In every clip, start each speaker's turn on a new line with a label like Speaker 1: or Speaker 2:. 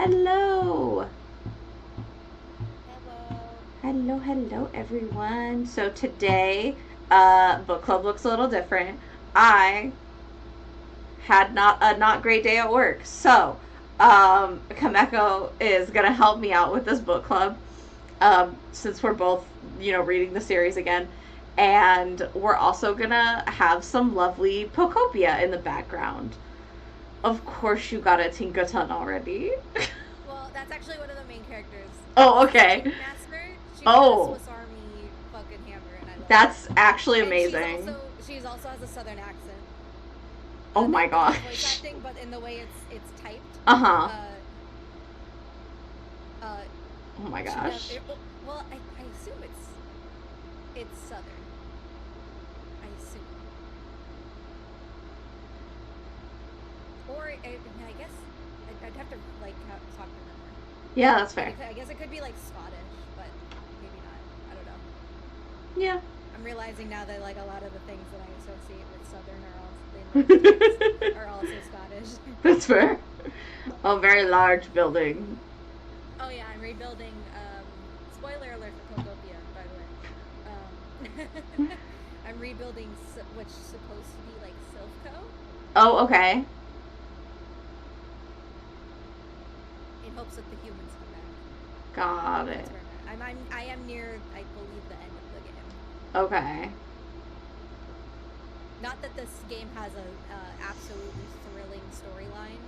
Speaker 1: Hello.
Speaker 2: Hello.
Speaker 1: Hello, everyone. So today, book club looks a little different. I had not a not great day at work, so Kameko is gonna help me out with this book club. Since we're both, reading the series again, and we're also gonna have some lovely Pocopia in the background. Of course, you got a Tinkaton already.
Speaker 2: Well, that's actually one of the main characters.
Speaker 1: Oh,
Speaker 2: She's the
Speaker 1: okay.
Speaker 2: Ink Master. She made a
Speaker 1: Oh,
Speaker 2: Swiss Army fucking hammer, and I love it.
Speaker 1: that's actually
Speaker 2: And
Speaker 1: amazing.
Speaker 2: she's also has a southern accent.
Speaker 1: Oh my
Speaker 2: Not in the voice
Speaker 1: gosh.
Speaker 2: acting, but in the way it's typed.
Speaker 1: Uh huh.
Speaker 2: Uh, uh,
Speaker 1: Oh my
Speaker 2: she does.
Speaker 1: gosh.
Speaker 2: Well, I assume it's southern. I assume, or I guess I'd have to talk to her more.
Speaker 1: Yeah, that's
Speaker 2: Like
Speaker 1: fair.
Speaker 2: I guess it could be like Scottish, but maybe not. I don't know.
Speaker 1: Yeah.
Speaker 2: I'm realizing now that like a lot of the things that I associate with Southern are also in like text are also Scottish.
Speaker 1: That's fair. A very large building.
Speaker 2: Oh yeah, I'm rebuilding. Spoiler alert for Pocopia, by the way. I'm rebuilding what's supposed to be like Silphco
Speaker 1: Oh, okay.
Speaker 2: in hopes that the humans come back.
Speaker 1: Got it.
Speaker 2: That's where I am near, I believe, the end of the game.
Speaker 1: Okay.
Speaker 2: Not that this game has a absolutely thrilling storyline.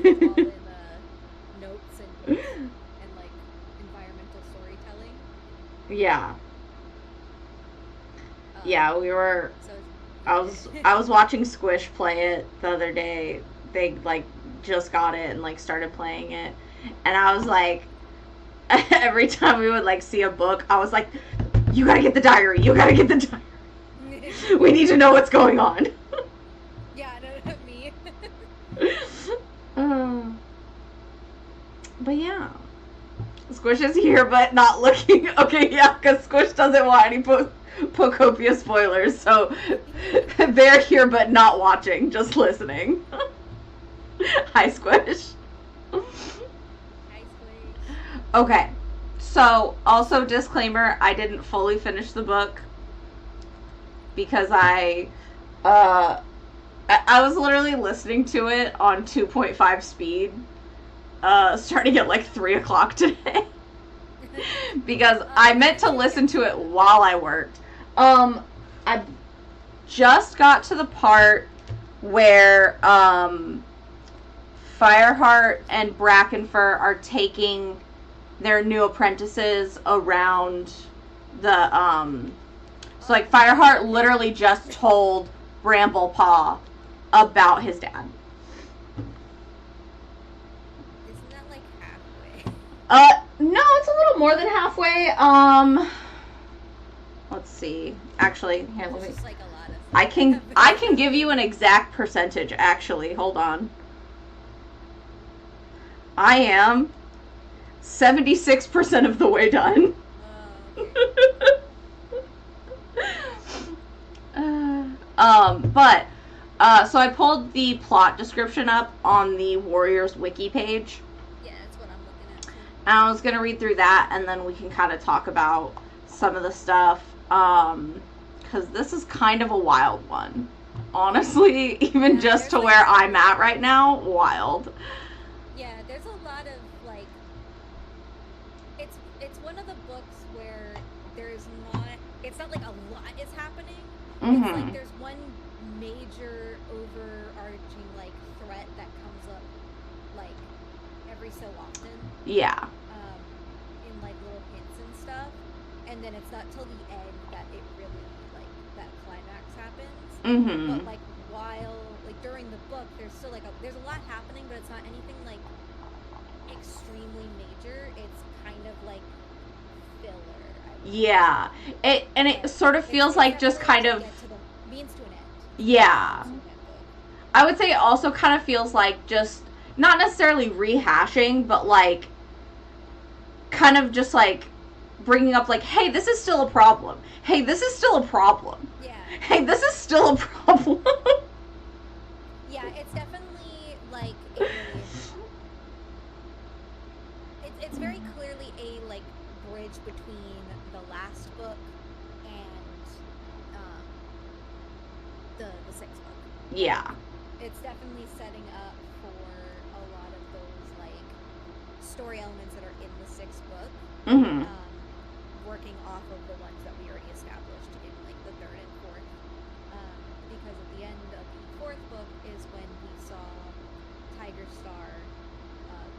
Speaker 2: It's all in notes and like environmental storytelling.
Speaker 1: Yeah. Yeah, we were
Speaker 2: So
Speaker 1: I
Speaker 2: yeah.
Speaker 1: was I was watching Squish play it the other day. They like just got it and like started playing it. And I was like every time we would like see a book, I was like, you gotta get the diary. You gotta get the diary. We need to know what's going on.
Speaker 2: Yeah, no, me.
Speaker 1: uh, but yeah. Squish is here but not looking. Okay, yeah, because Squish doesn't want any Pocopia spoilers, so they're here but not watching, just listening. Hi, Squish.
Speaker 2: Hi, Squish.
Speaker 1: Okay, so also disclaimer: I didn't fully finish the book because uh, I was literally listening to it on 2.5 speed, starting at like 3 o'clock today. Because I meant
Speaker 2: Did
Speaker 1: to
Speaker 2: you get
Speaker 1: listen to
Speaker 2: to
Speaker 1: it
Speaker 2: it?
Speaker 1: while I worked. I just got to the part where Fireheart and Brackenfur are taking their new apprentices around the so like Fireheart literally just told Bramblepaw about his dad.
Speaker 2: Isn't that like halfway?
Speaker 1: No, it's a little more than halfway. Let's see. Actually, here, let
Speaker 2: There's
Speaker 1: me.
Speaker 2: just like a lot of
Speaker 1: I
Speaker 2: stuff
Speaker 1: can I
Speaker 2: happening.
Speaker 1: can give you an exact percentage. Actually, hold on. I am 76% of the way done.
Speaker 2: Oh, okay.
Speaker 1: But so I pulled the plot description up on the Warriors wiki page,
Speaker 2: Yeah, that's what I'm looking at too.
Speaker 1: and I was gonna read through that, and then we can kind of talk about some of the stuff. Because this is kind of a wild one, honestly. Even
Speaker 2: Yeah,
Speaker 1: just
Speaker 2: there's
Speaker 1: to
Speaker 2: like
Speaker 1: where
Speaker 2: some
Speaker 1: I'm at
Speaker 2: like
Speaker 1: right now, wild.
Speaker 2: yeah, there's a lot of like it's one of the books where there's not it's not like a lot is happening. It's like
Speaker 1: Mm-hmm.
Speaker 2: there's one major overarching like threat that comes up like every so often.
Speaker 1: Yeah.
Speaker 2: Um in like little hints and stuff. And then it's not till the end that it really like that climax happens. But
Speaker 1: Mm-hmm.
Speaker 2: like while like during the book there's still like there's a lot happening, but it's not anything like extremely major. It's kind of like filler, I would
Speaker 1: Yeah.
Speaker 2: say.
Speaker 1: It
Speaker 2: But
Speaker 1: sort of feels
Speaker 2: it's
Speaker 1: like just
Speaker 2: definitely
Speaker 1: kind
Speaker 2: to
Speaker 1: of,
Speaker 2: get to the means to an end. It's definitely a
Speaker 1: yeah.
Speaker 2: means to an end book.
Speaker 1: I would say it also kind of feels like just not necessarily rehashing, but like kind of just like bringing up like, hey, this is still a problem. Hey, this is still a problem.
Speaker 2: Yeah.
Speaker 1: Hey, this is still a problem.
Speaker 2: Yeah, it's definitely like a it's very clearly a like bridge between the last book and um, the sixth book. Like
Speaker 1: Yeah.
Speaker 2: it's definitely setting up for a lot of those like story elements that are in the sixth book,
Speaker 1: Mm-hmm.
Speaker 2: um, working off of the ones that we already established in like the third and fourth. Because at the end of the fourth book is when we saw Tiger Star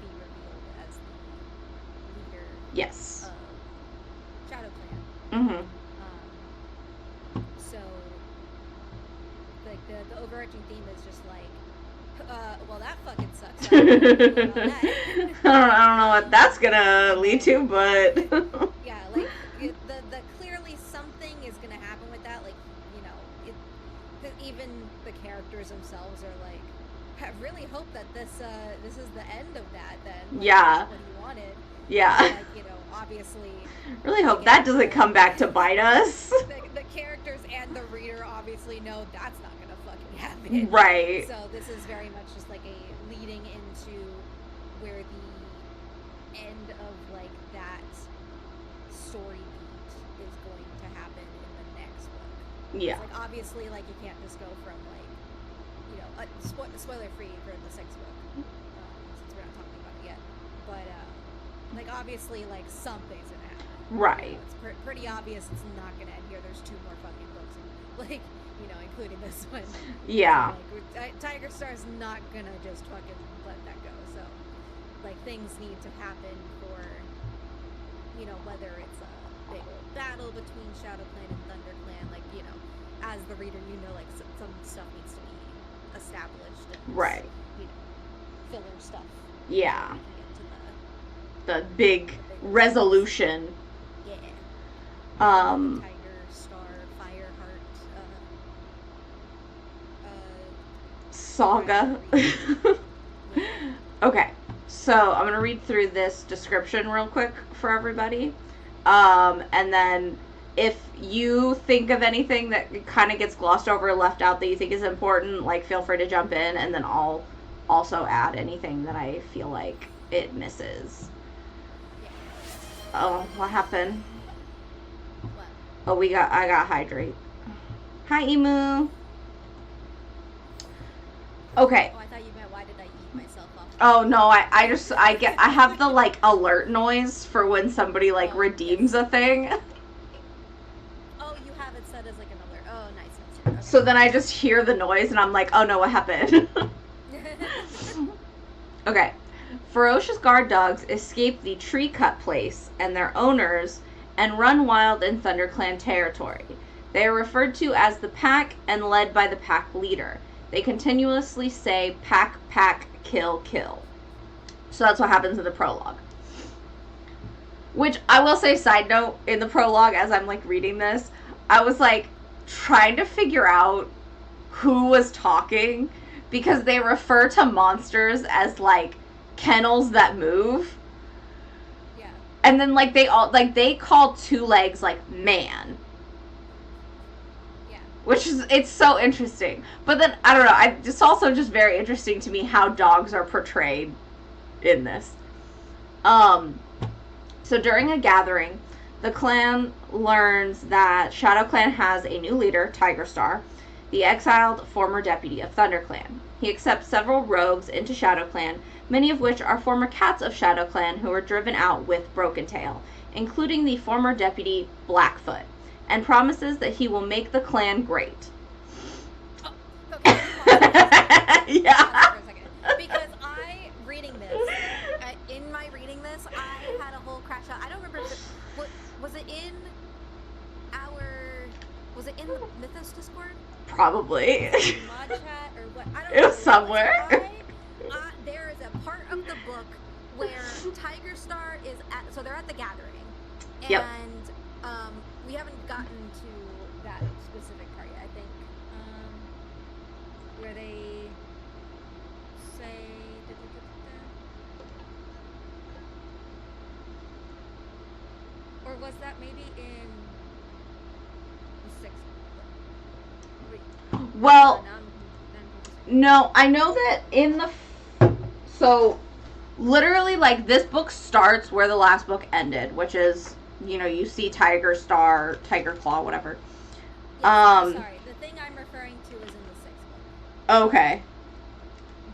Speaker 2: be revealed as the leader
Speaker 1: Yes.
Speaker 2: of Shadow Clan.
Speaker 1: Mm-hmm.
Speaker 2: So like the overarching theme is just like, well that fucking sucks. I don't know what to do about that.
Speaker 1: I don't know what that's gonna lead to, but
Speaker 2: Yeah, like the clearly something is gonna happen with that. Like you know, even the characters themselves are like, I really hope that this is the end of that. Then like,
Speaker 1: yeah,
Speaker 2: what he wanted.
Speaker 1: yeah.
Speaker 2: Like you know, obviously.
Speaker 1: Really hope
Speaker 2: Again,
Speaker 1: that doesn't come back to bite us.
Speaker 2: The characters and the reader obviously know that's not gonna fucking happen.
Speaker 1: Right.
Speaker 2: So this is very much just like a leading into where the end of like that story beat is going to happen in the next book.
Speaker 1: Yeah.
Speaker 2: Like obviously, like you can't just go from like, you know, spoiler free for the sixth book, since we're not talking about it yet. But like obviously, like something's gonna happen.
Speaker 1: Right.
Speaker 2: You know, it's pretty obvious it's not gonna end here. There's 2 more fucking books, and like you know, including this one.
Speaker 1: Yeah.
Speaker 2: So, like, Tiger Star's not gonna just fucking let that go. So like things need to happen for, you know, whether it's a big old battle between Shadow Clan and Thunder Clan, like, you know, as the reader, you know, like some stuff needs to be established and,
Speaker 1: Right.
Speaker 2: you know, filler stuff.
Speaker 1: Yeah.
Speaker 2: We can get to
Speaker 1: The big resolution.
Speaker 2: yeah.
Speaker 1: Um.
Speaker 2: Tiger Star Fireheart
Speaker 1: Saga. Okay. So I'm gonna read through this description real quick for everybody, and then if you think of anything that kind of gets glossed over or left out that you think is important, like feel free to jump in, and then I'll also add anything that I feel like it misses. Oh, what happened?
Speaker 2: What?
Speaker 1: Oh, I got hydrate. Hi, Emu. Okay.
Speaker 2: Oh, I thought you meant why did I eat myself off?
Speaker 1: Oh no, I have the like alert noise for when somebody like redeems a thing.
Speaker 2: Oh, you have it set as like an alert. Oh, nice. Okay.
Speaker 1: So then I just hear the noise and I'm like, oh no, what happened? Okay. Ferocious guard dogs escape the tree cut place and their owners and run wild in ThunderClan territory. They are referred to as the pack and led by the pack leader. They continuously say pack, pack, kill, kill. So that's what happens in the prologue. Which I will say, side note, in the prologue, as I'm like reading this, I was like trying to figure out who was talking because they refer to monsters as like kennels that move.
Speaker 2: Yeah.
Speaker 1: And then like they call 2 legs like man.
Speaker 2: Yeah.
Speaker 1: Which is, it's so interesting. But then I don't know, it's also just very interesting to me how dogs are portrayed in this. So during a gathering, the clan learns that Shadow Clan has a new leader, Tiger Star, the exiled former deputy of Thunder Clan. He accepts several rogues into Shadow Clan, many of which are former cats of Shadow Clan who were driven out with Broken Tail, including the former deputy Blackfoot, and promises that he will make the clan great.
Speaker 2: Oh, okay.
Speaker 1: Yeah.
Speaker 2: Because reading this, in my reading this, I had a whole crash out. I don't remember if was it in the Mythos Discord?
Speaker 1: Probably.
Speaker 2: Mod chat or what? I don't know.
Speaker 1: It was somewhere.
Speaker 2: There is a part of the book where Tiger Star is so they're at the gathering, and
Speaker 1: yep.
Speaker 2: We haven't gotten to that specific part yet. I think where they say or was that maybe in the 6th?
Speaker 1: Well, no, I know that in the so literally, like, this book starts where the last book ended, which is, you see Tiger Star, Tiger Claw, whatever.
Speaker 2: Yes, I'm sorry. The thing I'm referring to is in the 6th book.
Speaker 1: Okay.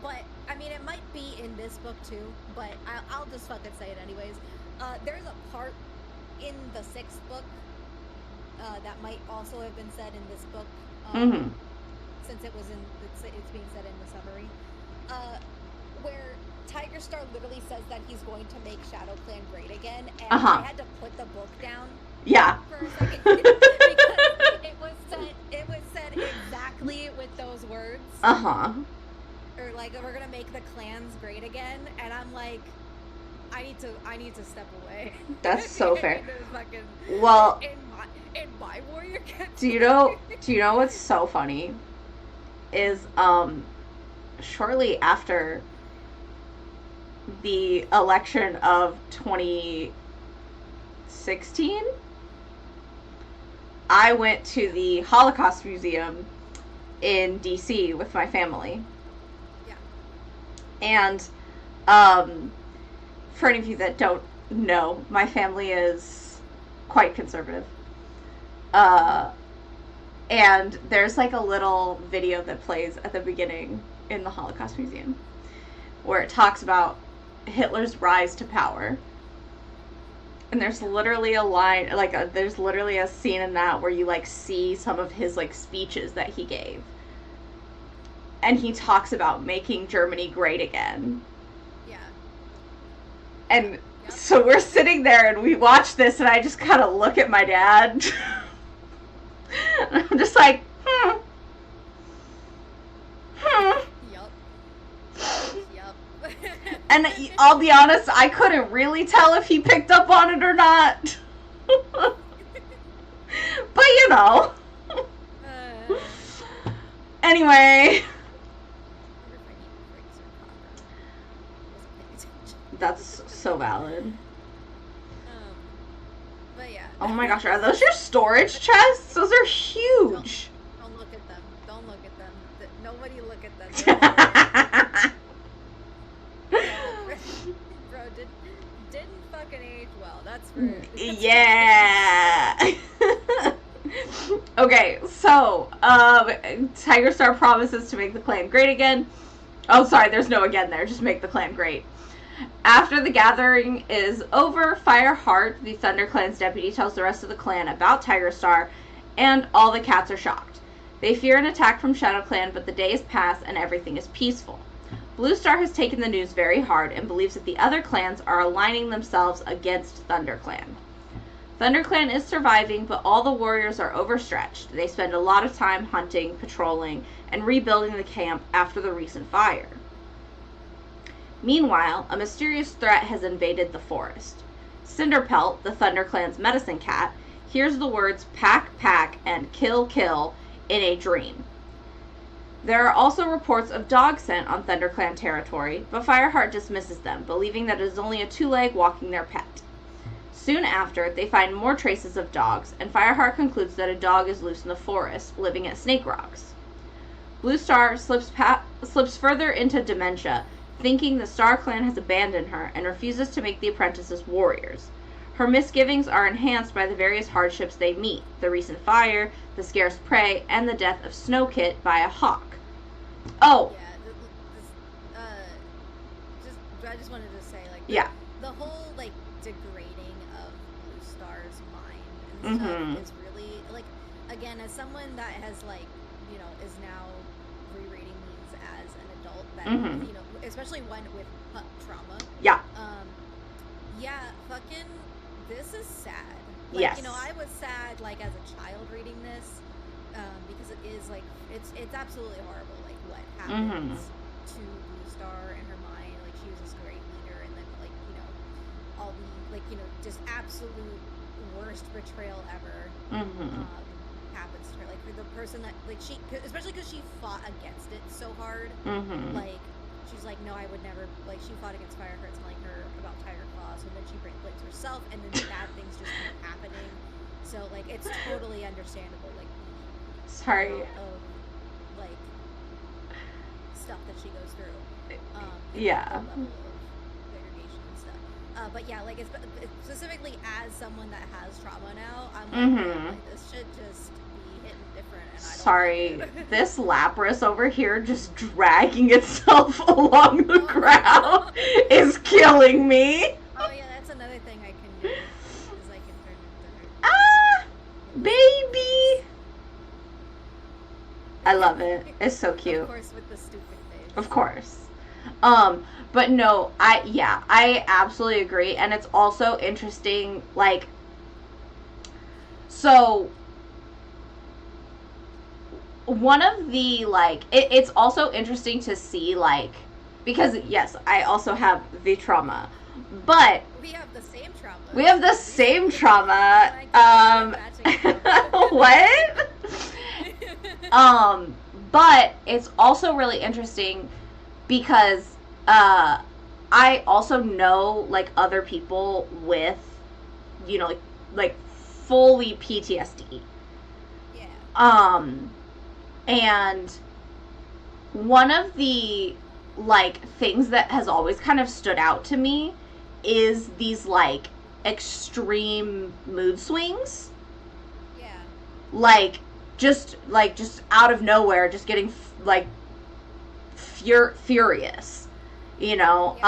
Speaker 2: But, I mean, it might be in this book too, but I'll just fucking say it anyways. There's a part in the 6th book that might also have been said in this book, since it's being said in the summary, where Tiger Star literally says that he's going to make ShadowClan great again, and I had to put the book down.
Speaker 1: Yeah.
Speaker 2: For a second, because it was said exactly with those words. Or like, we're gonna make the clans great again, and I'm like, I need to step away.
Speaker 1: That's so fair.
Speaker 2: Fucking,
Speaker 1: well,
Speaker 2: in my warrior campaign.
Speaker 1: Do you know what's so funny? Is shortly after the election of 2016, I went to the Holocaust Museum in DC with my family.
Speaker 2: Yeah.
Speaker 1: And for any of you that don't know, my family is quite conservative. And there's like a little video that plays at the beginning in the Holocaust Museum where it talks about Hitler's rise to power. And there's literally a line, there's literally a scene in that where you, like, see some of his, like, speeches that he gave. And he talks about making Germany great again.
Speaker 2: Yeah.
Speaker 1: And so we're sitting there and we watch this and I just kind of look at my dad. And I'm just like,
Speaker 2: Yup.
Speaker 1: And I'll be honest, I couldn't really tell if he picked up on it or not. But you know. Anyway. That's so valid.
Speaker 2: But yeah.
Speaker 1: Oh my gosh, are those your storage chests? Those are huge.
Speaker 2: Don't look at them. Don't look at them. Nobody look at them. Bro, didn't fucking age well. That's for
Speaker 1: yeah. Okay, so Tiger Star promises to make the clan great again. Oh, sorry, there's no again there. Just make the clan great. After the gathering is over, Fireheart, the Thunder Clan's deputy, tells the rest of the clan about Tiger Star, and all the cats are shocked. They fear an attack from Shadow Clan, but the days pass and everything is peaceful. Blue Star has taken the news very hard and believes that the other clans are aligning themselves against Thunder Clan. Thunder Clan is surviving, but all the warriors are overstretched. They spend a lot of time hunting, patrolling, and rebuilding the camp after the recent fire. Meanwhile, a mysterious threat has invaded the forest. Cinderpelt, the Thunder Clan's medicine cat, hears the words pack, pack, and kill, kill in a dream. There are also reports of dog scent on Thunder Clan territory, but Fireheart dismisses them, believing that it is only a two-leg walking their pet. Soon after, they find more traces of dogs, and Fireheart concludes that a dog is loose in the forest, living at Snake Rocks. Blue Star slips further into dementia, thinking the Star Clan has abandoned her and refuses to make the apprentices warriors. Her misgivings are enhanced by the various hardships they meet, the recent fire, the scarce prey, and the death of Snowkit by a hawk. Oh!
Speaker 2: Yeah, I just wanted to say, like, the whole, like, degrading of Blue Star's mind and stuff is really, like, again, as someone that has, like, you know, is now rereading these as an adult, that, you know, especially one with trauma.
Speaker 1: Yeah.
Speaker 2: Yeah, fucking, this is sad. Like,
Speaker 1: yes.
Speaker 2: You know, I was sad, like, as a child reading this, because it is, like, it's absolutely horrible, like, what happens to Blue Star and her mind. Like, she was this great leader, and then, like, you know, all the, like, you know, just absolute worst betrayal ever happens to her. Like, the person that, like, she, especially because she fought against it so hard, like, she's like, no, I would never, like, she fought against Fireheart telling her about Tiger Claw, so then she blames herself, and then bad things just keep happening. So, like, it's totally understandable, like,
Speaker 1: sorry,
Speaker 2: of, like, stuff that she goes through.
Speaker 1: Yeah.
Speaker 2: The level of But yeah, like specifically as someone that has trauma now, I'm like, damn,
Speaker 1: Mm-hmm.
Speaker 2: like this should just be hitting different, and I don't
Speaker 1: Sorry,
Speaker 2: like it.
Speaker 1: this Lapras over here just dragging itself along the
Speaker 2: Oh my
Speaker 1: ground
Speaker 2: god.
Speaker 1: is killing me.
Speaker 2: Oh yeah, that's another thing I can do. Is I can turn into her
Speaker 1: Ah,
Speaker 2: with stupid
Speaker 1: baby.
Speaker 2: face.
Speaker 1: I love it. It's so
Speaker 2: Of
Speaker 1: cute.
Speaker 2: course, with the stupid
Speaker 1: Of
Speaker 2: face.
Speaker 1: course. But no, I absolutely agree, and it's also interesting. Like, so one of the it's also interesting to see because yes, I also have the trauma, but
Speaker 2: We have the same
Speaker 1: we
Speaker 2: traumas.
Speaker 1: have the same
Speaker 2: Oh
Speaker 1: trauma.
Speaker 2: my god, we have matching trauma.
Speaker 1: What? Um, but it's also really interesting because I also know other people with like fully PTSD.
Speaker 2: Yeah.
Speaker 1: Um, and one of the things that has always kind of stood out to me is these extreme mood swings,
Speaker 2: Yeah.
Speaker 1: like just out of nowhere, just getting furious,
Speaker 2: Yeah.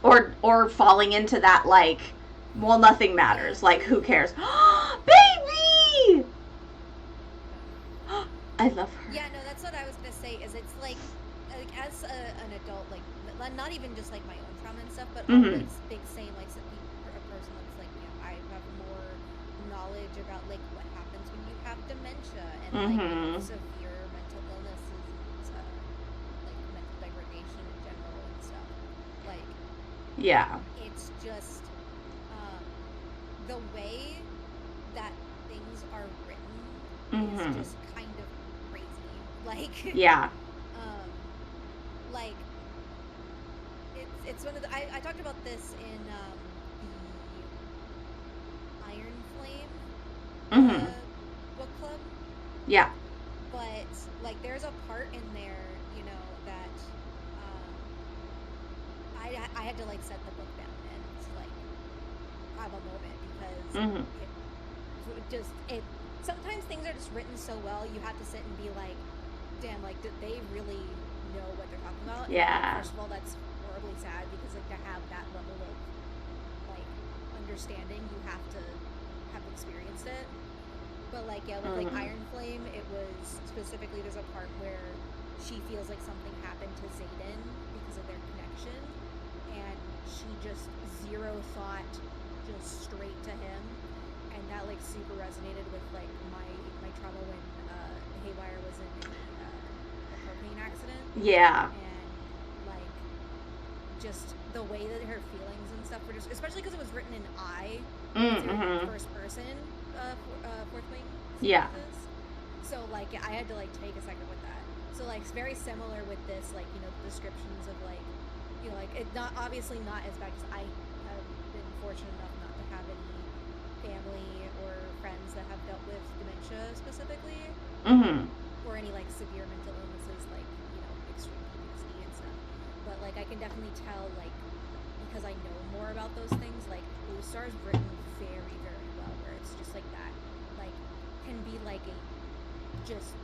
Speaker 1: or falling into that well, nothing
Speaker 2: Yeah.
Speaker 1: matters, who cares. Baby. I love her.
Speaker 2: Yeah, no, that's what I was gonna say. Is it's like as an adult, like not even just like my own trauma and stuff, but
Speaker 1: Mm-hmm.
Speaker 2: always big saying like a person that's like, I have more knowledge about like what happens when you have dementia and like
Speaker 1: Mm-hmm.
Speaker 2: severe mental illnesses and like mental degradation in general and stuff. Like
Speaker 1: Yeah.
Speaker 2: it's just um, the way that things are written is
Speaker 1: Mm-hmm.
Speaker 2: just kind of crazy. Like,
Speaker 1: Yeah.
Speaker 2: um, like it's one of the I talked about this in the Iron Flame
Speaker 1: Mm-hmm.
Speaker 2: book club,
Speaker 1: Yeah.
Speaker 2: but like there's a part in there, that um, I had to like set the book down and like have a moment because
Speaker 1: Mm-hmm.
Speaker 2: it sometimes things are just written so well you have to sit and be like, damn, like did they really know what they're talking about? And like
Speaker 1: Yeah.
Speaker 2: first of all, that's horribly sad because like to have that level of like understanding, you have to have experienced it. But like yeah, with like
Speaker 1: Mm-hmm.
Speaker 2: Iron Flame, it was specifically there's a part where she feels like something happened to Zayden because of their connection, and she just zero thought, just straight to him, and that like super resonated with like my trauma when Haywire was in a propane accident,
Speaker 1: Yeah.
Speaker 2: and like just the way that her feelings and stuff were just, especially because it was written in I, considering like
Speaker 1: Mm-hmm.
Speaker 2: first person fourth wing
Speaker 1: Yeah.
Speaker 2: sequences. So like I had to like take a second with that. So like it's very similar with this, like descriptions of like like it not obviously not as bad because I have been fortunate enough not to have any family or friends that have dealt with dementia specifically,
Speaker 1: Mm-hmm.
Speaker 2: or any like severe mental illnesses like extreme PTSD and stuff. But like I can definitely tell, like, because I know more about those things, like Blue Star's written very very well, where it's just like that, like can be like a just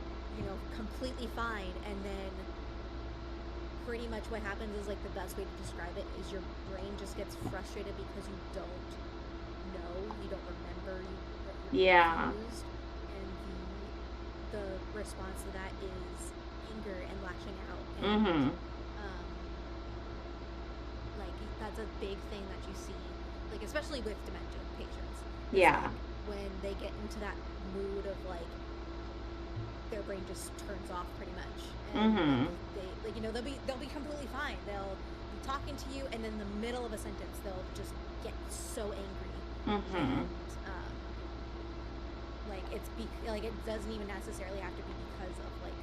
Speaker 2: completely fine, and then pretty much what happens is like the best way to describe it is your brain just gets frustrated because you don't know, you don't remember, you're
Speaker 1: Yeah.
Speaker 2: confused, and the response to that is anger and lashing out, and
Speaker 1: Mm-hmm.
Speaker 2: um, like that's a big thing that you see, like especially with dementia patients, is
Speaker 1: Yeah.
Speaker 2: like when they get into that mood of like their brain just turns off pretty much, and like
Speaker 1: Mm-hmm.
Speaker 2: they like they'll be completely fine, they'll be talking to you, and in the middle of a sentence they'll just get so angry,
Speaker 1: Mm-hmm.
Speaker 2: and like like it doesn't even necessarily have to be because of like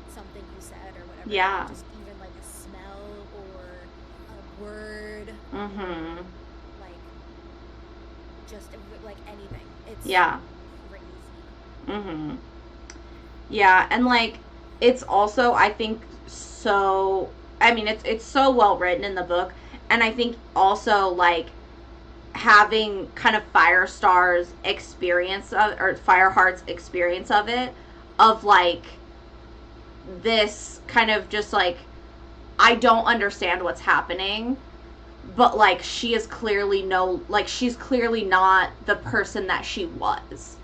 Speaker 2: something you said or whatever, like
Speaker 1: Yeah.
Speaker 2: just even like a smell or a word, or
Speaker 1: Mm-hmm.
Speaker 2: like just like anything, it's
Speaker 1: Yeah.
Speaker 2: crazy.
Speaker 1: Mm-hmm. Yeah, and it's also, I think, so, I mean, it's so well written in the book, and I think also, like, having kind of Firestar's experience of, or Fireheart's experience of it, of like this kind of just like, I don't understand what's happening, but like she is clearly she's clearly not the person that she was.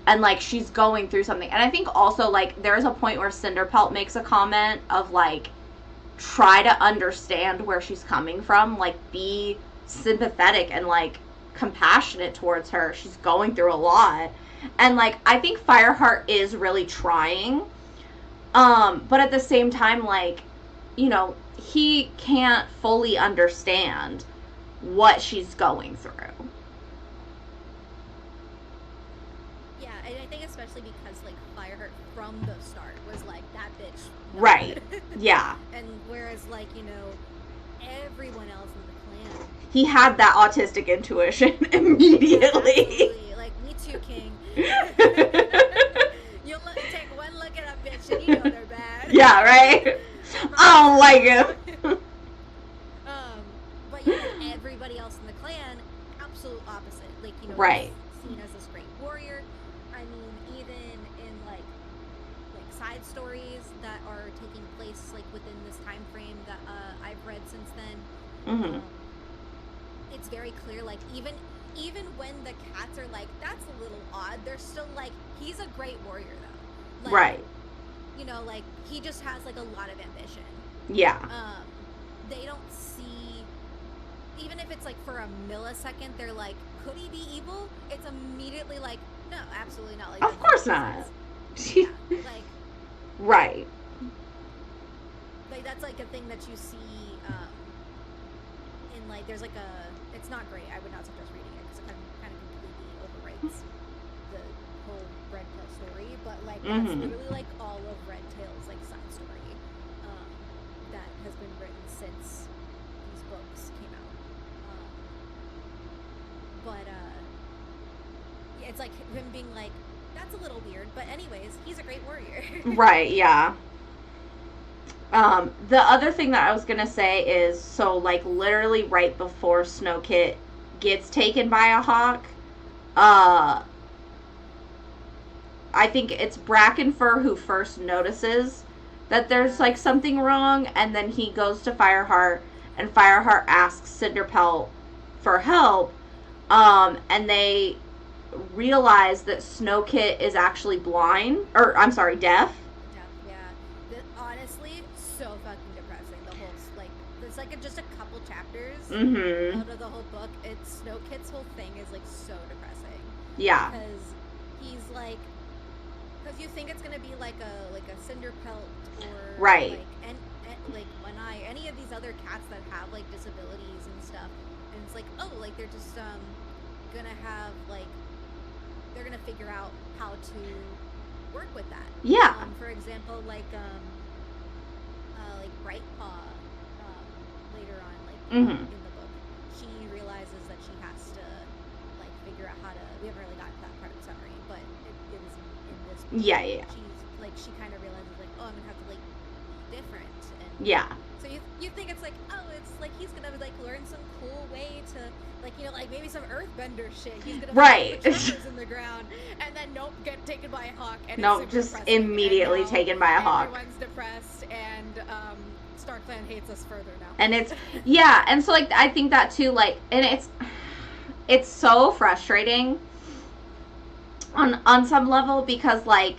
Speaker 1: And like she's going through something. And I think also like there's a point where Cinderpelt makes a comment of like, try to understand where she's coming from, like be sympathetic and like compassionate towards her. She's going through a lot. And like I think Fireheart is really trying. But at the same time, like, you know, he can't fully understand what she's going through.
Speaker 2: Yeah, and I think especially because like Fireheart from the start was like that bitch.
Speaker 1: Right. Yeah.
Speaker 2: And whereas like, you know, everyone else in the clan,
Speaker 1: He had that autistic intuition immediately.
Speaker 2: absolutely. Like, me too, King. You'll take one look at a bitch and you know they're bad.
Speaker 1: Yeah, right? I don't like him.
Speaker 2: But yeah, everybody else in the clan, absolute opposite. Like, you know,
Speaker 1: Right.
Speaker 2: he's seen as this great warrior. I mean, even in like side stories that are taking place like within this time frame that I've read since then,
Speaker 1: Mm-hmm.
Speaker 2: it's very clear. Like even when the cats are like, that's a little odd, they're still like, he's a great warrior though. Like,
Speaker 1: Right.
Speaker 2: You know, like he just has like a lot of ambition.
Speaker 1: Yeah.
Speaker 2: They don't see, even if it's like for a millisecond, they're like, could he be evil? It's immediately like, no, absolutely not. Like,
Speaker 1: Of course not.
Speaker 2: Yeah, like,
Speaker 1: Right.
Speaker 2: like that's like a thing that you see in like, there's like a, it's not great. I would not suggest reading it because it kind of completely overwrites the whole Red Tail story. But like that's literally like all of Red Tail's like side story that has been written since these books came out. But yeah, it's like him being like, that's a little weird, but anyways, he's a great warrior.
Speaker 1: Right, yeah. The other thing that I was gonna say is, so like literally right before Snowkit gets taken by a hawk, I think it's Brackenfur who first notices that there's like something wrong, and then he goes to Fireheart, and Fireheart asks Cinderpelt for help, and they realize that Snowkit is actually blind, or I'm sorry, deaf.
Speaker 2: Yeah. Honestly, so fucking depressing. The whole like, it's like just a couple chapters out of the whole book. It's Snowkit's whole thing is like so depressing.
Speaker 1: Yeah.
Speaker 2: Because he's like, because you think it's gonna be like a Cinderpelt or
Speaker 1: right,
Speaker 2: like like One Eye, any of these other cats that have like disabilities and stuff, and it's like, oh, like they're just gonna have like, they're gonna figure out how to work with that.
Speaker 1: Yeah.
Speaker 2: For example, like Bright Paw, later on, like in the book, she realizes that she has to like figure out how to. We haven't really gotten to that part of the summary, but it is in this book.
Speaker 1: Yeah.
Speaker 2: She's like, she kind of realizes like, oh, I'm gonna have to like be different. And
Speaker 1: yeah.
Speaker 2: So you think it's like, oh, it's like he's gonna like learn some cool way to, like, you know, like maybe some earthbender shit. He's gonna
Speaker 1: right.
Speaker 2: put tremors in the ground, and then nope, get taken by a hawk. And
Speaker 1: nope, just immediately taken by a hawk.
Speaker 2: Everyone's depressed, and StarClan hates us further now.
Speaker 1: And it's yeah, and so like I think that too, like, and it's so frustrating on some level, because like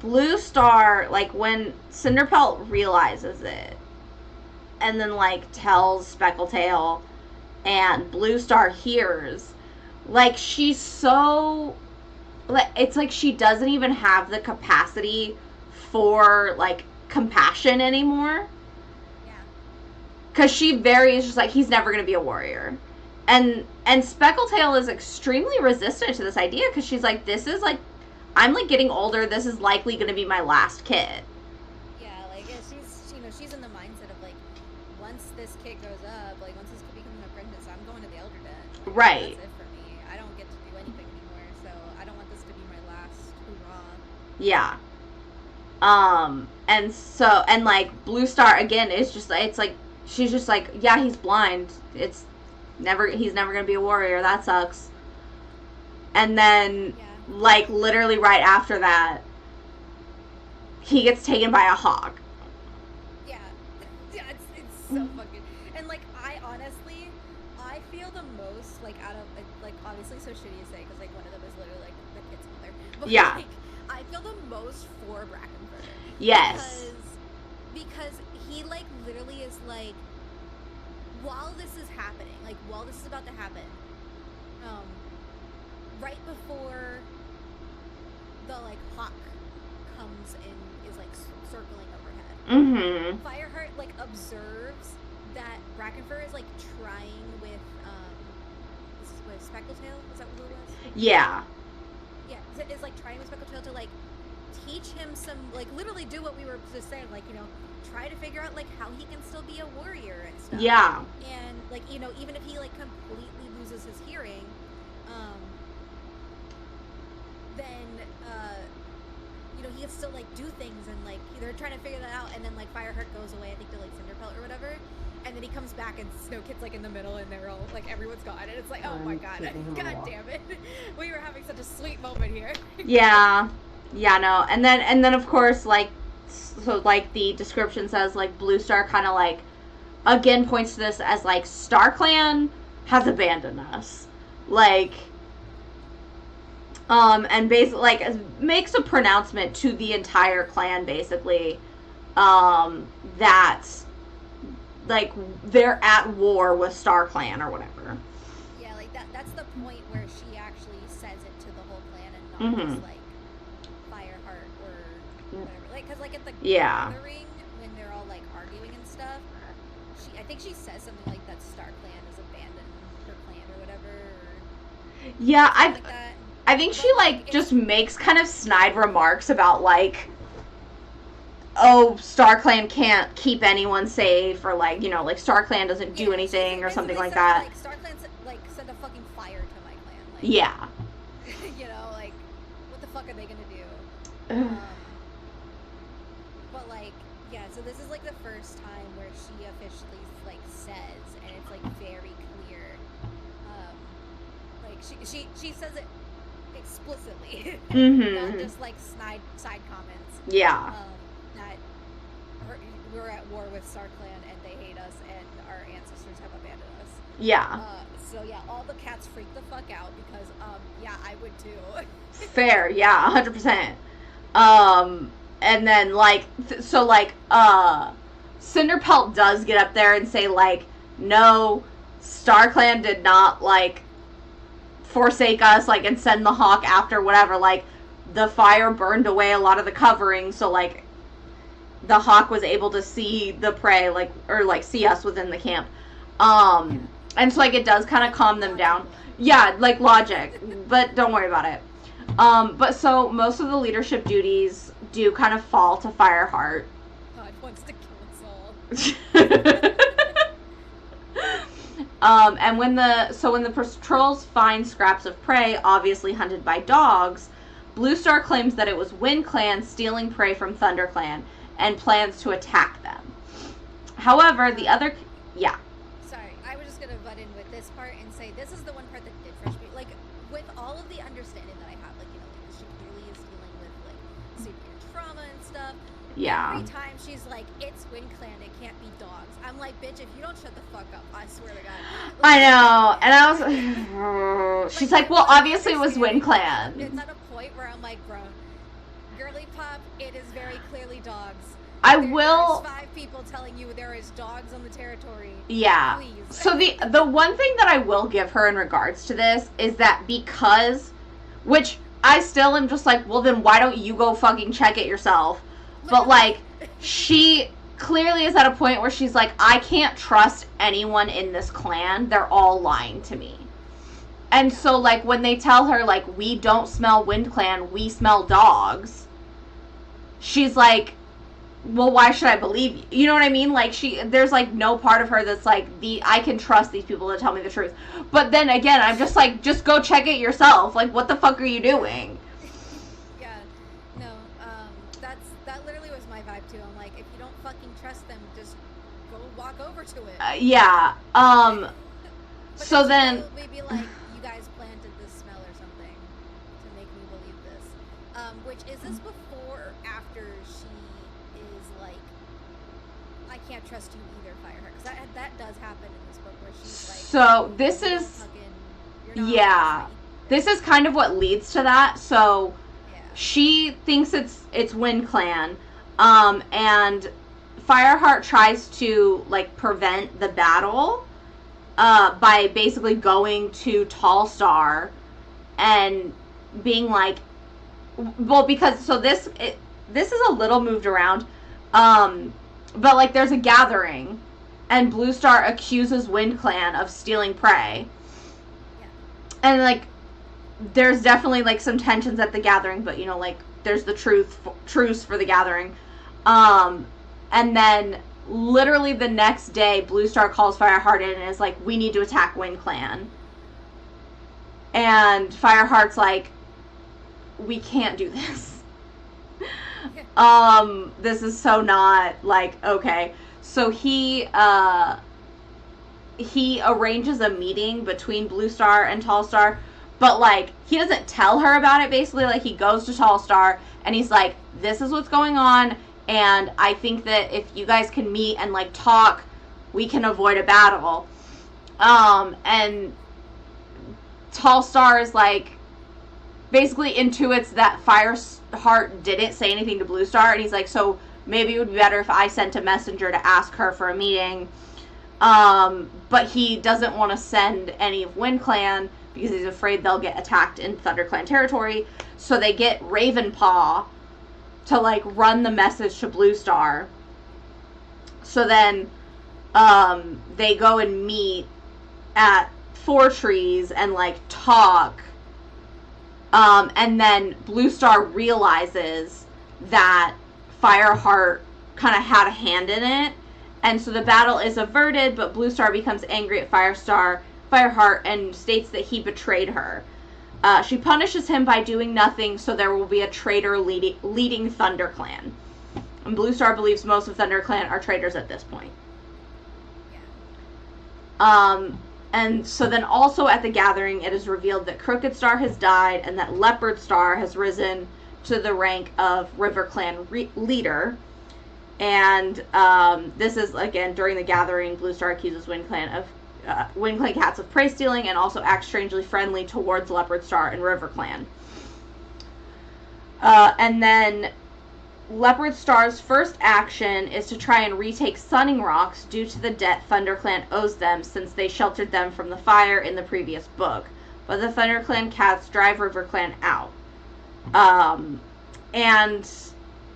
Speaker 1: Blue Star, like when Cinderpelt realizes it and then like tells Speckletail and Blue Star hears, like she's so, like, it's like she doesn't even have the capacity for like compassion anymore.
Speaker 2: Yeah.
Speaker 1: Cause she is just like, he's never gonna be a warrior. And Speckletail is extremely resistant to this idea, because she's like, this is like, I'm like getting older, this is likely gonna be my last kid.
Speaker 2: Yeah, like she's, you know, she's in the mindset of like, once this kid grows up, like once this kid becomes an apprentice, I'm going to the Elder Den. Like,
Speaker 1: right.
Speaker 2: That's it for me. I don't get to do anything anymore, so I don't want this to be my last hurrah.
Speaker 1: Yeah. And so, and like Blue Star again is just, it's like, she's just like, yeah, he's blind. He's never gonna be a warrior. That sucks. And then,
Speaker 2: Yeah.
Speaker 1: like, literally right after that, he gets taken by a hawk.
Speaker 2: Yeah. Yeah, it's so fucking. And, like, I honestly, I feel the most, like, out of, like obviously so shitty to say, because, like, one of them is literally, like, the kid's mother. But,
Speaker 1: Yeah.
Speaker 2: like, I feel the most for Brackenford.
Speaker 1: Yes.
Speaker 2: Because he, like, literally is, like, while this is happening, like, while this is about to happen, um, right before the, like, hawk comes and is, like, circling overhead,
Speaker 1: Mm-hmm.
Speaker 2: Fireheart, like, observes that Brackenfur is, like, trying with, this is what, Speckletail? Is that what it was?
Speaker 1: Yeah.
Speaker 2: Yeah, is, like, trying with Speckletail to, like, teach him some, like, literally do what we were just saying, like, you know, try to figure out, like, how he can still be a warrior and stuff.
Speaker 1: Yeah.
Speaker 2: And, like, you know, even if he, like, completely loses his hearing, then, you know, he can still, like, do things, and, like, they're trying to figure that out, and then, like, Fireheart goes away, I think, to, like, Cinderpelt or whatever, and then he comes back, and Snow Kid's, like, in the middle, and they're all, like, everyone's gone, and it's like, oh my god, god damn it, we were having such a sweet moment here.
Speaker 1: Yeah. Yeah, no. And then of course, like, so, like, the description says, like, Blue Star kind of, like, again points to this as, like, StarClan has abandoned us. Like, and basically, like, makes a pronouncement to the entire clan, basically, that, like, they're at war with StarClan or whatever.
Speaker 2: Yeah, like, that's the point where she actually says it to the whole clan and not just, like, Fireheart or whatever. Like, because, like, at the gathering, when they're all, like, arguing and stuff, I think she says something like that StarClan has abandoned her clan or whatever. Or
Speaker 1: yeah, I think
Speaker 2: but,
Speaker 1: she, like, just makes kind of snide remarks about, like, oh, StarClan can't keep anyone safe, or, like, you know, like, StarClan doesn't do anything, or something like that.
Speaker 2: Like, StarClan, like, sent a fucking fire to my clan. Like,
Speaker 1: yeah.
Speaker 2: You know, like, what the fuck are they gonna do? But, like, yeah, so this is, like, the first time where she officially, like, says, and it's, like, very clear, like, she says it explicitly, not just, like, side comments.
Speaker 1: Yeah.
Speaker 2: That we're at war with StarClan and they hate us and our ancestors have abandoned us.
Speaker 1: Yeah.
Speaker 2: So yeah, all the cats freak the fuck out because yeah, I would too.
Speaker 1: Fair, yeah, 100%. And then, like, so, like, Cinderpelt does get up there and say, like, no, StarClan did not, like, forsake us, like, and send the hawk after whatever. Like, the fire burned away a lot of the covering, so, like, the hawk was able to see the prey, like, or, like, see us within the camp. And so, like, it does kind of calm them down. Yeah, like, logic, but don't worry about it. But so most of the leadership duties do kind of fall to Fireheart.
Speaker 2: God wants to kill us all.
Speaker 1: And when the patrols find scraps of prey, obviously hunted by dogs, Blue Star claims that it was Wind Clan stealing prey from Thunder Clan and plans to attack them. However, the other... Yeah.
Speaker 2: Sorry, I was just going to butt in with this part and say this is the one part that did frustrate me. Like, with all of the understanding that I have, like, you know, like, she clearly is dealing with, like, severe trauma and stuff.
Speaker 1: Yeah.
Speaker 2: Every time she's like, it's Wind Clan, it can't be dogs. I'm like, bitch, if you don't shut the fuck up, I swear to God.
Speaker 1: I
Speaker 2: Like,
Speaker 1: know, and I was... She's like, well, obviously it was Wind Clan.
Speaker 2: It's at a point where I'm like, bro, girly pop, it is very clearly dogs. There's 5 people telling you there is dogs on the territory.
Speaker 1: Yeah.
Speaker 2: Please.
Speaker 1: So the one thing that I will give her in regards to this is that because, which I still am just like, well, then why don't you go fucking check it yourself? But, like, she clearly is at a point where she's like, I can't trust anyone in this clan. They're all lying to me. And so, like, when they tell her, like, we don't smell Wind Clan, we smell dogs, she's like, well, why should I believe you? You know what I mean? Like, there's, like, no part of her that's like, I can trust these people to tell me the truth. But then again, I'm just like, just go check it yourself. Like, what the fuck are you doing?
Speaker 2: Yeah, no, that literally was my vibe too. walk over to it.
Speaker 1: Yeah.
Speaker 2: But
Speaker 1: So
Speaker 2: then
Speaker 1: then,
Speaker 2: she's maybe like, you guys planted this smell or something to make me believe this. Which is this before or after she is like, I can't trust you either, Fireheart? Because that does happen in this book where she's like,
Speaker 1: so this
Speaker 2: you don't
Speaker 1: is,
Speaker 2: fucking, you're not
Speaker 1: yeah, this is kind of what leads to that. So
Speaker 2: yeah.
Speaker 1: she thinks it's Wind Clan, and Fireheart tries to like prevent the battle, by basically going to Tall Star and being like, well, because so this is a little moved around, but like there's a gathering, and Blue Star accuses Wind Clan of stealing prey,
Speaker 2: Yeah.
Speaker 1: and like there's definitely like some tensions at the gathering, but you know, like there's the truce for the gathering, and then literally the next day, Blue Star calls Fireheart in and is like, "We need to attack Wind Clan," and Fireheart's like, "We can't do this." This is so not like okay. So he arranges a meeting between Blue Star and Tall Star, but like he doesn't tell her about it. Basically, like he goes to Tall Star and he's like, "This is what's going on, and I think that if you guys can meet and like talk, we can avoid a battle." And Tall Star is like basically intuits that Fireheart didn't say anything to Blue Star, and he's like, "So maybe it would be better if I sent a messenger to ask her for a meeting." But he doesn't want to send any of Wind Clan because he's afraid they'll get attacked in ThunderClan territory. So they get Ravenpaw to like run the message to Blue Star. So then they go and meet at Four Trees and like talk. And then Blue Star realizes that Fireheart kind of had a hand in it. And so the battle is averted, but Blue Star becomes angry at Fireheart, and states that he betrayed her. She punishes him by doing nothing, so there will be a traitor leading ThunderClan. And Blue Star believes most of ThunderClan are traitors at this point.
Speaker 2: Yeah.
Speaker 1: And so then also at the gathering, it is revealed that Crooked Star has died and that Leopard Star has risen to the rank of RiverClan leader. And this is, again, during the gathering, Blue Star accuses Wind Clan cats of prey stealing and also acts strangely friendly towards Leopard Star and RiverClan. And then Leopard Star's first action is to try and retake Sunning Rocks due to the debt ThunderClan owes them since they sheltered them from the fire in the previous book. But the ThunderClan cats drive RiverClan out. And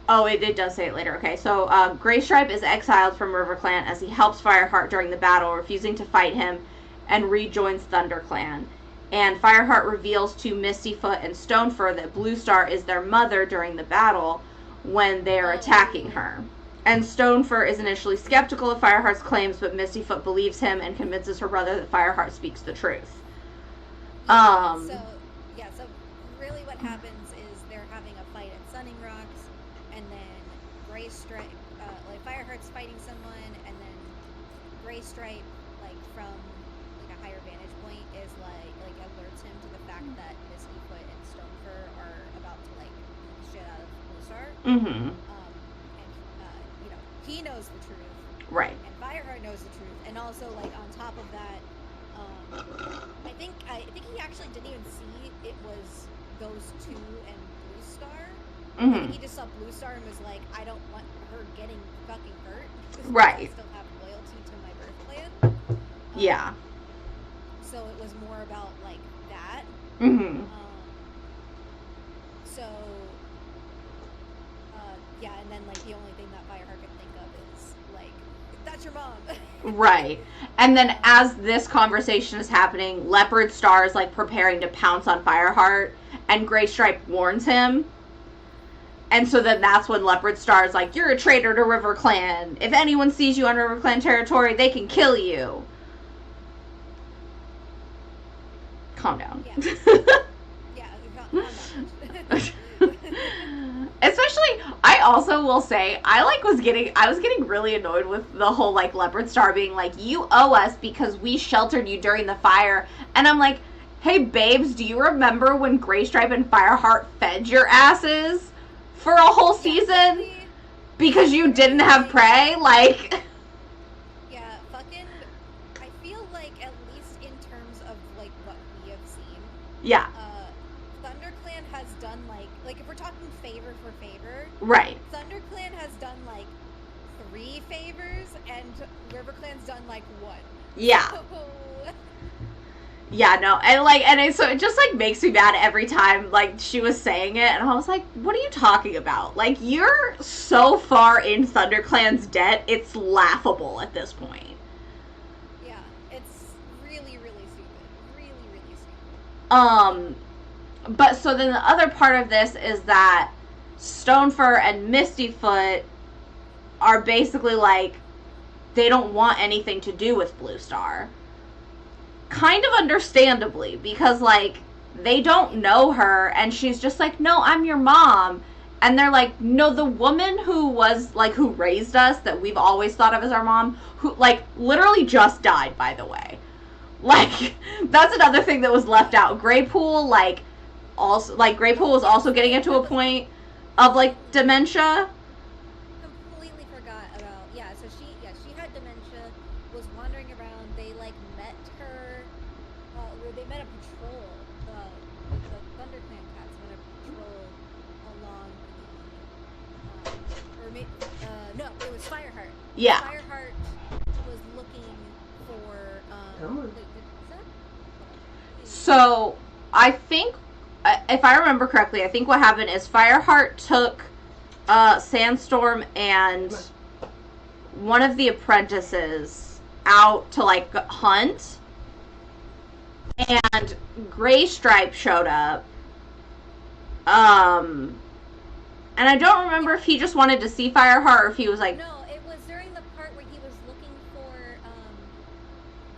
Speaker 1: it does say it later. Okay, so Graystripe is exiled from RiverClan as he helps Fireheart during the battle, refusing to fight him, and rejoins ThunderClan. And Fireheart reveals to Mistyfoot and Stonefur that Blue Star is their mother during the battle when they are attacking her. And Stonefur is initially skeptical of Fireheart's claims, but Mistyfoot believes him and convinces her brother that Fireheart speaks the truth.
Speaker 2: So really what happens is they're having a fight at Sunning Rocks, and then Graystripe, like Fireheart's fighting someone, and then Graystripe, like from like a higher vantage point, is like alerts him to the fact that Mistyfoot and Stonefur are about to like beat the shit out of Blue Star.
Speaker 1: Mm-hmm.
Speaker 2: And he knows the truth,
Speaker 1: right?
Speaker 2: And Fireheart knows the truth, and also like on top of that, I think he actually didn't even see it was those two and Blue Star.
Speaker 1: Mm-hmm.
Speaker 2: I think he just saw Blue Star and was like, I don't want her getting fucking hurt.
Speaker 1: Right.
Speaker 2: I still have loyalty to my birth clan.
Speaker 1: Yeah.
Speaker 2: So it was more about like that.
Speaker 1: Mm-hmm.
Speaker 2: And then like the only thing that Fireheart can think of is like, that's your mom.
Speaker 1: Right. And then as this conversation is happening, Leopard Star is like preparing to pounce on Fireheart, and Graystripe warns him. And so then that's when Leopard Star is like, "You're a traitor to RiverClan. If anyone sees you on RiverClan territory, they can kill you." Calm down.
Speaker 2: Yeah. Calm down.
Speaker 1: Especially, I also will say I was getting really annoyed with the whole like Leopard Star being like, you owe us because we sheltered you during the fire, and I'm like, hey babes, do you remember when Gray Stripe and Fireheart fed your asses for a whole season because you didn't have prey? Like,
Speaker 2: yeah, fucking. I feel like at least in terms of like what we have seen,
Speaker 1: yeah,
Speaker 2: ThunderClan has done like if we're talking favor for favor,
Speaker 1: right.
Speaker 2: ThunderClan has done like 3 favors and RiverClan's done like 1.
Speaker 1: Yeah.
Speaker 2: So,
Speaker 1: yeah, no, and so it just like makes me mad every time like she was saying it, and I was like, what are you talking about? Like, you're so far in ThunderClan's debt, it's laughable at this point.
Speaker 2: yeah, it's really, really stupid. Really, really stupid.
Speaker 1: But so then the other part of this is that Stonefur and Mistyfoot are basically like, they don't want anything to do with Blue Star. Kind of understandably, because like they don't know her, and she's just like, no, I'm your mom. And they're like, no, the woman who was like, who raised us, that we've always thought of as our mom, who like literally just died, by the way. Like, that's another thing that was left out. Greypool, like, also, like, Greypool was also getting into a point of like dementia.
Speaker 2: Completely forgot about, so she had dementia, was wandering around. They like met her, they met a patrol, the ThunderClan cats met a patrol along the, or maybe, no, it was Fireheart.
Speaker 1: Yeah.
Speaker 2: Fireheart was looking for,
Speaker 1: So, I think, if I remember correctly, I think what happened is Fireheart took Sandstorm and one of the apprentices out to like hunt, and Gray Stripe showed up. And I don't remember if he just wanted to see Fireheart or if he was like,
Speaker 2: no, it was during the part where he was looking for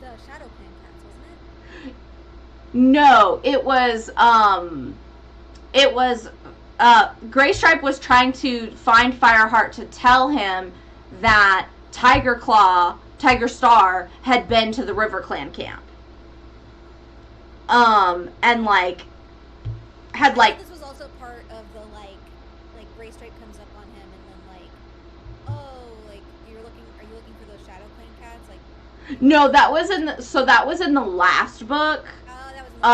Speaker 2: the Shadow Clan cats, wasn't it?
Speaker 1: no, it was Gray Stripe was trying to find Fireheart to tell him that Tiger Star had been to the RiverClan camp. And like had like,
Speaker 2: this was also part of the like Gray Stripe comes up on him and then like, oh, like are you looking for those Shadow Clan cats? Like,
Speaker 1: no, that was in the last book.
Speaker 2: Oh, that was in the last book. Okay.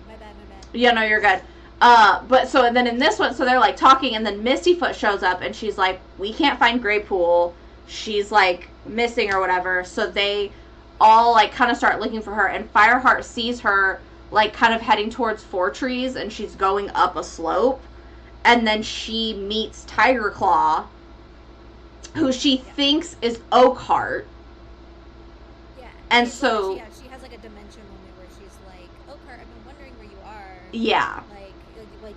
Speaker 2: My bad.
Speaker 1: Yeah, no, you're good. But so, and then in this one, so they're like talking, and then Mistyfoot shows up, and she's like, we can't find Greypool. She's like missing or whatever. So they all like kind of start looking for her, and Fireheart sees her like kind of heading towards Four Trees, and she's going up a slope, and then she meets Tiger Claw, who she thinks is Oakheart.
Speaker 2: Yeah.
Speaker 1: And so
Speaker 2: she has like a dementia moment where she's like, Oakheart, I've been wondering where you are.
Speaker 1: Yeah.
Speaker 2: Like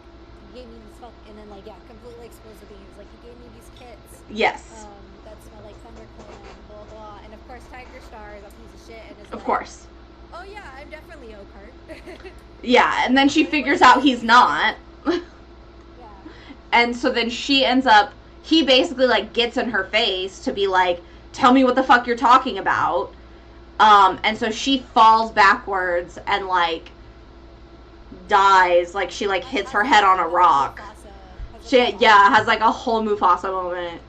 Speaker 2: you gave me this fuck, and then like completely exposed the beans. Like you gave me these kits.
Speaker 1: Yes.
Speaker 2: That smell like ThunderClan, blah blah. And of course Tiger Star is a piece of shit and is
Speaker 1: Of
Speaker 2: like,
Speaker 1: course.
Speaker 2: oh yeah, I'm definitely Oakheart.
Speaker 1: Yeah, and then she figures out he's not.
Speaker 2: Yeah.
Speaker 1: And so then he basically like gets in her face to be like, tell me what the fuck you're talking about. And so she falls backwards and like dies, like she like hits her head on a rock. She has like a whole Mufasa moment.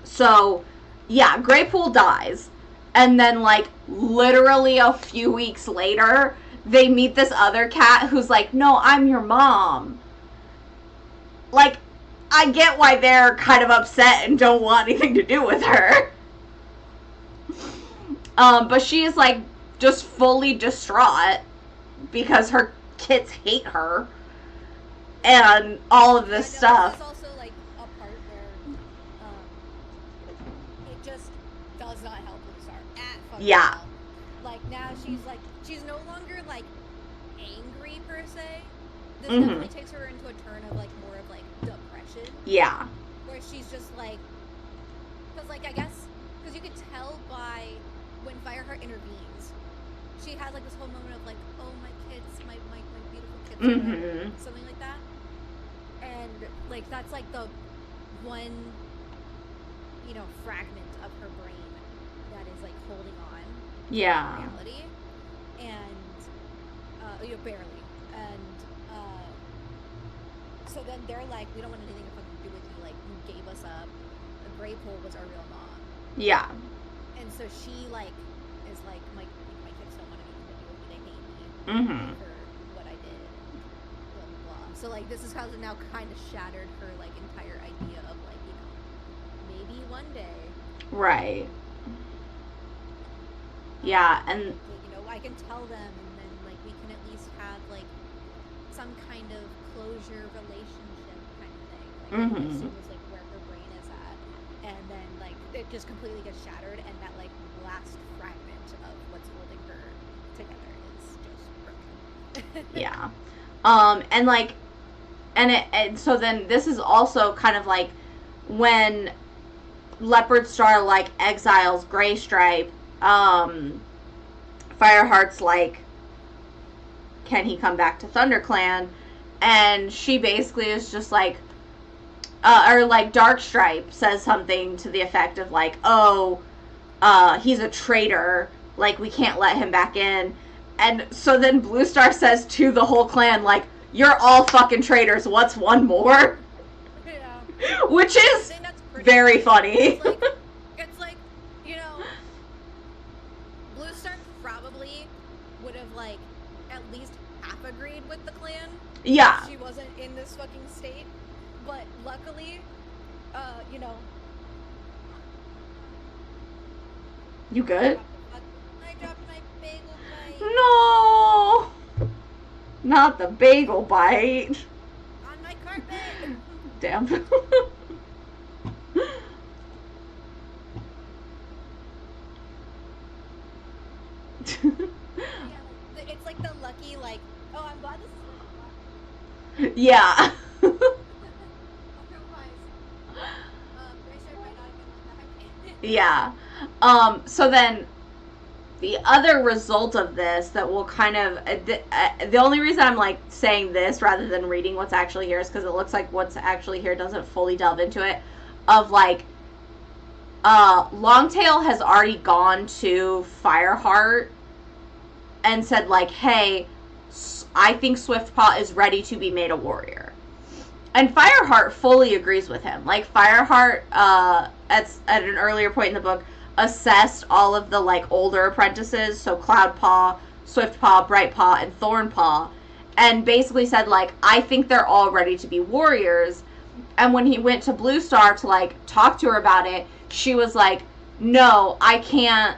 Speaker 1: So yeah, Greypool dies, and then like literally a few weeks later they meet this other cat who's like, no, I'm your mom. Like, I get why they're kind of upset and don't want anything to do with her. But she is like just fully distraught because her kids hate her and all of this stuff.
Speaker 2: There's also like a part where it just does not help Blue Star at fucking all. Like now she's no longer like angry per se. This definitely takes her into a turn of like more of like depression.
Speaker 1: Yeah.
Speaker 2: Where she's just like, because like I guess because you could tell by when Fireheart intervenes, she has like this whole moment of like, oh my kids, my beautiful kids, or whatever, something like that. like that's like the one, fragment of her brain that is like holding on to
Speaker 1: Yeah.
Speaker 2: reality, and barely, and so then they're like, we don't want anything to fucking do with you. Like, you gave us up. The Grey Pool was our real mom,
Speaker 1: Yeah.
Speaker 2: and so she like is like, my kids don't want anything to do with me. They hate me
Speaker 1: Mm-hmm.
Speaker 2: for what I did. Blah blah blah. So like, this is how it now kind of shattered her like entire idea of like, maybe one day.
Speaker 1: Right. Yeah, and
Speaker 2: I can tell them, and then like we can at least have like some kind of closure relationship kind of thing. Like I
Speaker 1: mm-hmm.
Speaker 2: assume is like where her brain is at, and then like it just completely gets shattered, and that like last fragment of what's holding her together is just broken.
Speaker 1: Yeah. And like, and so then this is also kind of like when Leopard Star like exiles Gray Stripe, Fireheart's like, can he come back to ThunderClan? And she basically is just like, or like Darkstripe says something to the effect of like, oh, he's a traitor, like we can't let him back in. And so then Blue Star says to the whole clan, like, you're all fucking traitors, what's one more?
Speaker 2: Yeah.
Speaker 1: Which is very funny.
Speaker 2: It's like, Blue Star probably would have like at least half agreed with the clan.
Speaker 1: Yeah.
Speaker 2: If she wasn't in this fucking state. But luckily,
Speaker 1: You good?
Speaker 2: I dropped my bagel bite.
Speaker 1: No! Not the bagel bite.
Speaker 2: On my carpet.
Speaker 1: Damn.
Speaker 2: Yeah, it's like the lucky, like, oh, I'm glad this is
Speaker 1: Yeah.
Speaker 2: otherwise, Grace might not have been let back.
Speaker 1: Yeah. So then the other result of this that will kind of the only reason I'm like saying this rather than reading what's actually here is because it looks like what's actually here doesn't fully delve into it, of like Longtail has already gone to Fireheart and said like, hey, I think Swiftpaw is ready to be made a warrior. And Fireheart fully agrees with him. Like, Fireheart, at an earlier point in the book, assessed all of the, like, older apprentices, so Cloudpaw, Swiftpaw, Brightpaw, and Thornpaw, and basically said, like, I think they're all ready to be warriors. And when he went to Blue Star to, like, talk to her about it, she was like, no, I can't,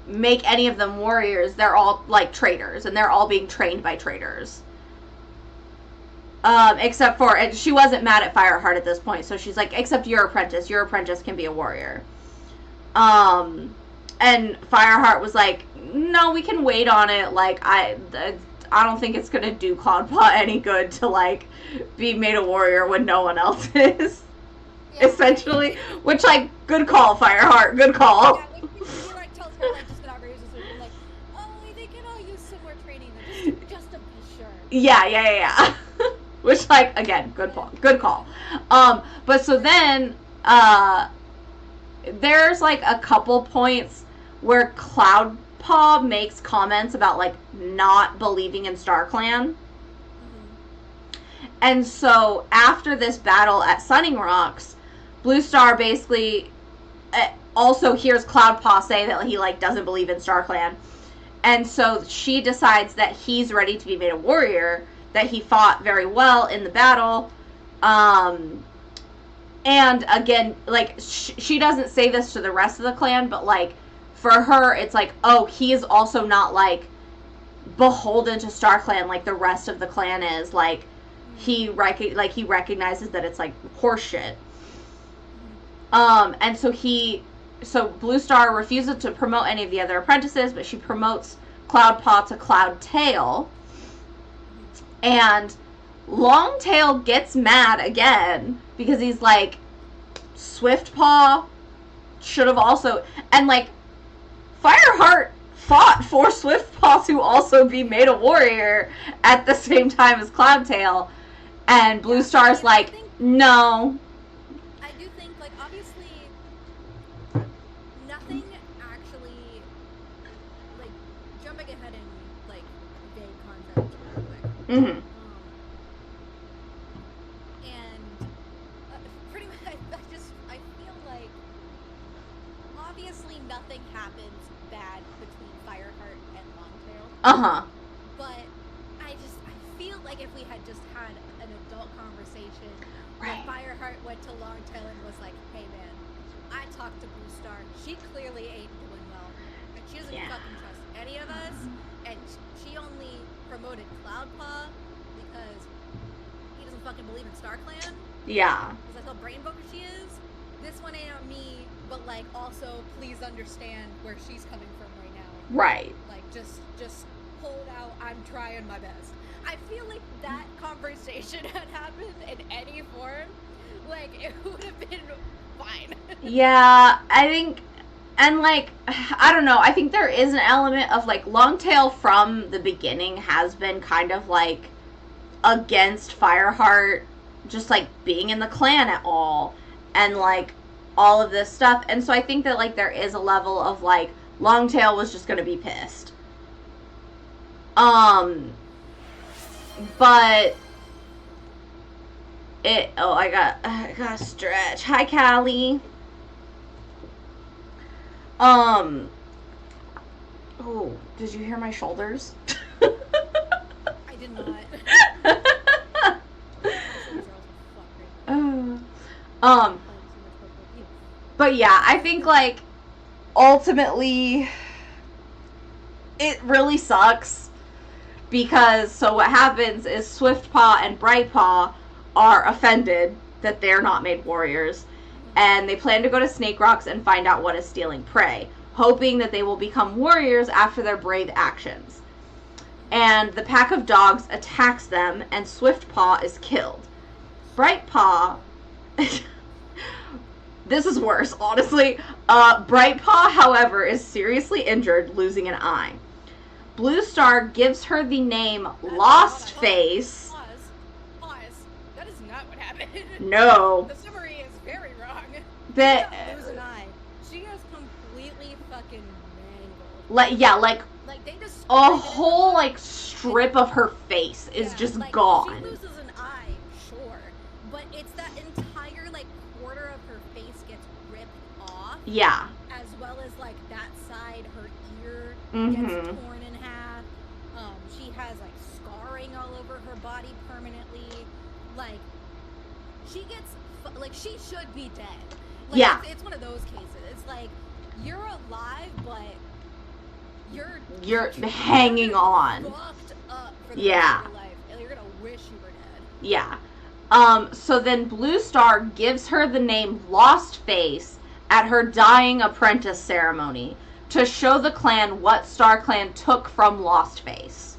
Speaker 1: make any of them warriors. They're all, like, traitors, and they're all being trained by traitors. Except for, and she wasn't mad at Fireheart at this point, so she's like, except your apprentice can be a warrior. And Fireheart was like, no, we can wait on it, like, I don't think it's gonna do Cloudpaw any good to, like, be made a warrior when no one else is. Yeah, essentially. Which, like, good call, Fireheart, good call.
Speaker 2: Yeah, he, like, tells her, like, just not raises her, like, oh, they can all use some more training, just to be sure.
Speaker 1: Yeah. Which, like, again, good call. But so then, there's, like, a couple points where Cloudpaw makes comments about, like, not believing in StarClan. Mm-hmm. And so, after this battle at Sunning Rocks, Blue Star basically also hears Cloudpaw say that he, like, doesn't believe in StarClan. And so she decides that he's ready to be made a warrior, that he fought very well in the battle. And again, like, she doesn't say this to the rest of the clan, but, like, for her, it's like, oh, he is also not, like, beholden to StarClan like the rest of the clan is. Like, he recognizes that it's, like, horseshit. And so Blue Star refuses to promote any of the other apprentices, but she promotes Cloudpaw to Cloudtail. And Longtail gets mad again because he's like, Swiftpaw should have also, and, like, Fireheart fought for Swiftpaw to also be made a warrior at the same time as Cloudtail. And Blue
Speaker 2: Yeah,
Speaker 1: Star's
Speaker 2: I
Speaker 1: like,
Speaker 2: think
Speaker 1: no.
Speaker 2: I do think like obviously nothing actually like jumping ahead in like vague concepts real quick.
Speaker 1: Mm-hmm.
Speaker 2: Um, and pretty much I feel like obviously nothing happens bad between Fireheart and Longtail,
Speaker 1: Uh-huh.
Speaker 2: but I feel like if we had just had an adult conversation where
Speaker 1: Right.
Speaker 2: Fireheart went to Longtail and was like, "Hey man, I talked to Blue Star. She clearly ain't doing well, and she doesn't
Speaker 1: Yeah.
Speaker 2: fucking trust any of us, and she only promoted Cloudpaw because he doesn't fucking believe in StarClan
Speaker 1: Yeah.
Speaker 2: because that's how brainbooker she is. This one ain't on me, but like also please understand where she's coming from right now.
Speaker 1: Right.
Speaker 2: Like just hold out. I'm trying my best. I feel like that conversation had happened in any form, like it would have been fine.
Speaker 1: Yeah, I think, and like, I don't know, I think there is an element of like Longtail from the beginning has been kind of like against Fireheart just like being in the clan at all, and like all of this stuff. And so I think that like there is a level of like Longtail was just gonna be pissed. But I got to stretch. Hi, Callie. Um, oh, did you hear my shoulders?
Speaker 2: I did not. My shoulders are also fucked right now.
Speaker 1: um,
Speaker 2: Playing too much Pokemon. Ew.
Speaker 1: but yeah, I think like ultimately it really sucks because so what happens is Swiftpaw and Brightpaw are offended that they're not made warriors, and they plan to go to Snake Rocks and find out what is stealing prey, hoping that they will become warriors after their brave actions. And the pack of dogs attacks them, and Swiftpaw is killed. Brightpaw. This is worse, honestly. Brightpaw, however, is seriously injured, losing an eye. Blue Star gives her the name Lost Face.
Speaker 2: Pause. That is not what happened.
Speaker 1: No.
Speaker 2: The summary is very wrong.
Speaker 1: That.
Speaker 2: She did not lose an eye. She is completely fucking mangled.
Speaker 1: Like
Speaker 2: Like they just
Speaker 1: a whole like strip of her face is just
Speaker 2: like,
Speaker 1: gone.
Speaker 2: She loses an eye, sure, but it's that entire like quarter of her face gets ripped off.
Speaker 1: Yeah.
Speaker 2: As well as like that side, her ear
Speaker 1: Mm-hmm.
Speaker 2: gets torn in half. She has like scarring all over her body permanently. Like she gets like she should be dead. Like,
Speaker 1: Yeah.
Speaker 2: It's one of those cases. It's like you're alive, but you're
Speaker 1: hanging on.
Speaker 2: Fucked up for the
Speaker 1: Yeah.
Speaker 2: rest of your life. And you're gonna wish you were dead.
Speaker 1: Yeah. So then Blue Star gives her the name Lost Face at her dying apprentice ceremony to show the clan what StarClan took from Lost Face.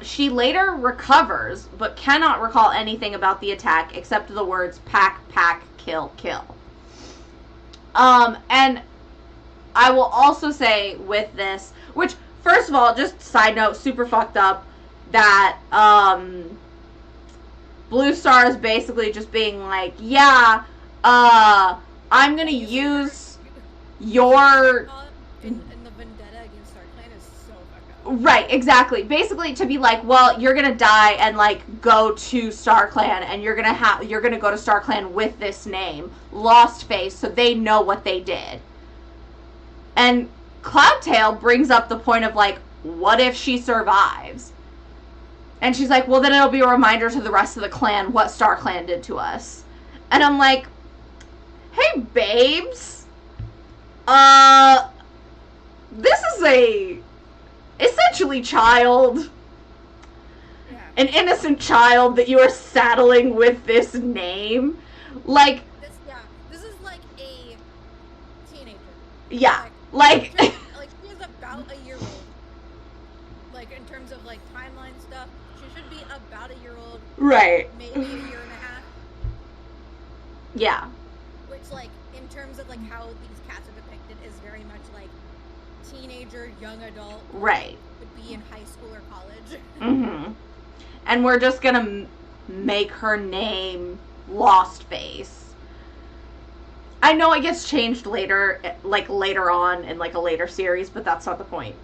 Speaker 1: She later recovers, but cannot recall anything about the attack except the words pack, kill, kill. And I will also say with this, which, first of all, just side note, super fucked up, that, Blue Star is basically just being like, yeah, I'm gonna use your...
Speaker 2: In the vendetta against StarClan is so fucked up.
Speaker 1: Right, exactly. Basically to be like, well, you're gonna die and like go to StarClan, and you're gonna go to StarClan with this name, Lost Face, so they know what they did. And Cloudtail brings up the point of like, what if she survives? And she's like, well, then it'll be a reminder to the rest of the clan what StarClan did to us. And I'm like, hey, babes. This is a essentially child.
Speaker 2: Yeah.
Speaker 1: An innocent child that you are saddling with this name. Like,
Speaker 2: This is like a teenager.
Speaker 1: yeah, like
Speaker 2: she is about a year old. Like in terms of like timeline stuff, she should be about a year old.
Speaker 1: right.
Speaker 2: Maybe a year and a half.
Speaker 1: Yeah.
Speaker 2: Which like in terms of like how these cats are depicted is very much like teenager, young adult.
Speaker 1: Right.
Speaker 2: Would be in high school or college.
Speaker 1: Mm-hmm. and we're just gonna make her name Lost Face. I know it gets changed later, like later on in like a later series, but that's not the point.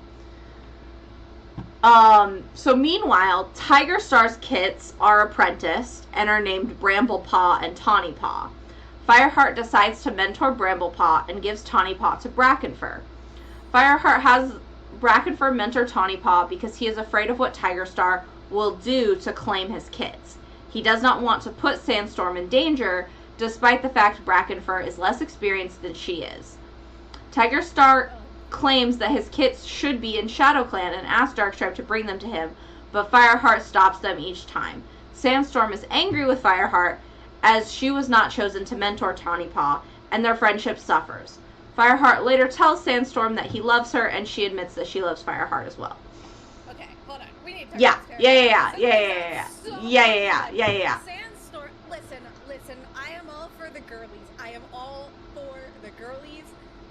Speaker 1: So meanwhile, Tiger Star's kits are apprenticed and are named Bramblepaw and Tawnypaw. Fireheart decides to mentor Bramblepaw and gives Tawnypaw to Brackenfur. Fireheart has Brackenfur mentor Tawnypaw because he is afraid of what Tiger Star will do to claim his kits. He does not want to put Sandstorm in danger, despite the fact Brackenfur is less experienced than she is. Tiger Star claims that his kits should be in ShadowClan and asks Darkstripe to bring them to him, but Fireheart stops them each time. Sandstorm is angry with Fireheart as she was not chosen to mentor Tawnypaw, and their friendship suffers. Fireheart later tells Sandstorm that he loves her, and she admits that she loves Fireheart as well.
Speaker 2: Okay, hold on. We need to
Speaker 1: Yeah.
Speaker 2: Sandstorm, listen, I am all for the girlies. I am all for the girlies,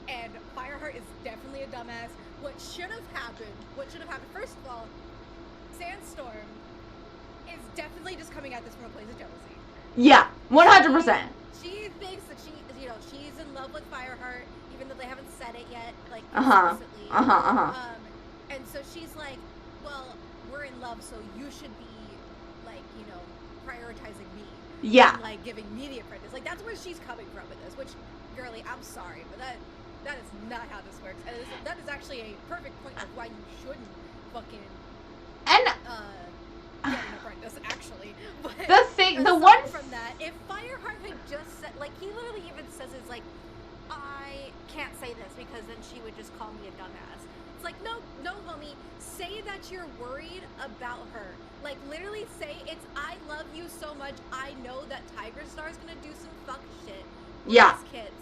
Speaker 2: and Fireheart is definitely a dumbass. What should have happened, first of all, Sandstorm is definitely just coming at this from a place of jealousy.
Speaker 1: Yeah, 100%.
Speaker 2: She thinks that she's in love with Fireheart, even though they haven't said it yet, like, explicitly. And so she's like, well, we're in love, so you should be, like, prioritizing me.
Speaker 1: Yeah.
Speaker 2: And, like, giving me the apprentice. Like, that's where she's coming from with this, which, girly, I'm sorry, but that is not how this works. And that is actually a perfect point of why you shouldn't fucking get an apprentice, actually. But
Speaker 1: the one
Speaker 2: from that, if Fireheart had just said, like, he literally even says it's like, I can't say this because then she would just call me a dumbass. It's like, no, homie, say that you're worried about her. Like, literally say it's, I love you so much, I know that Tiger Star's gonna do some fuck shit with his kids.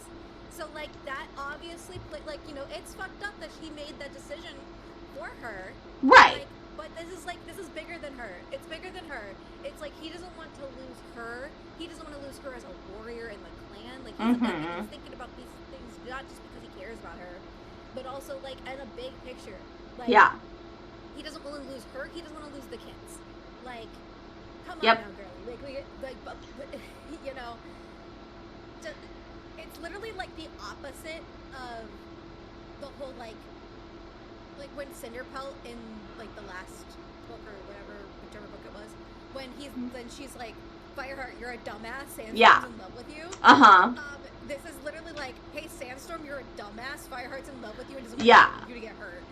Speaker 2: So, like, that obviously, like, it's fucked up that he made that decision for her.
Speaker 1: Right.
Speaker 2: Like, but this is bigger than her. It's bigger than her. It's like, he doesn't want to lose her. He doesn't want to lose her as a warrior in the clan. Like, he's thinking about these things not just because he cares about her, but also, like, in a big picture. Like, he doesn't want to lose her. He doesn't want to lose the kids. Like, come on now, girlie. But it's literally, like, the opposite of the whole, like when Cinderpelt in, like, the last book or whatever, whichever book it was, when she's like, Fireheart, you're a dumbass, Sandstorm's in love with you. This is literally like, hey, Sandstorm, you're a dumbass, Fireheart's in love with you and doesn't want you to get hurt.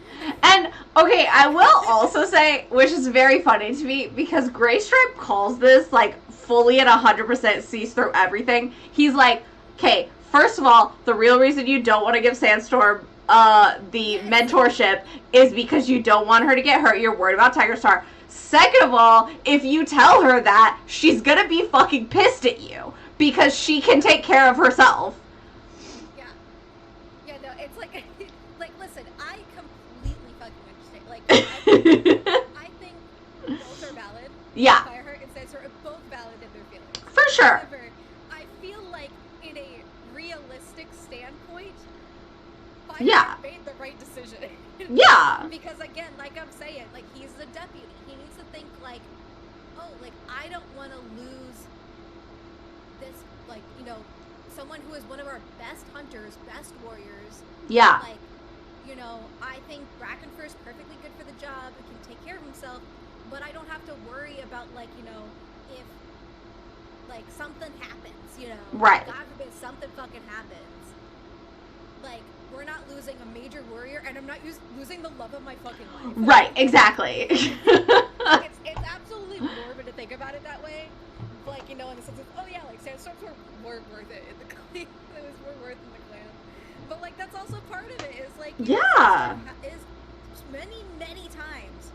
Speaker 1: And, okay, I will also say, which is very funny to me, because Graystripe calls this, like, fully at 100% sees through everything. He's like, okay, first of all, the real reason you don't want to give Sandstorm the mentorship is because you don't want her to get hurt. You're worried about Tiger Star. Second of all, if you tell her that, she's gonna be fucking pissed at you because she can take care of herself.
Speaker 2: Yeah, no, it's like, listen, I completely fucking understand. Like, I think both are valid.
Speaker 1: Yeah.
Speaker 2: Fireheart and Sandstorm are both valid in their feelings.
Speaker 1: For sure.
Speaker 2: However, I feel like in a realistic standpoint, Fireheart made the right decision.
Speaker 1: Yeah.
Speaker 2: Because, again, like I'm saying, like, he's the deputy. He needs to think, like, oh, like, I don't want to lose this, like, someone who is one of our best hunters, best warriors.
Speaker 1: Yeah.
Speaker 2: Like, I think Brackenfur is perfectly good for the job and can take care of himself, but I don't have to worry about, like, if, like, something happens,
Speaker 1: Right.
Speaker 2: God forbid something fucking happens. Like, we're not losing a major warrior, and I'm not losing the love of my fucking life.
Speaker 1: Right, exactly.
Speaker 2: It's absolutely morbid to think about it that way. Like, in the sense of, oh yeah, like, Sandstorms were more worth it in the clan. It was more worth in the clan. But, like, that's also part of it, is, like,
Speaker 1: yeah.
Speaker 2: Is many, many times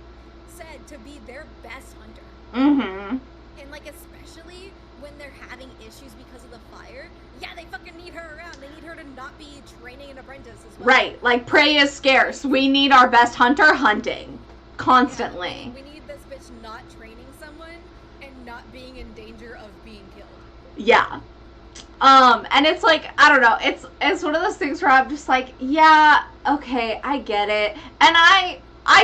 Speaker 2: said to be their best hunter.
Speaker 1: Mm-hmm.
Speaker 2: And, like, especially when they're having issues because of the fire, yeah, they fucking need her around. They need her to not be training an apprentice as well.
Speaker 1: Right, like, prey is scarce. We need our best hunter hunting constantly.
Speaker 2: Yeah, we need this bitch not training someone and not being in danger of being killed.
Speaker 1: Yeah. And it's like, I don't know, it's one of those things where I'm just like, yeah, okay, I get it. And I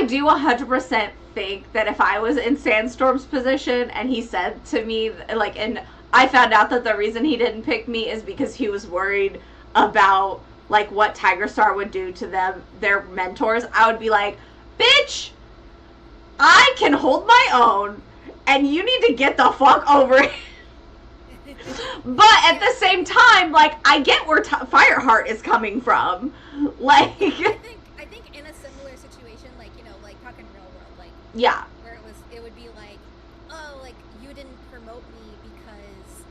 Speaker 1: do 100% think that if I was in Sandstorm's position and he said to me, like, and I found out that the reason he didn't pick me is because he was worried about, like, what Tiger Star would do to them, their mentors, I would be like, bitch, I can hold my own, and you need to get the fuck over it. But at the same time, like, I get where Fireheart is coming from. Like,
Speaker 2: I think in a similar situation, like, you know, like talking real world, like,
Speaker 1: yeah,
Speaker 2: where it would be like, oh, like, you didn't promote me because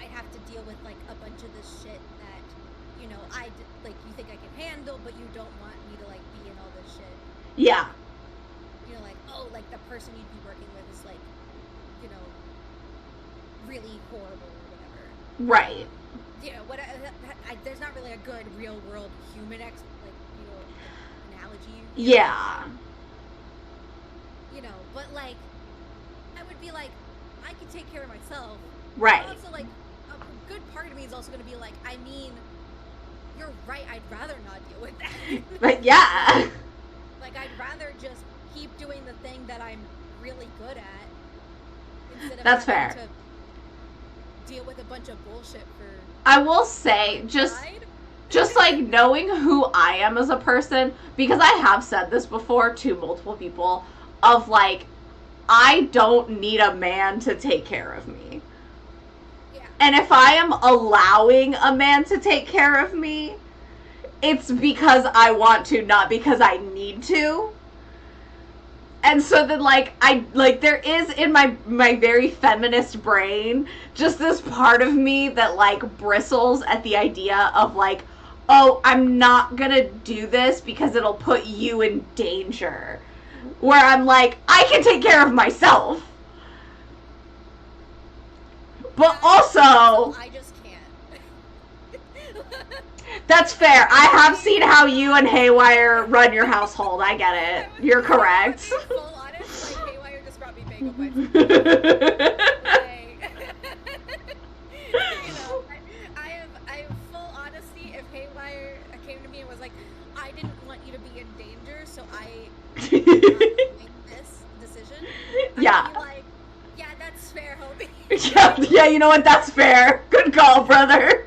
Speaker 2: I'd have to deal with like a bunch of this shit that, you know, like, you think I can handle, but you don't want me to like be in all this shit.
Speaker 1: yeah,
Speaker 2: You know, like, oh, like the person you'd be working with is like, you know, really horrible or whatever.
Speaker 1: right.
Speaker 2: Yeah, there's not really a good real world human analogy.
Speaker 1: Yeah.
Speaker 2: You know, but like, I would be like, I can take care of myself.
Speaker 1: Right.
Speaker 2: But also, like, a good part of me is also going to be like, I mean, you're right. I'd rather not deal with that.
Speaker 1: But yeah.
Speaker 2: Like, I'd rather just keep doing the thing that I'm really good at instead of
Speaker 1: That's
Speaker 2: having
Speaker 1: fair.
Speaker 2: to deal with a bunch of bullshit for.
Speaker 1: I will say, just like knowing who I am as a person, because I have said this before to multiple people, of like, I don't need a man to take care of me.
Speaker 2: Yeah.
Speaker 1: And if I am allowing a man to take care of me, it's because I want to, not because I need to. And so then, like, there is in my very feminist brain just this part of me that, like, bristles at the idea of, like, oh, I'm not gonna do this because it'll put you in danger. Where I'm like, I can take care of myself. But also,
Speaker 2: I just can't.
Speaker 1: that's fair. I have seen how you and Haywire run your household. I get it. You're correct.
Speaker 2: Full honest, like, Haywire just brought me bagel bites. Like, you know, I have full honesty. If Haywire came to me and was like, I didn't want you to be in danger, so I made this decision,
Speaker 1: Yeah.
Speaker 2: I'd be like, yeah, that's fair, homie.
Speaker 1: Yeah, you know what? That's fair. Good call, brother.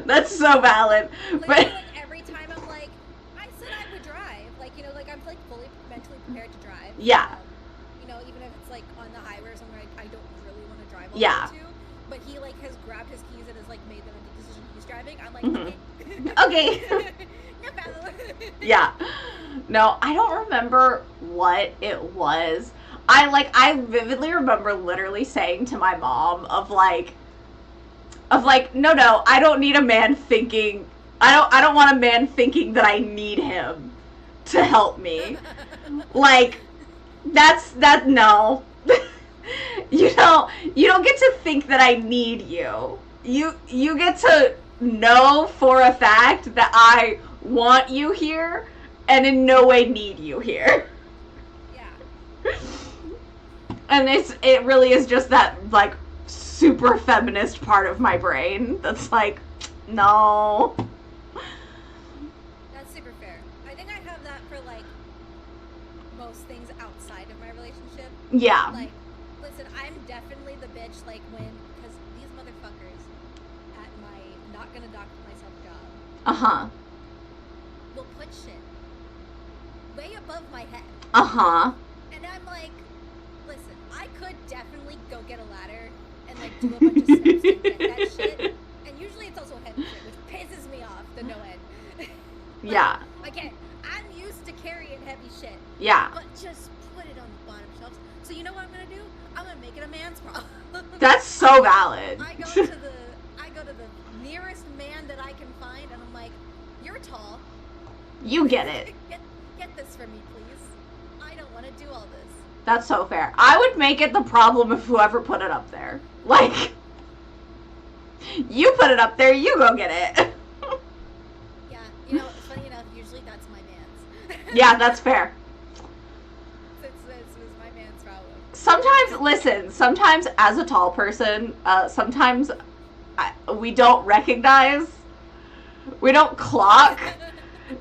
Speaker 1: That's so valid.
Speaker 2: Like,
Speaker 1: But
Speaker 2: like, every time I'm like, I said I would drive. Like, you know, like, I'm like fully mentally prepared to drive.
Speaker 1: Yeah.
Speaker 2: You know, even if it's like on the highway or something, I don't really want to drive all
Speaker 1: Yeah.
Speaker 2: the way to. But he like has grabbed his keys and has like made the decision he's driving. I'm like,
Speaker 1: Mhm. Okay.
Speaker 2: No problem.
Speaker 1: Yeah. No, I don't remember what it was. I vividly remember literally saying to my mom of like, no, I don't need a man thinking, I don't want a man thinking that I need him to help me. Like, no. You don't get to think that I need you. You get to know for a fact that I want you here and in no way need you here.
Speaker 2: Yeah.
Speaker 1: And it really is just that, like, super feminist part of my brain that's like, no.
Speaker 2: That's super fair. I think I have that for like most things outside of my relationship.
Speaker 1: Yeah.
Speaker 2: Like, listen, I'm definitely the bitch, like, because these motherfuckers at my not gonna dock myself job
Speaker 1: Uh-huh.
Speaker 2: will put shit way above my head.
Speaker 1: Uh-huh.
Speaker 2: And I'm like, listen, I could definitely go get a ladder and like do a bunch of steps to get that shit. And usually it's also heavy shit, which pisses me off to no end. But,
Speaker 1: Yeah.
Speaker 2: again, I'm used to carrying heavy shit.
Speaker 1: Yeah.
Speaker 2: But just put it on the bottom shelves. So you know what I'm gonna do? I'm gonna make it a man's problem.
Speaker 1: That's so valid.
Speaker 2: I go to the nearest man that I can find, and I'm like, you're tall.
Speaker 1: You get it.
Speaker 2: Get this for me, please. I don't want to do all this.
Speaker 1: That's so fair. I would make it the problem if whoever put it up there. Like, you put it up there, you go get it.
Speaker 2: Yeah, you know, funny enough, usually that's my man's.
Speaker 1: Yeah, that's fair.
Speaker 2: It's my man's problem.
Speaker 1: Sometimes as a tall person, we don't recognize, we don't clock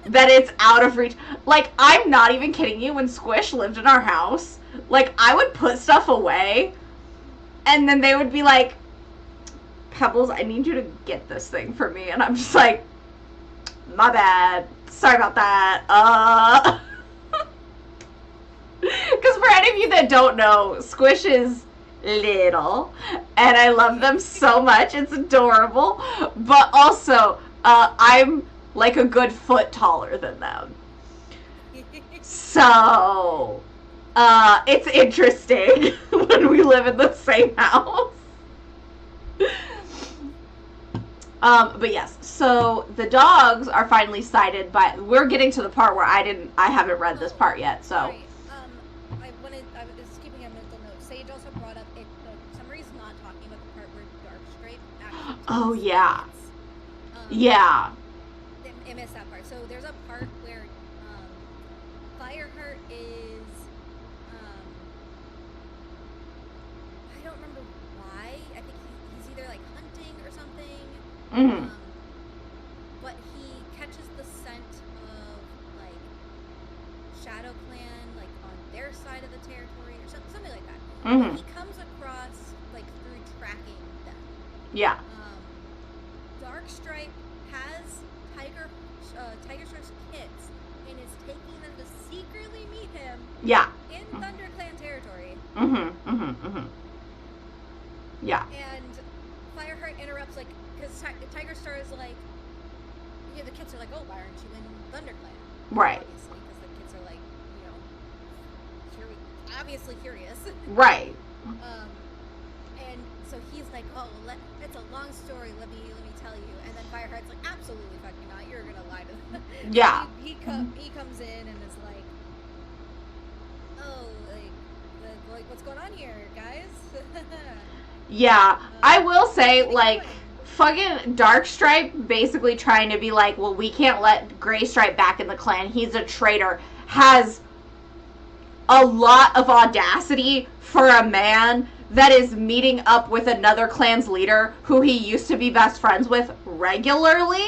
Speaker 1: that it's out of reach. Like, I'm not even kidding you. When Squish lived in our house, like, I would put stuff away, and then they would be like, Pebbles, I need you to get this thing for me. And I'm just like, my bad. Sorry about that. Because for any of you that don't know, Squish is little, and I love them so much. It's adorable. But also, I'm like a good foot taller than them. So, it's interesting when we live in the same house. But yes, so the dogs are finally sighted by. We're getting to the part where I haven't read this part yet. So.
Speaker 2: Sorry. I was skipping a mental note. Sage also brought up it. For some reason, not talking about the part where Darkstripe actually.
Speaker 1: Oh yeah.
Speaker 2: Kids.
Speaker 1: Yeah.
Speaker 2: I missed that part. So there's a part where Fireheart is. I don't remember why. I think he's either like hunting or something.
Speaker 1: Mm-hmm.
Speaker 2: But he catches the scent of like Shadow Clan, like on their side of the territory or something like that.
Speaker 1: Mm-hmm.
Speaker 2: He comes across like through tracking them.
Speaker 1: Yeah.
Speaker 2: Darkstripe has Tiger Shark's kids and is taking them to secretly meet him.
Speaker 1: Yeah.
Speaker 2: In ThunderClan territory.
Speaker 1: Mm-hmm. Mm-hmm. Mm-hmm. Yeah.
Speaker 2: And Fireheart interrupts, like, because Tiger Star is like, yeah, the kids are like, oh, why aren't you in ThunderClan?
Speaker 1: Right.
Speaker 2: Obviously, because the kids are like, obviously curious.
Speaker 1: Right.
Speaker 2: And so he's like, oh, it's a long story. Let me tell you. And then Fireheart's like, absolutely fucking not. You're gonna lie to them.
Speaker 1: Yeah.
Speaker 2: He comes in and is like, oh, like what's going on here, guys?
Speaker 1: Yeah. I will say, like, fucking Darkstripe basically trying to be like, well, we can't let Graystripe back in the clan. He's a traitor. Has a lot of audacity for a man that is meeting up with another clan's leader who he used to be best friends with regularly.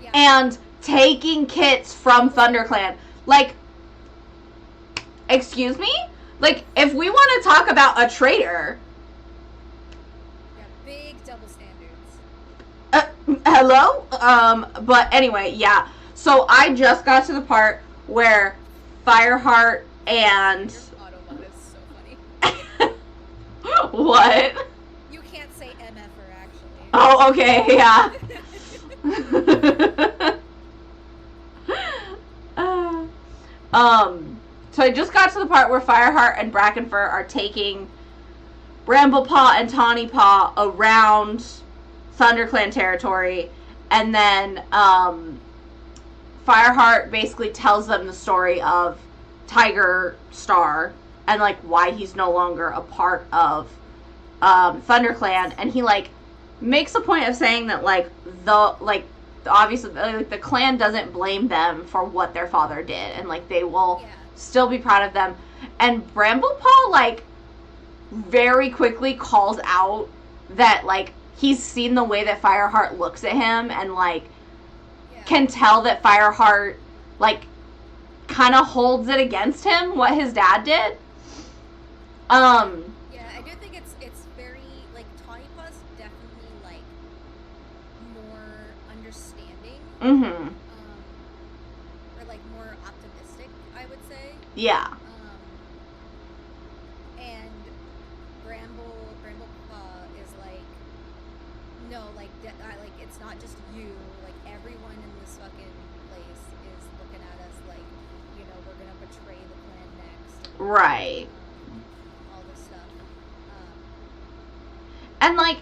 Speaker 1: Yeah. And taking kits from ThunderClan. Like, excuse me? Like, if we want to talk about a traitor...
Speaker 2: Yeah, big double standards.
Speaker 1: Hello? But anyway, yeah. So I just got to the part where Fireheart and...
Speaker 2: Your Autobot is so funny.
Speaker 1: What?
Speaker 2: You can't say MFer, actually.
Speaker 1: Oh, okay, yeah. So I just got to the part where Fireheart and Brackenfur are taking Bramblepaw and Tawnypaw around ThunderClan territory, and then Fireheart basically tells them the story of Tiger Star and like why he's no longer a part of ThunderClan, and he like makes a point of saying that like obviously like, the clan doesn't blame them for what their father did, and like they will still be proud of them. And Bramblepaw like very quickly calls out that like he's seen the way that Fireheart looks at him, and like can tell that Fireheart like kind of holds it against him what his dad did.
Speaker 2: Yeah, I do think it's very like Tawnypaw's definitely like more understanding.
Speaker 1: Mm-hmm.
Speaker 2: Or like more optimistic, I would say.
Speaker 1: Yeah.
Speaker 2: And Bramblepaw is like, no, like like it's not just you. Like everyone in this fucking place is looking at us like, we're gonna betray the clan next.
Speaker 1: Right.
Speaker 2: All this stuff.
Speaker 1: And like,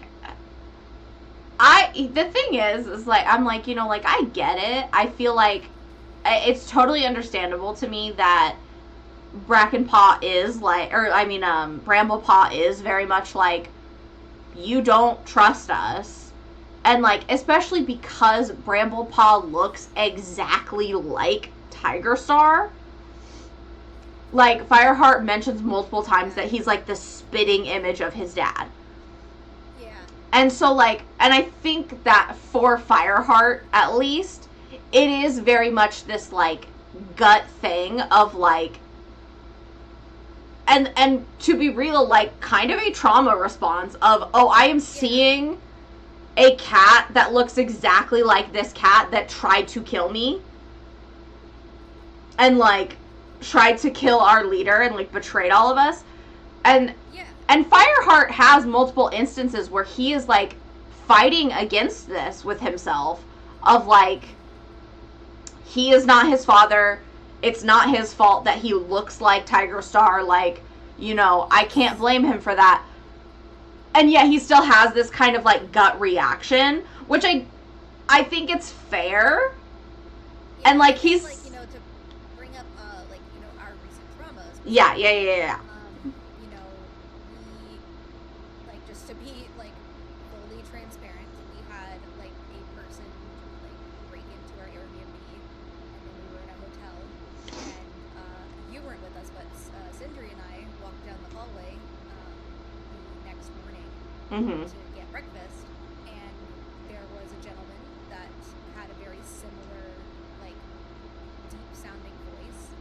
Speaker 1: the thing is like, I'm like, like I get it. I feel like it's totally understandable to me that Brackenpaw is like, or I mean, Bramblepaw is very much like, you don't trust us. And like, especially because Bramblepaw looks exactly like Tiger Star. Like, Fireheart mentions multiple times that he's like the spitting image of his dad.
Speaker 2: Yeah.
Speaker 1: And so like, and I think that for Fireheart at least, it is very much this, like, gut thing of, like, and to be real, like, kind of a trauma response of, oh, I am seeing a cat that looks exactly like this cat that tried to kill me and, like, tried to kill our leader and, like, betrayed all of us. And and Fireheart has multiple instances where he is, like, fighting against this with himself of, like, he is not his father. It's not his fault that he looks like Tiger Star. Like, you know, I can't blame him for that. And yet he still has this kind of, like, gut reaction, which I think it's fair.
Speaker 2: Yeah,
Speaker 1: and, like, he's...
Speaker 2: like, you know, to bring up, like, you know, our recent traumas.
Speaker 1: Yeah.
Speaker 2: You know, we, like, just to be, like, fully transparent, we had, like, a person, like, break into our Airbnb, and then we were in a hotel, and, you weren't with us, but, Sindri and I walked down the hallway, the next morning to get breakfast, and there was a gentleman that had a very similar, like, deep sounding voice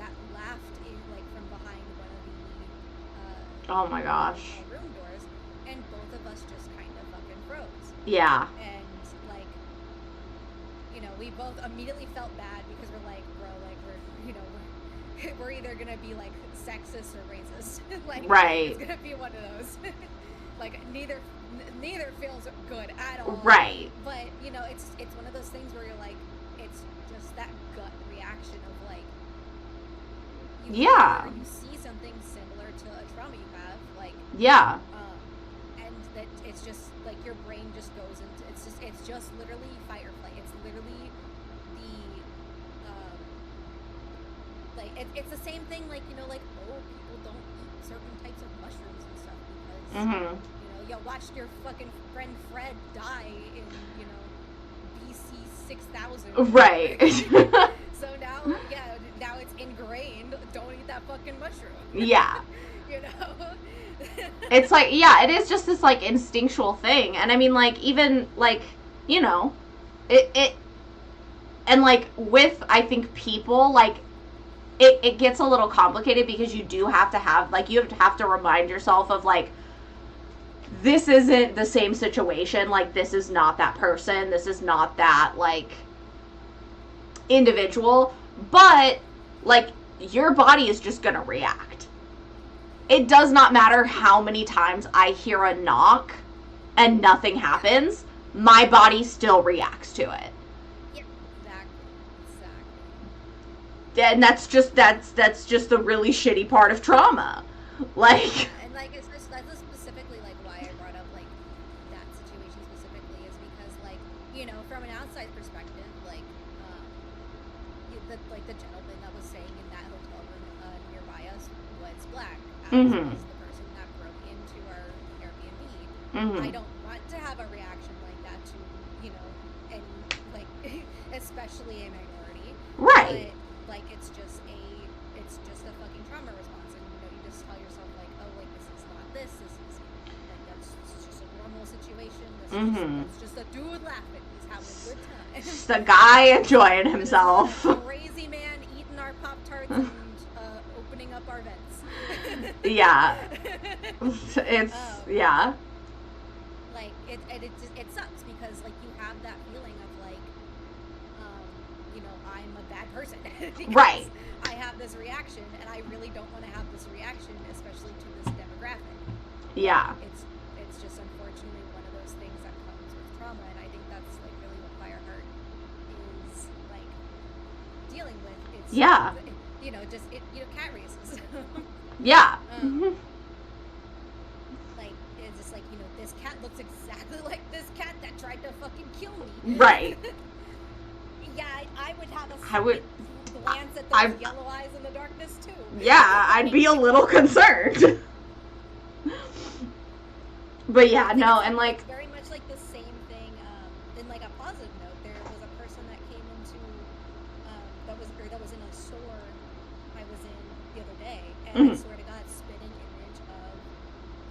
Speaker 2: that laughed like from behind one of the
Speaker 1: oh my gosh,
Speaker 2: room doors, and both of us just kind of fucking froze.
Speaker 1: Yeah.
Speaker 2: And, like, you know, we both immediately felt bad because we're like, bro, like, we're, you know, we're either gonna be, like, sexist or racist. Like,
Speaker 1: right.
Speaker 2: It's gonna be one of those. Like, neither feels good at all.
Speaker 1: Right.
Speaker 2: But, you know, it's one of those things where you're like, it's just that gut reaction of, like, you see something similar to a trauma you have, like, and that it's just like your brain just goes into it's just literally fight or flight. It's literally the like it's the same thing, like, you know, like, oh, people don't eat certain types of mushrooms and stuff because you know, you watched your fucking friend Fred die in, you know, BC 6000.
Speaker 1: Right.
Speaker 2: So now it's ingrained. Don't eat that fucking mushroom.
Speaker 1: Yeah.
Speaker 2: You know?
Speaker 1: It's like, yeah, it is just this, like, instinctual thing. And I mean, like, even, like, you know, it and, like, with, I think, people, like, it gets a little complicated because you do have to have, like, you have to remind yourself of, like, this isn't the same situation. Like, this is not that person. This is not that, like, individual. But, like, your body is just gonna react. It does not matter how many times I hear a knock and nothing happens. My body still reacts to it.
Speaker 2: Yeah, exactly.
Speaker 1: And that's just the really shitty part of trauma. Like,
Speaker 2: and, like, that's specifically, like, why I brought up, like, that situation specifically is because, like, you know, from an outside perspective, like, the gentleman that was staying in that hotel room nearby us was black, as was the person that broke into our Airbnb. I don't want to have a reaction like that to, you know, any, like, especially a minority.
Speaker 1: right.
Speaker 2: But, like, it's just a fucking trauma response, and, you know, you just tell yourself, like, oh, like, this is not this is, like, that's just a normal situation. That's just a dude laughing. He's having a good time.
Speaker 1: Just a guy enjoying himself.
Speaker 2: A crazy man eating our Pop-Tarts and opening up our vents.
Speaker 1: Yeah. It's, yeah.
Speaker 2: Like, it sucks because, like, you have that feeling of, like, you know, I'm a bad person.
Speaker 1: Right.
Speaker 2: I have this reaction, and I really don't want to have this reaction, especially to this demographic.
Speaker 1: Yeah.
Speaker 2: It's just unfortunately one of those things that comes with trauma, and I think that's, like, really what Fireheart is, like, dealing with. It's, you know, just, you know, cat races.
Speaker 1: Yeah.
Speaker 2: Like, it's just like, you know, this cat looks exactly like this cat that tried to fucking kill me.
Speaker 1: Right.
Speaker 2: Yeah, I would have a glance at those yellow eyes in the darkness too.
Speaker 1: Yeah, I'd be a little concerned. But yeah, no, and, like,
Speaker 2: it's very much like the same thing. In, like, a positive note, there was a person that came into that was in a store I was in the other day, and I swear to God, spitting image of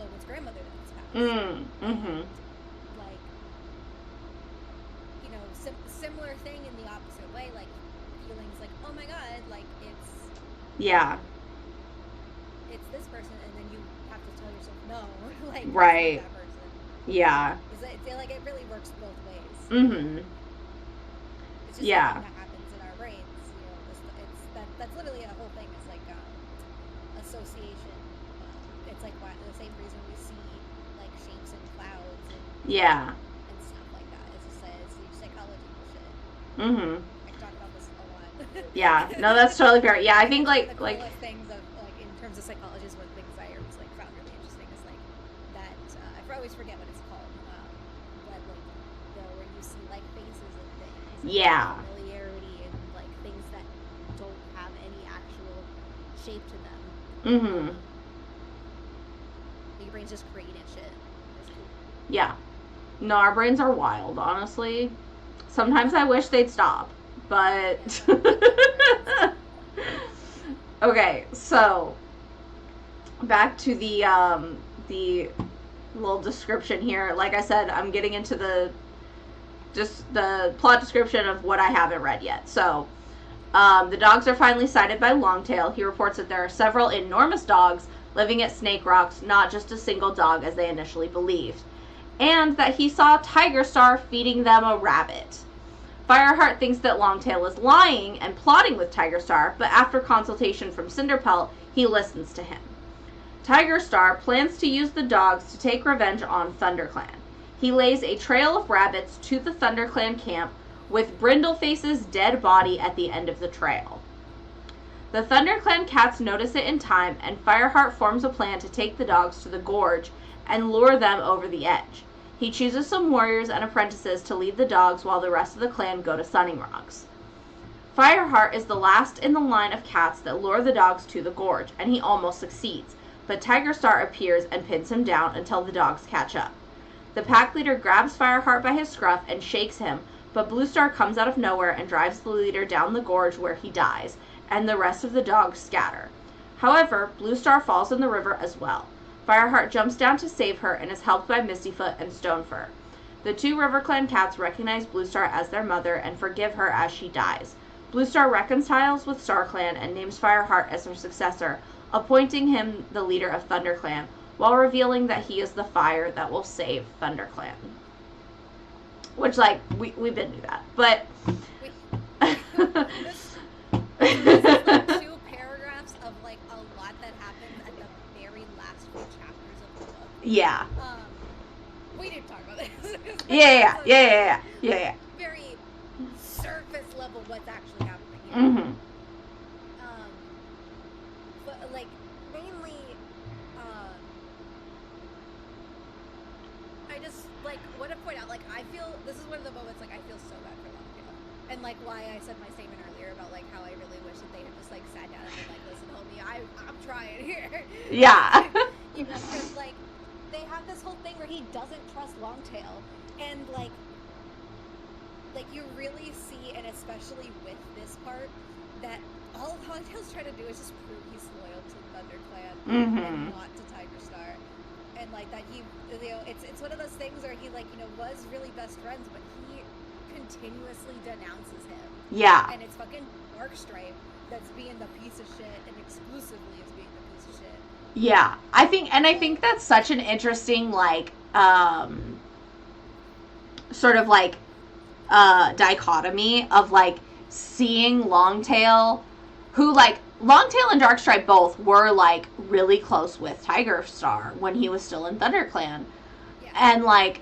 Speaker 2: Logan's grandmother that's passed. And, like, you know, similar thing in the opposite way, like feelings like, oh my god, like
Speaker 1: Yeah.
Speaker 2: it's this person, and then you have to tell yourself no, like it's not
Speaker 1: Right.
Speaker 2: that person.
Speaker 1: Yeah.
Speaker 2: Is it like it really works both ways?
Speaker 1: Mm-hmm.
Speaker 2: It's just
Speaker 1: Yeah.
Speaker 2: something that happens in our brains. You know, that's literally a whole thing. It's like association. It's like the same reason we see like shapes in clouds
Speaker 1: Yeah.
Speaker 2: and stuff like that. It's just psychology bullshit.
Speaker 1: Mm-hmm.
Speaker 2: I can talk about this a lot.
Speaker 1: Yeah. No, that's totally fair. Yeah, I think
Speaker 2: one of the
Speaker 1: like
Speaker 2: coolest things of like in terms of psychology is one of the things I always like found really interesting is like that I always forget what it's called, but like where you see like faces and things, and,
Speaker 1: yeah.
Speaker 2: like, familiarity and like things that don't have any actual shape to them.
Speaker 1: Mm-hmm.
Speaker 2: Your brain's just creating shit. It's cool.
Speaker 1: Yeah. No, our brains are wild, honestly. Sometimes I wish they'd stop, but
Speaker 2: Yeah,
Speaker 1: okay, so back to the little description here. Like I said, I'm getting into the plot description of what I haven't read yet. So, the dogs are finally sighted by Longtail. He reports that there are several enormous dogs living at Snake Rocks, not just a single dog as they initially believed, and that he saw Tiger Star feeding them a rabbit. Fireheart thinks that Longtail is lying and plotting with Tiger Star, but after consultation from Cinderpelt, he listens to him. Tiger Star plans to use the dogs to take revenge on ThunderClan. He lays a trail of rabbits to the ThunderClan camp, with Brindleface's dead body at the end of the trail. The ThunderClan cats notice it in time, and Fireheart forms a plan to take the dogs to the gorge and lure them over the edge. He chooses some warriors and apprentices to lead the dogs while the rest of the clan go to Sunning Rocks. Fireheart is the last in the line of cats that lure the dogs to the gorge, and he almost succeeds, but Tiger Star appears and pins him down until the dogs catch up. The pack leader grabs Fireheart by his scruff and shakes him, but Blue Star comes out of nowhere and drives the leader down the gorge where he dies, and the rest of the dogs scatter. However, Blue Star falls in the river as well. Fireheart jumps down to save her and is helped by Mistyfoot and Stonefur. The two RiverClan cats recognize Blue Star as their mother and forgive her as she dies. Blue Star reconciles with StarClan and names Fireheart as her successor, appointing him the leader of ThunderClan, while revealing that he is the fire that will save ThunderClan. Which, like, we've been through that, but...
Speaker 2: This is like 2 paragraphs of like a lot that happens at the very last few chapters of the book.
Speaker 1: Yeah.
Speaker 2: We didn't talk about this.
Speaker 1: Yeah.
Speaker 2: Very surface level what's actually happening here.
Speaker 1: Mm-hmm.
Speaker 2: But like mainly, I just like want to point out like I feel this is one of the moments like I feel so bad for Longtail, and like why I said my statement earlier about like how I really wish that they had just like sat down and been like, listen, homie, I'm trying here.
Speaker 1: Yeah.
Speaker 2: You know, because like they have this whole thing where he doesn't trust Longtail, and like you really see, and especially with this part, that all Longtail's trying to do is just prove he's loyal to ThunderClan and not to Tiger Star, and like that he, you know, it's one of those things where he like, you know, was really best friends, but he continuously denounces him.
Speaker 1: Yeah.
Speaker 2: And it's fucking Darkstripe that's being the piece of shit, and exclusively is being the piece of shit.
Speaker 1: Yeah. I think that's such an interesting, like, sort of like, dichotomy of like seeing Longtail, who like Longtail and Darkstripe both were like really close with Tiger Star when he was still in ThunderClan. Yeah. And like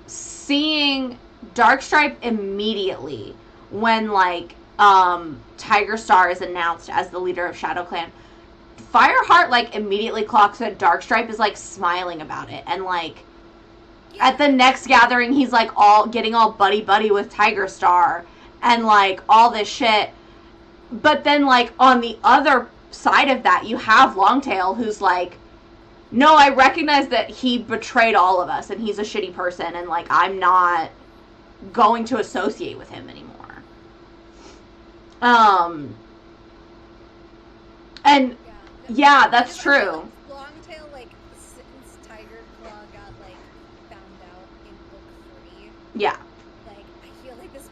Speaker 1: seeing Darkstripe immediately when like Tiger Star is announced as the leader of ShadowClan, Fireheart like immediately clocks that Darkstripe is like smiling about it, and like at the next gathering he's like all getting all buddy with Tiger Star and like all this shit. But then like on the other side of that you have Longtail, who's like, no, I recognize that he betrayed all of us and he's a shitty person, and like I'm not going to associate with him anymore. And yeah, that's true.
Speaker 2: Longtail, like, since Tiger Claw got, like, found out in book 3.
Speaker 1: Yeah.
Speaker 2: Like, I feel like this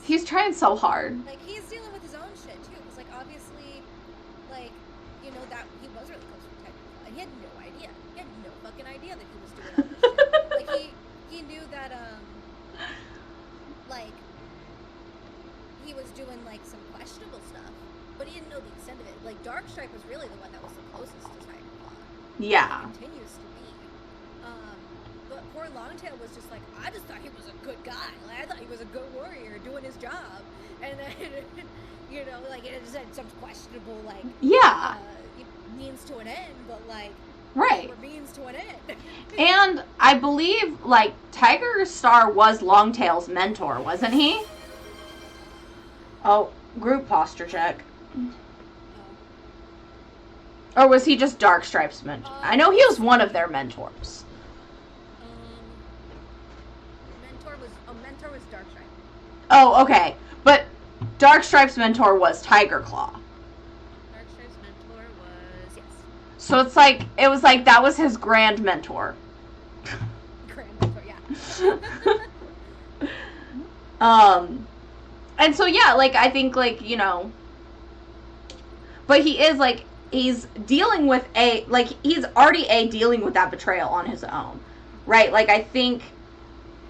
Speaker 1: He's trying so hard.
Speaker 2: Like, he's dealing with his own shit, too. Because, like, obviously, like, you know, that he was really close with Tiger Claw. And he had no idea. He had no fucking idea that he was doing all this shit. Like, he knew that, like, he was doing, like, some questionable stuff. But he didn't know the extent of it. Like, Darkstripe was really the one that was the closest to Tiger Claw.
Speaker 1: Yeah.
Speaker 2: He continues to be. But poor Longtail was just like, I just thought he was a good guy. Like, I thought he was a good warrior doing his job. And then, you know, like, it just had some questionable, like,
Speaker 1: yeah,
Speaker 2: means to an end, but, like,
Speaker 1: right,
Speaker 2: means to an end.
Speaker 1: And I believe, like, Tiger Star was Longtail's mentor, wasn't he? Oh, group posture check. Or was he just Darkstripe's mentor? I know he was one of their mentors.
Speaker 2: Mentor was Darkstripe.
Speaker 1: Oh, okay. But Darkstripe's mentor was Tiger Claw.
Speaker 2: Darkstripe's mentor was, yes.
Speaker 1: So it's like, it was like that was his grand mentor.
Speaker 2: Grand mentor, yeah.
Speaker 1: And so, yeah, like, I think, like, you know, but he is, like, he's dealing with he's already dealing with that betrayal on his own, right? Like, I think,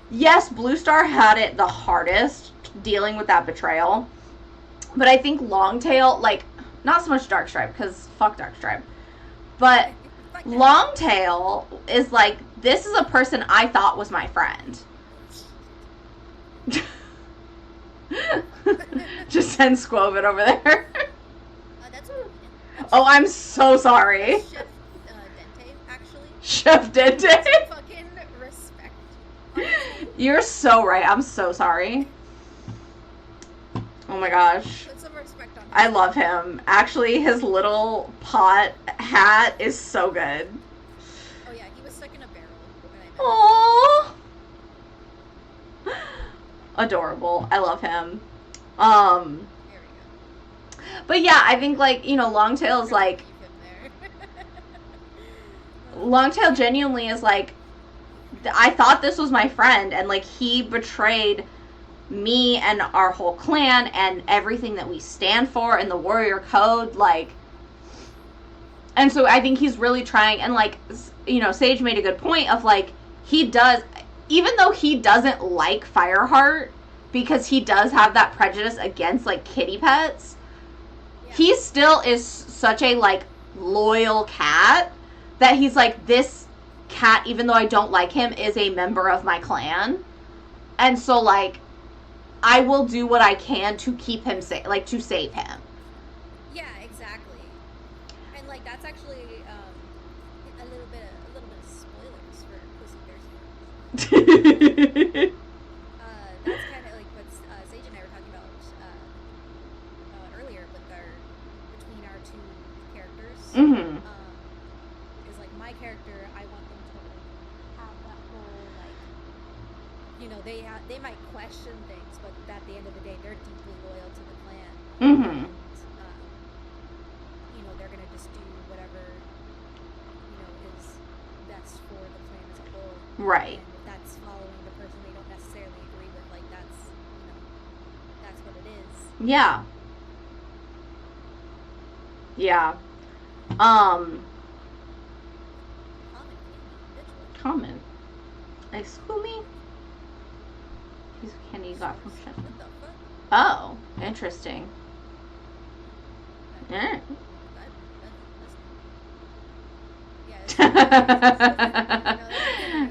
Speaker 1: yes, Blue Star had it the hardest dealing with that betrayal, but I think Longtail, like, not so much Darkstripe, because fuck Darkstripe, but Longtail is like, this is a person I thought was my friend. Just send Squovid over there.
Speaker 2: That's
Speaker 1: oh, I'm so sorry.
Speaker 2: Chef Dente, actually.
Speaker 1: Chef Dente.
Speaker 2: Fucking respect.
Speaker 1: You're so right. I'm so sorry. Oh my gosh.
Speaker 2: Put some respect on him.
Speaker 1: I love him. Actually, his little pot hat is so good.
Speaker 2: Oh yeah, he was stuck in a barrel when I met him.
Speaker 1: Aww. Adorable. I love him.
Speaker 2: There we go.
Speaker 1: But yeah, I think, like, you know, Longtail's like, Longtail genuinely is like, I thought this was my friend, and like, he betrayed me and our whole clan and everything that we stand for and the warrior code, like, and so I think he's really trying, and like, you know, Sage made a good point of like, he does, even though he doesn't like Fireheart, because he does have that prejudice against, like, kitty pets, yeah, he still is such a, like, loyal cat that he's like, this cat, even though I don't like him, is a member of my clan. And so, like, I will do what I can to keep him safe, like, to save him.
Speaker 2: Yeah, exactly. And, like, that's actually a little bit of spoilers for Pussy Bear's that's kind of like what Sage and I were talking about earlier with between our two characters.
Speaker 1: Mm-hmm.
Speaker 2: Is like, my character, I want them to have that whole, like, you know, they might question things, but at the end of the day, they're deeply loyal to the clan.
Speaker 1: Mm-hmm.
Speaker 2: And, you know, they're gonna just do whatever, you know, is best for the clan as a whole.
Speaker 1: Right.
Speaker 2: And if that's following the person they don't necessarily agree with, like, that's, you know, that's what it is.
Speaker 1: Yeah. Yeah. Comment. Excuse me? Piece of candy you got from Chef.
Speaker 2: What the fuck?
Speaker 1: Oh, interesting. Yeah.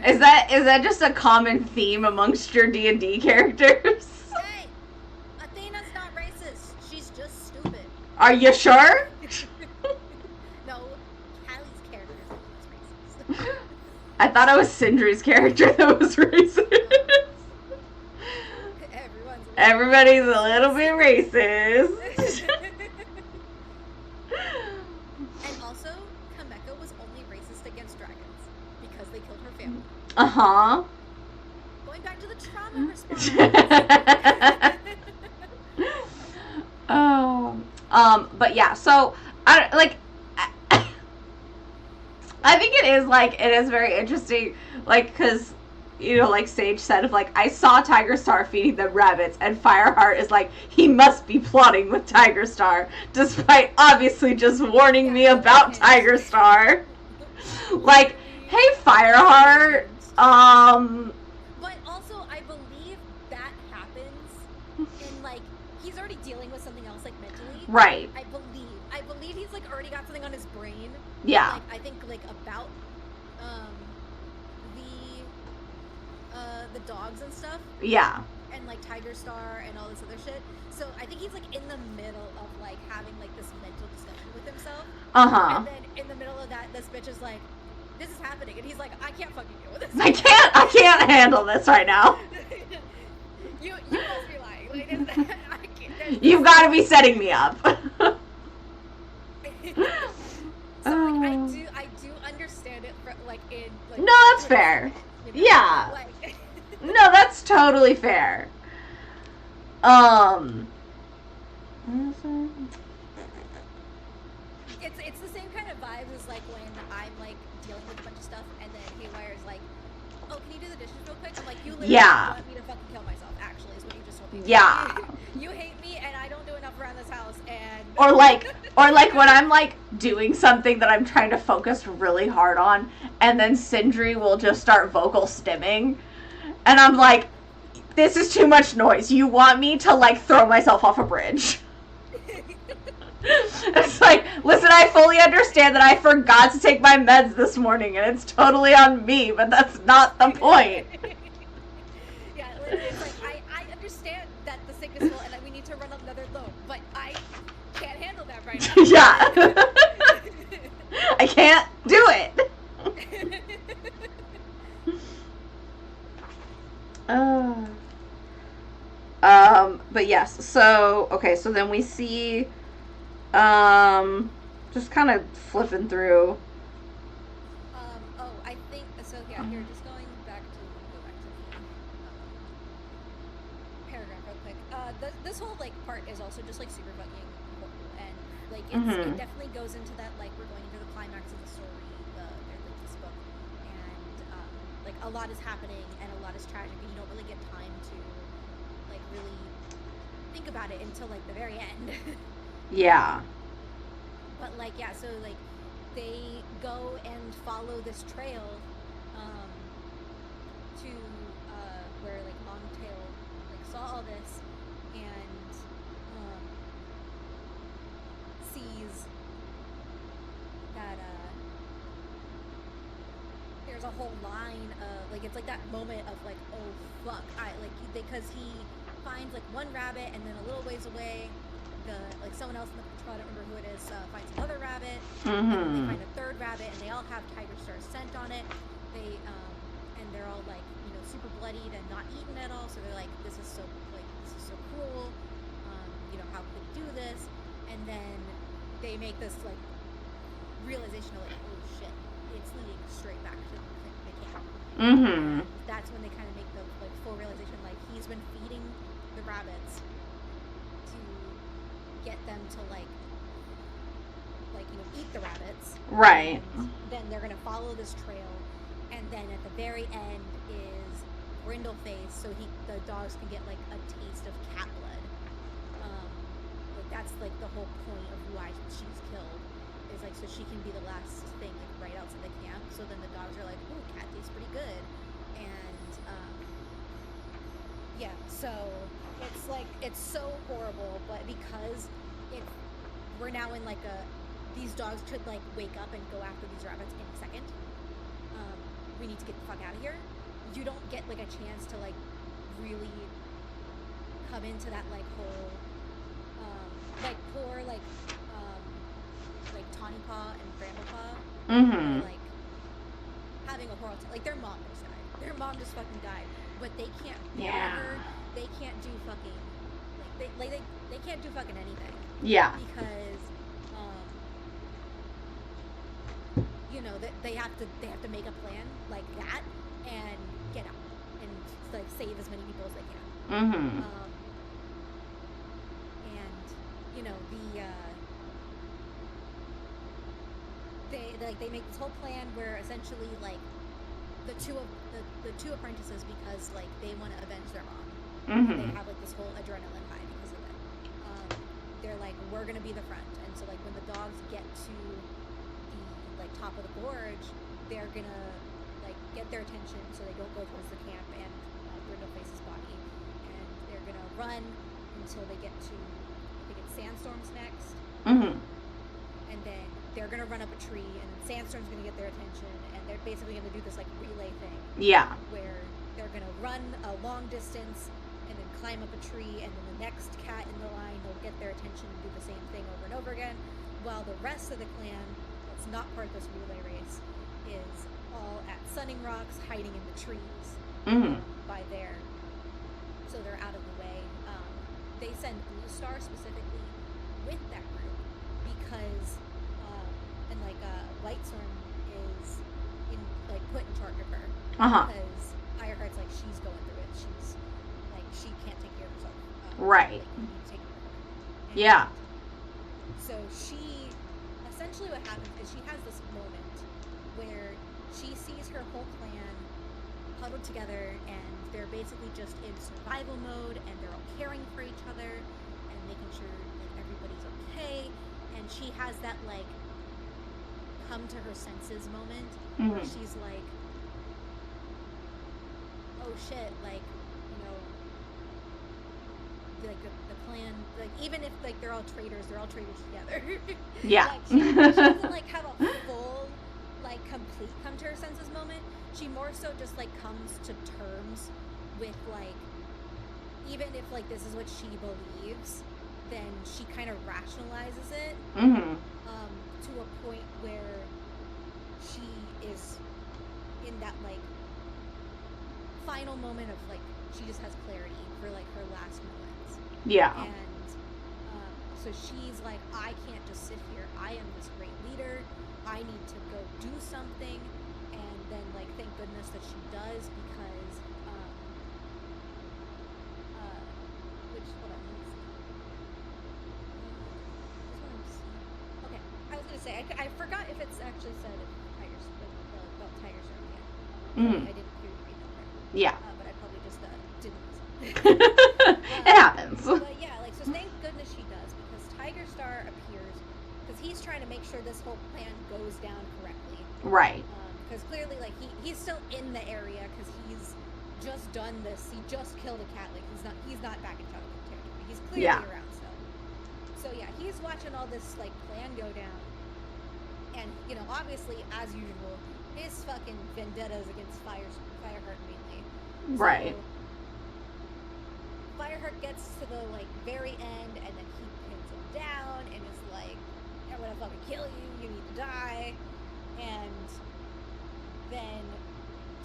Speaker 1: Is that just a common theme amongst your D&D characters?
Speaker 2: Hey, Athena's not racist. She's just stupid.
Speaker 1: Are you sure?
Speaker 2: No, Callie's character is racist.
Speaker 1: I thought it was Sindri's character that was racist. Everybody's a little bit racist.
Speaker 2: And also, Kameko was only racist against dragons because they killed her family.
Speaker 1: Uh-huh.
Speaker 2: Going back to the trauma response.
Speaker 1: But yeah, so I think it is, like, it is very interesting, like, because like Sage said, of like, I saw Tiger Star feeding them rabbits, and Fireheart is like, he must be plotting with Tiger Star, despite obviously just warning me about Tiger Star. Like,
Speaker 2: Literally
Speaker 1: hey, Fireheart,
Speaker 2: convinced.
Speaker 1: um,
Speaker 2: But also, I believe that happens in like he's already dealing with something else, like mentally.
Speaker 1: right,
Speaker 2: I believe he's like already got something on his brain.
Speaker 1: yeah,
Speaker 2: Like I think like about um the the dogs and stuff,
Speaker 1: yeah,
Speaker 2: and like Tiger Star and all this other shit. So I think he's like in the middle of like having like this mental discussion with himself,
Speaker 1: uh-huh.
Speaker 2: and then in the middle of that, this bitch is like, "This is happening," and he's like, "I can't fucking deal with this.
Speaker 1: I can't handle this right now.
Speaker 2: You must be lying. Like I can't.
Speaker 1: You've got to be setting me up.
Speaker 2: So like
Speaker 1: Oh.
Speaker 2: I do understand it for like in like
Speaker 1: No,
Speaker 2: to
Speaker 1: that's
Speaker 2: an
Speaker 1: fair.
Speaker 2: extent,
Speaker 1: Yeah.
Speaker 2: like
Speaker 1: No, that's totally fair. Um.
Speaker 2: it's the same kind of vibes as like when I'm like dealing with a bunch of stuff and then Haywire's like, "Oh, can you do the dishes real quick?" I'm like, "You literally
Speaker 1: Yeah.
Speaker 2: want me to fucking kill myself." Actually, is what you just told me.
Speaker 1: Yeah.
Speaker 2: You hate me and I don't do enough around this house and
Speaker 1: Or like when I'm like doing something that I'm trying to focus really hard on, and then Sindri will just start vocal stimming, and I'm like, this is too much noise. You want me to like throw myself off a bridge? It's like, listen, I fully understand that I forgot to take my meds this morning, and it's totally on me, but that's not the point.
Speaker 2: Yeah, literally, it's like I understand that the sink is full and that we need to run another load, but I can't handle that right now.
Speaker 1: Yeah. I can't do it. Uh, but yes, so okay, so then we see just kind of flipping through.
Speaker 2: Oh, I think so. Yeah, here, just going back to go back to the paragraph real quick. This whole like part is also just like super fucking horrible, and like it
Speaker 1: Mhm.
Speaker 2: definitely goes into that like we're going into the climax of the story, or like this book, and like a lot is happening and a lot is tragic, and you don't really get time to like really think about it until like the very end.
Speaker 1: Yeah.
Speaker 2: But like yeah, so like they go and follow this trail um to where like Longtail like saw all this and um sees that there's a whole line of like it's like that moment of like, oh fuck, I like because he finds like one rabbit and then a little ways away the like someone else in the patrol, I don't remember who it is, finds another rabbit, and then they
Speaker 1: Mhm.
Speaker 2: find a third rabbit, and they all have Tiger Star scent on it. They and they're all like super bloodied and not eaten at all, so they're like, this is so cruel. How could he do this? And then they make this like realization of like, oh shit, it's leading straight back to the camp.
Speaker 1: Mhm.
Speaker 2: And that's when they kind of make the like full realization, like he's been feeding the rabbits to get them to like eat the rabbits,
Speaker 1: Right.
Speaker 2: and then they're gonna follow this trail, and then at the very end is Brindleface, so the dogs can get like a taste of cat blood. Like that's like the whole point of why she's killed, is like so she can be the last thing like right outside the camp. So then the dogs are like, "Ooh, cat tastes pretty good," and yeah. So it's like it's so horrible, but because it we're now in like these dogs could like wake up and go after these rabbits any second. We need to get the fuck out of here. You don't get like a chance to like really come into that like whole like poor like Tawny Paw and Bramblepaw
Speaker 1: Mhm.
Speaker 2: are like having a horrible time. Like their mom just died. Their mom just fucking died. But they can't bury
Speaker 1: Yeah.
Speaker 2: her. They can't do fucking they can't do fucking anything.
Speaker 1: Yeah.
Speaker 2: Because they have to make a plan like that and get out and like save as many people as they can.
Speaker 1: Mhm.
Speaker 2: And the they make this whole plan where essentially like the two apprentices because like they want to avenge their mom, and they
Speaker 1: Mm-hmm.
Speaker 2: have like this whole adrenaline high because of it. They're like, we're gonna be the front, and so like when the dogs get to the like top of the gorge, they're gonna like get their attention so they don't go towards the camp and Brindleface's body, and they're gonna run until they get to I think it's Sandstorm's next,
Speaker 1: Mm-hmm.
Speaker 2: and then they're gonna run up a tree, and then Sandstorm's gonna get their attention, and they're basically gonna do this like relay thing
Speaker 1: Yeah.
Speaker 2: where they're gonna run a long distance and then climb up a tree, and then the next cat in the line will get their attention and do the same thing over and over again, while the rest of the clan that's not part of this relay race is all at Sunning Rocks hiding in the trees
Speaker 1: Mm-hmm.
Speaker 2: by there, so they're out of the way. They send Blue Star specifically with that group because and like Whitestorm is in like put in charge of her
Speaker 1: Uh-huh.
Speaker 2: because Ironheart's like she's going through it. She's like she can't take care of herself.
Speaker 1: Right.
Speaker 2: Like you need to take care of her. And
Speaker 1: Yeah.
Speaker 2: So she essentially what happens is she has this moment where she sees her whole clan huddled together and they're basically just in survival mode and they're all caring for each other and making sure like everybody's okay, and she has that like come to her senses moment where
Speaker 1: Mm-hmm.
Speaker 2: she's like, oh shit, like, you know, like the clan, like even if like they're all traitors together.
Speaker 1: Yeah.
Speaker 2: Like she doesn't like have a full like complete come to her senses moment. She more so just like comes to terms with like, even if like this is what she believes, then she kind of rationalizes it
Speaker 1: Mm-hmm.
Speaker 2: to a point where she is in that like final moment of like she just has clarity for like her last moments.
Speaker 1: Yeah.
Speaker 2: And so she's like, I can't just sit here. I am this great leader. I need to go do something. And then, like, thank goodness that she does because, which, hold on, let me see. Just wanted to see. Okay, I was gonna say, I forgot if it's actually said about Tiger Shark yet.
Speaker 1: Mm-hmm.
Speaker 2: I didn't hear you read that part.
Speaker 1: Yeah.
Speaker 2: But I probably just didn't listen.
Speaker 1: It happens.
Speaker 2: But yeah, like, so thank goodness she does because Tiger Star appears because he's trying to make sure this whole plan goes down correctly.
Speaker 1: Right.
Speaker 2: Because clearly, like, he's still in the area because he's just done this. He just killed a cat. Like, he's not back in Shadowkeep territory. He's clearly
Speaker 1: Yeah.
Speaker 2: around still. So yeah, he's watching all this like plan go down, and you know, obviously, as usual, his fucking vendettas against Fireheart mainly.
Speaker 1: Right.
Speaker 2: So, Fireheart gets to the like very end, and then he pins him down and is like, "I'm gonna fucking kill you. You need to die." And then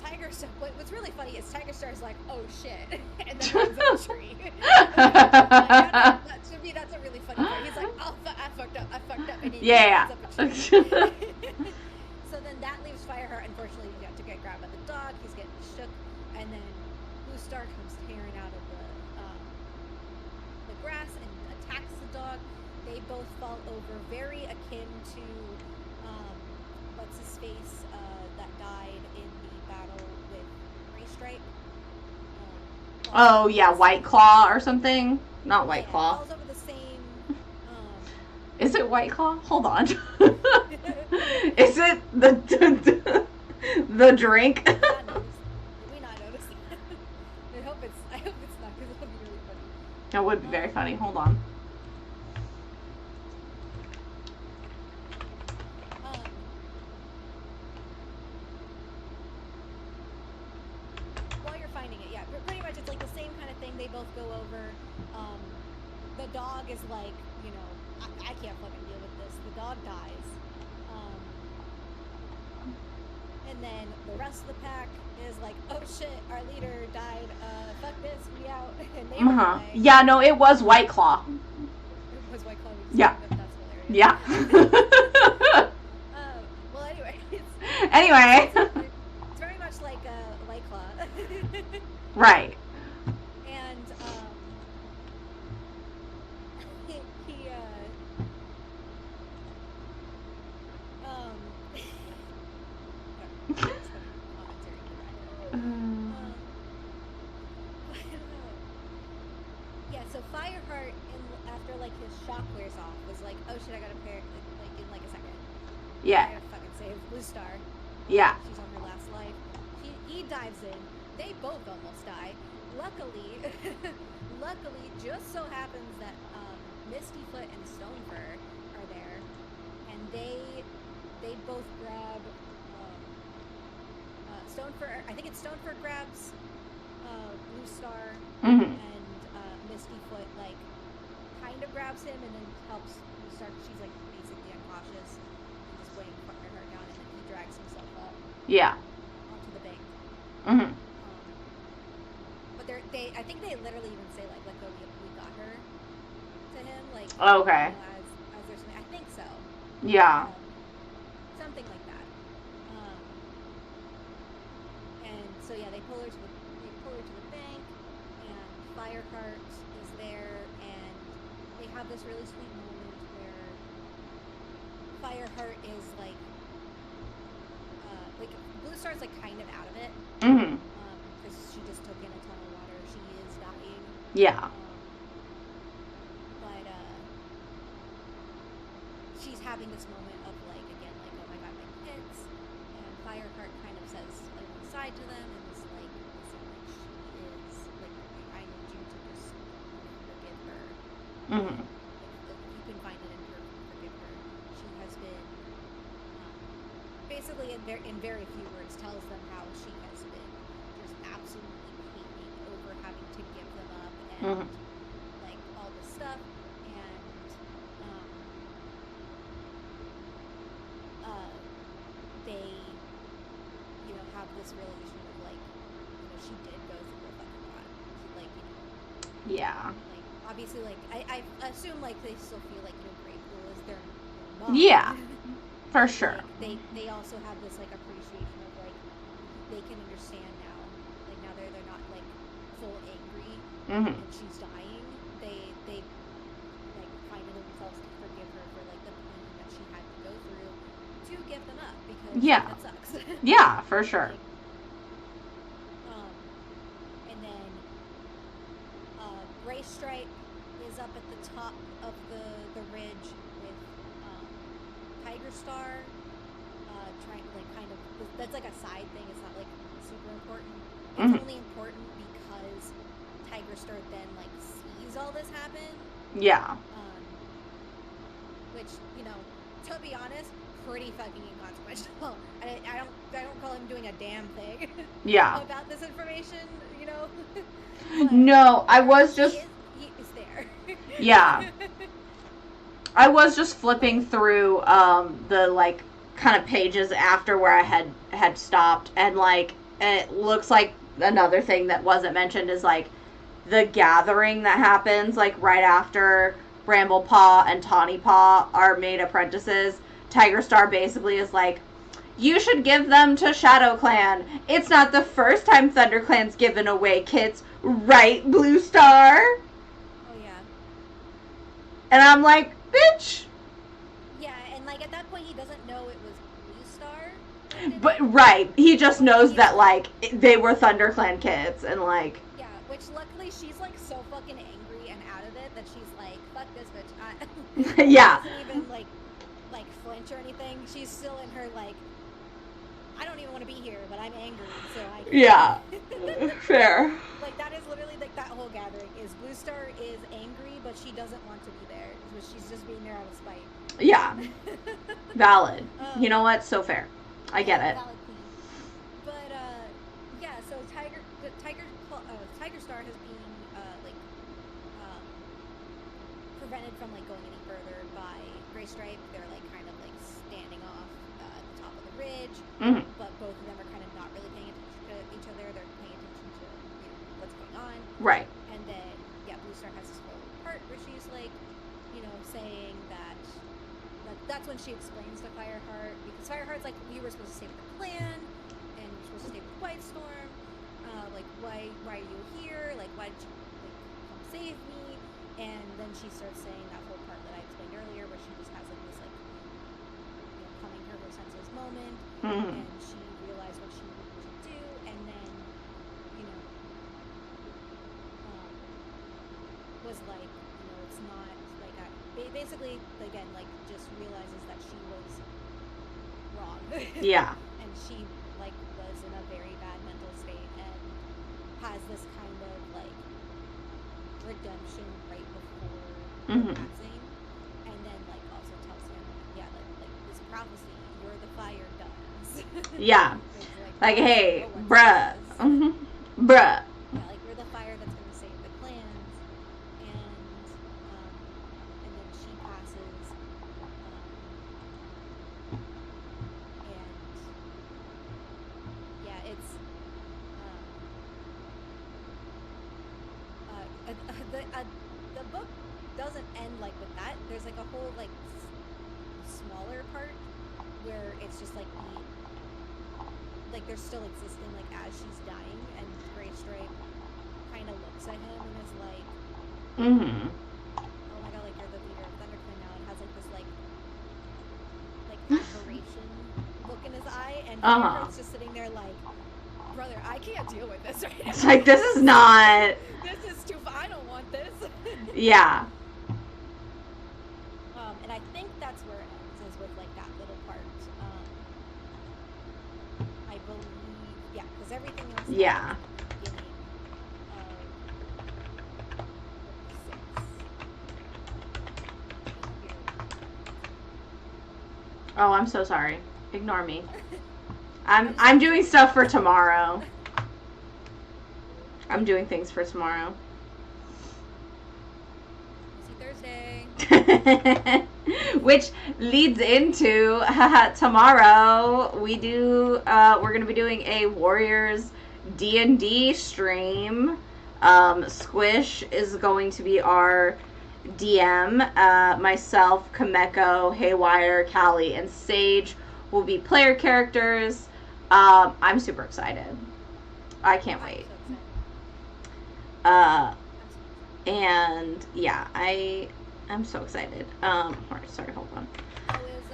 Speaker 2: Tiger Star. What's really funny is Tiger Star's like, "Oh shit," and then runs up a tree. To me, that's a really funny part. He's like, "Oh, I fucked up," and he
Speaker 1: Yeah.
Speaker 2: runs up a tree. So then that leaves Fireheart. Unfortunately, you have to get grabbed by the dog. He's getting shook, and then Blue Star comes tearing out of the grass and attacks the dog. They both fall over, very akin to what's his face that died in the battle with Grey Stripe.
Speaker 1: Oh yeah, White Claw or something. Not White
Speaker 2: Yeah,
Speaker 1: Claw.
Speaker 2: falls over the same.
Speaker 1: Is it White Claw? Hold on. Is it the drink?
Speaker 2: Did we not notice that? I hope it's not because it would be really funny.
Speaker 1: That would be very funny. Hold on.
Speaker 2: While you're finding it, yeah, pretty much it's like the same kind of thing. They both go over. The dog is like, you know, I can't fucking deal with this. The dog dies. And then the rest of the pack is like, oh shit, our leader died. Fuck this, we out. And they run away.
Speaker 1: Yeah, no, it was White Claw.
Speaker 2: It was White Claw.
Speaker 1: Yeah.
Speaker 2: That's hilarious.
Speaker 1: Yeah.
Speaker 2: Well, anyway.
Speaker 1: Anyway.
Speaker 2: It's very much like White Claw.
Speaker 1: Right.
Speaker 2: And he Fireheart, after like his shock wears off, was like, oh shit, I gotta pair like in like a second.
Speaker 1: Yeah.
Speaker 2: I gotta fucking save Blue Star.
Speaker 1: Yeah.
Speaker 2: She's on her last life. He dives in. They both almost die. Luckily, luckily, just so happens that Mistyfoot and Stonefur are there, and they both grab Stonefur. I think it's Stonefur grabs Blue Star,
Speaker 1: Mm-hmm.
Speaker 2: and Mistyfoot like kind of grabs him and then helps Blue Star. She's like basically unconscious and just weighing her down, and then he drags himself up
Speaker 1: Yeah.
Speaker 2: onto the bank.
Speaker 1: Mm-hmm.
Speaker 2: But I think they literally even say like, "Let go, we got her," to him, like,
Speaker 1: Okay.
Speaker 2: you know, as there's something. I think so.
Speaker 1: Yeah.
Speaker 2: Something like that. And so yeah, they pull her to the bank, and Fireheart is there, and they have this really sweet moment where Fireheart is like Blue Star's like kind of out of it.
Speaker 1: Mm-hmm.
Speaker 2: Because she just took in a ton of water. She is dying.
Speaker 1: Yeah.
Speaker 2: But she's having this moment of like, again, like, oh my god, my kids. And Fireheart kind of says like aside to them and is like, listen, like she is like, I need you to just forgive her.
Speaker 1: Mm-hmm.
Speaker 2: If you can find it in her, forgive her. She has been basically in very few words tells them how she has been just absolutely hating over having to give them up and like all this stuff, and they have this realization of like, she did go through a fucking lot. She, like,
Speaker 1: Yeah.
Speaker 2: like obviously, like I assume like they still feel like grateful as their mom.
Speaker 1: Yeah. For sure.
Speaker 2: Like, they also have this like appreciation of like they can understand now, like now they're not like full angry and she's dying. They like find it themselves to forgive her for like the pain that she had to go through to give them up, because that sucks.
Speaker 1: Yeah, for sure.
Speaker 2: And then Gray Stripe is up at the top of the ridge with Tiger Star, trying like kind of, that's like a side thing. It's not like super important. It's only important because Tiger Star then like sees all this happen.
Speaker 1: Yeah.
Speaker 2: Which, to be honest, pretty fucking inconsequential. I don't call him doing a damn thing.
Speaker 1: Yeah.
Speaker 2: About this information,
Speaker 1: No, I was just.
Speaker 2: He is there.
Speaker 1: Yeah. I was just flipping through the like kind of pages after where I had stopped, and like it looks like another thing that wasn't mentioned is like the gathering that happens like right after Bramblepaw and Tawnypaw are made apprentices. Tiger Star basically is like, you should give them to Shadow Clan. It's not the first time Thunder Clan's given away kids, right, Blue Star?
Speaker 2: Oh yeah.
Speaker 1: And I'm like, bitch.
Speaker 2: Yeah, and like at that point he doesn't know it was Blue Star.
Speaker 1: But right, he just knows that like they were Thunder Clan kids, and like.
Speaker 2: Yeah, which luckily she's like so fucking angry and out of it that she's like, fuck this bitch.
Speaker 1: Yeah.
Speaker 2: She doesn't even like flinch or anything. She's still in her like, I don't even want to be here, but I'm angry, so I can't.
Speaker 1: Yeah. Fair.
Speaker 2: Like that is literally like that whole gathering is Blue Star is angry, but she doesn't want to be there. She's just being there out of spite.
Speaker 1: Yeah. Valid. You know what? So fair. I get it.
Speaker 2: Valid queen. But yeah. So Tiger Star has been prevented from like going any further by Gray Stripe. They're like kind of like standing off at the top of the ridge, but both of them are kind of not really paying attention to each other. They're paying attention to what's going on.
Speaker 1: Right.
Speaker 2: And then Blue Star has this whole part where she's like, saying that that's when she explains to Fireheart, because Fireheart's like, we were supposed to stay with the clan and we're supposed to stay with White Storm. Like why are you here? Like why did you like come save me? And then she starts saying that whole part that I explained earlier, where she just has like this like coming to her senses moment, and she realized what she needed to do, and then was was like, it's not like basically again like just realizes that she was wrong,
Speaker 1: Yeah.
Speaker 2: and she like was in a very bad mental state and has this kind of like redemption right before her
Speaker 1: Hmm.
Speaker 2: passing, and then like also tells him, yeah, like this prophecy, you're the fire does.
Speaker 1: Yeah.
Speaker 2: It's like
Speaker 1: Like,
Speaker 2: obviously
Speaker 1: hey,
Speaker 2: no one
Speaker 1: bruh.
Speaker 2: does.
Speaker 1: Hmm. Bruh.
Speaker 2: Yeah, like you're the fire that's gonna save the clans, and um, and then she passes, and yeah, it's um, the book doesn't end like with that. There's like a whole like smaller part where it's just like they're still existing like as she's dying, and Gray Stripe kind of looks at him and is like,
Speaker 1: Hmm.
Speaker 2: "Oh my god, like you're the leader of ThunderClan now," and has like this like admiration look in his eye, and
Speaker 1: Uh-huh.
Speaker 2: Fireheart's just sitting there like, "Brother, I can't deal with this right
Speaker 1: It's
Speaker 2: now.
Speaker 1: like, this is not...
Speaker 2: This is too. I don't want this."
Speaker 1: Yeah.
Speaker 2: And I think that's where it ends, is with like that little part. I believe, yeah, because everything else
Speaker 1: Yeah.
Speaker 2: happens at the beginning of book 6. Oh, here.
Speaker 1: Oh, I'm so sorry. Ignore me.
Speaker 2: I'm just
Speaker 1: I'm
Speaker 2: gonna
Speaker 1: doing
Speaker 2: say
Speaker 1: stuff for
Speaker 2: Thunder.
Speaker 1: tomorrow. I'm doing things for tomorrow.
Speaker 2: See Thursday.
Speaker 1: Which leads into tomorrow we're gonna be doing a Warriors D&D stream. Squish is going to be our DM. Myself, Kameko, Haywire, Callie, and Sage will be player characters. I'm super excited. I can't
Speaker 2: I'm
Speaker 1: wait.
Speaker 2: so excited.
Speaker 1: Uh,
Speaker 2: I'm super excited.
Speaker 1: and yeah, I'm so excited. Sorry, hold on.
Speaker 2: Oh, is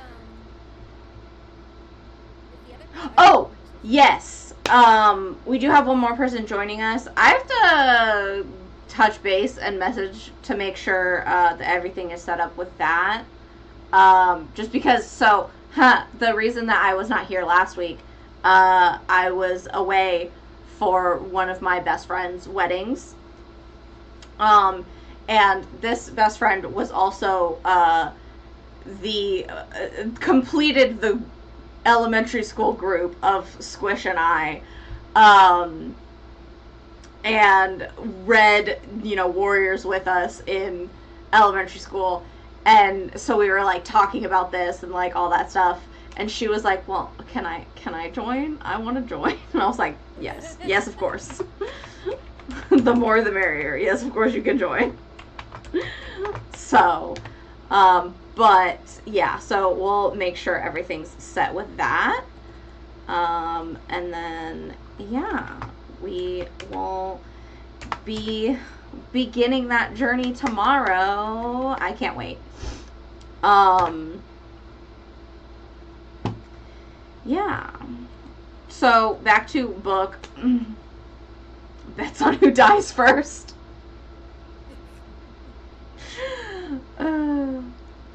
Speaker 2: the other person? I forget
Speaker 1: Oh,
Speaker 2: who just was here.
Speaker 1: yes. We do have one more person joining us. I have to touch base and message to make sure that everything is set up with that. Just because, the reason that I was not here last week, I was away for one of my best friend's weddings. Um, and this best friend was also the completed the elementary school group of Squish and I, um, and read Warriors with us in elementary school, and so we were like talking about this and like all that stuff. And she was like, "Well, can I join? I want to join." And I was like, "Yes, yes, of course. The more the merrier. Yes, of course you can join." So, but yeah, so we'll make sure everything's set with that. And then, yeah, we will be beginning that journey tomorrow. I can't wait. Um, yeah. So back to book. Bets on who dies first. uh,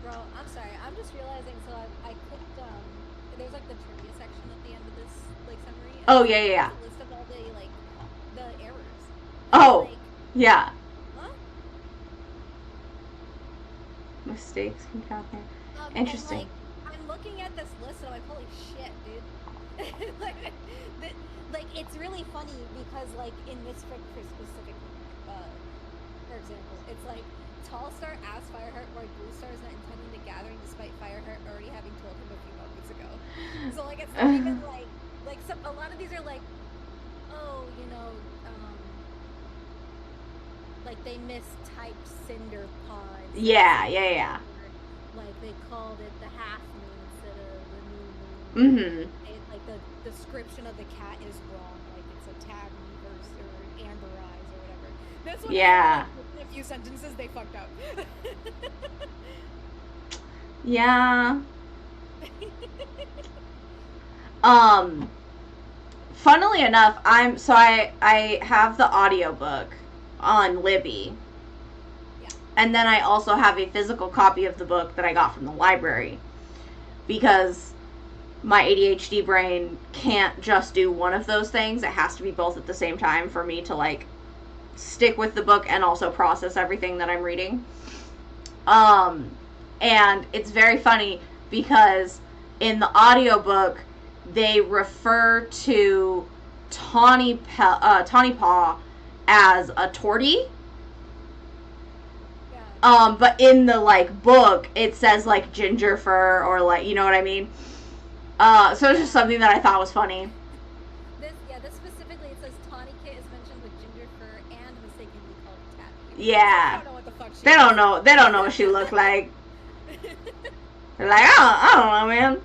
Speaker 2: Bro, I'm sorry. I'm just realizing. So I clicked. There's like the trivia section at the end of this like summary, and
Speaker 1: oh
Speaker 2: it's
Speaker 1: yeah,
Speaker 2: like
Speaker 1: yeah,
Speaker 2: it has
Speaker 1: yeah.
Speaker 2: a list of all the like the errors, and I'm
Speaker 1: Oh
Speaker 2: like,
Speaker 1: yeah.
Speaker 2: huh?
Speaker 1: Mistakes can count there.
Speaker 2: And
Speaker 1: Interesting.
Speaker 2: like I'm looking at this list, and I'm like, holy shit, dude. like, that, like it's really funny because like in this specific, uh, for example, it's like Tallstar asked Fireheart why Bluestar is not attending the gathering despite Fireheart already having told him a few moments ago. So like it's not even like some a lot of these are like, oh, like they mistyped Cinder Pod for
Speaker 1: Yeah, yeah,
Speaker 2: Cinder,
Speaker 1: yeah.
Speaker 2: or like they called it the half moon instead of the new moon, or
Speaker 1: Mm-hmm.
Speaker 2: like the description of the cat is wrong, like it's a tabby versus or amber eyes or whatever. This one is only
Speaker 1: Yeah.
Speaker 2: like in a few sentences they fucked up.
Speaker 1: Yeah. Um Funnily enough, I have the audiobook on Libby. And then I also have a physical copy of the book that I got from the library, because my ADHD brain can't just do one of those things. It has to be both at the same time for me to like stick with the book and also process everything that I'm reading. And it's very funny because in the audiobook they refer to Tawny Paw as a tortie.
Speaker 2: Yeah.
Speaker 1: But in the like book it says like ginger fur, or like, you know what I mean? So it's just something that I thought was funny.
Speaker 2: This specifically, it says Tawny Kit is mentioned with ginger fur and mistakenly called Tabby.
Speaker 1: Yeah.
Speaker 2: I don't know what the fuck she
Speaker 1: They don't know what she looked like. They're like, I don't know, man.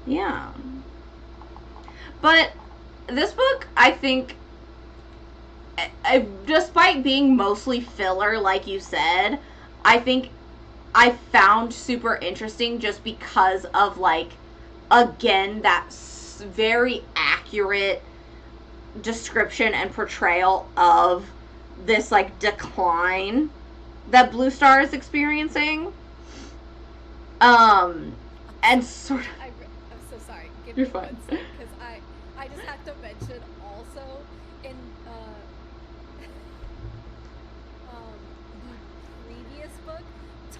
Speaker 1: Yeah. But this book, I think, despite being mostly filler, like you said, I think I found super interesting just because of, like, again, that very accurate description and portrayal of this, like, decline that Blue Star is experiencing. And sort of...
Speaker 2: I'm so sorry. Give
Speaker 1: You're
Speaker 2: me
Speaker 1: fine.
Speaker 2: 1 second, because I just have to mention also in the previous book,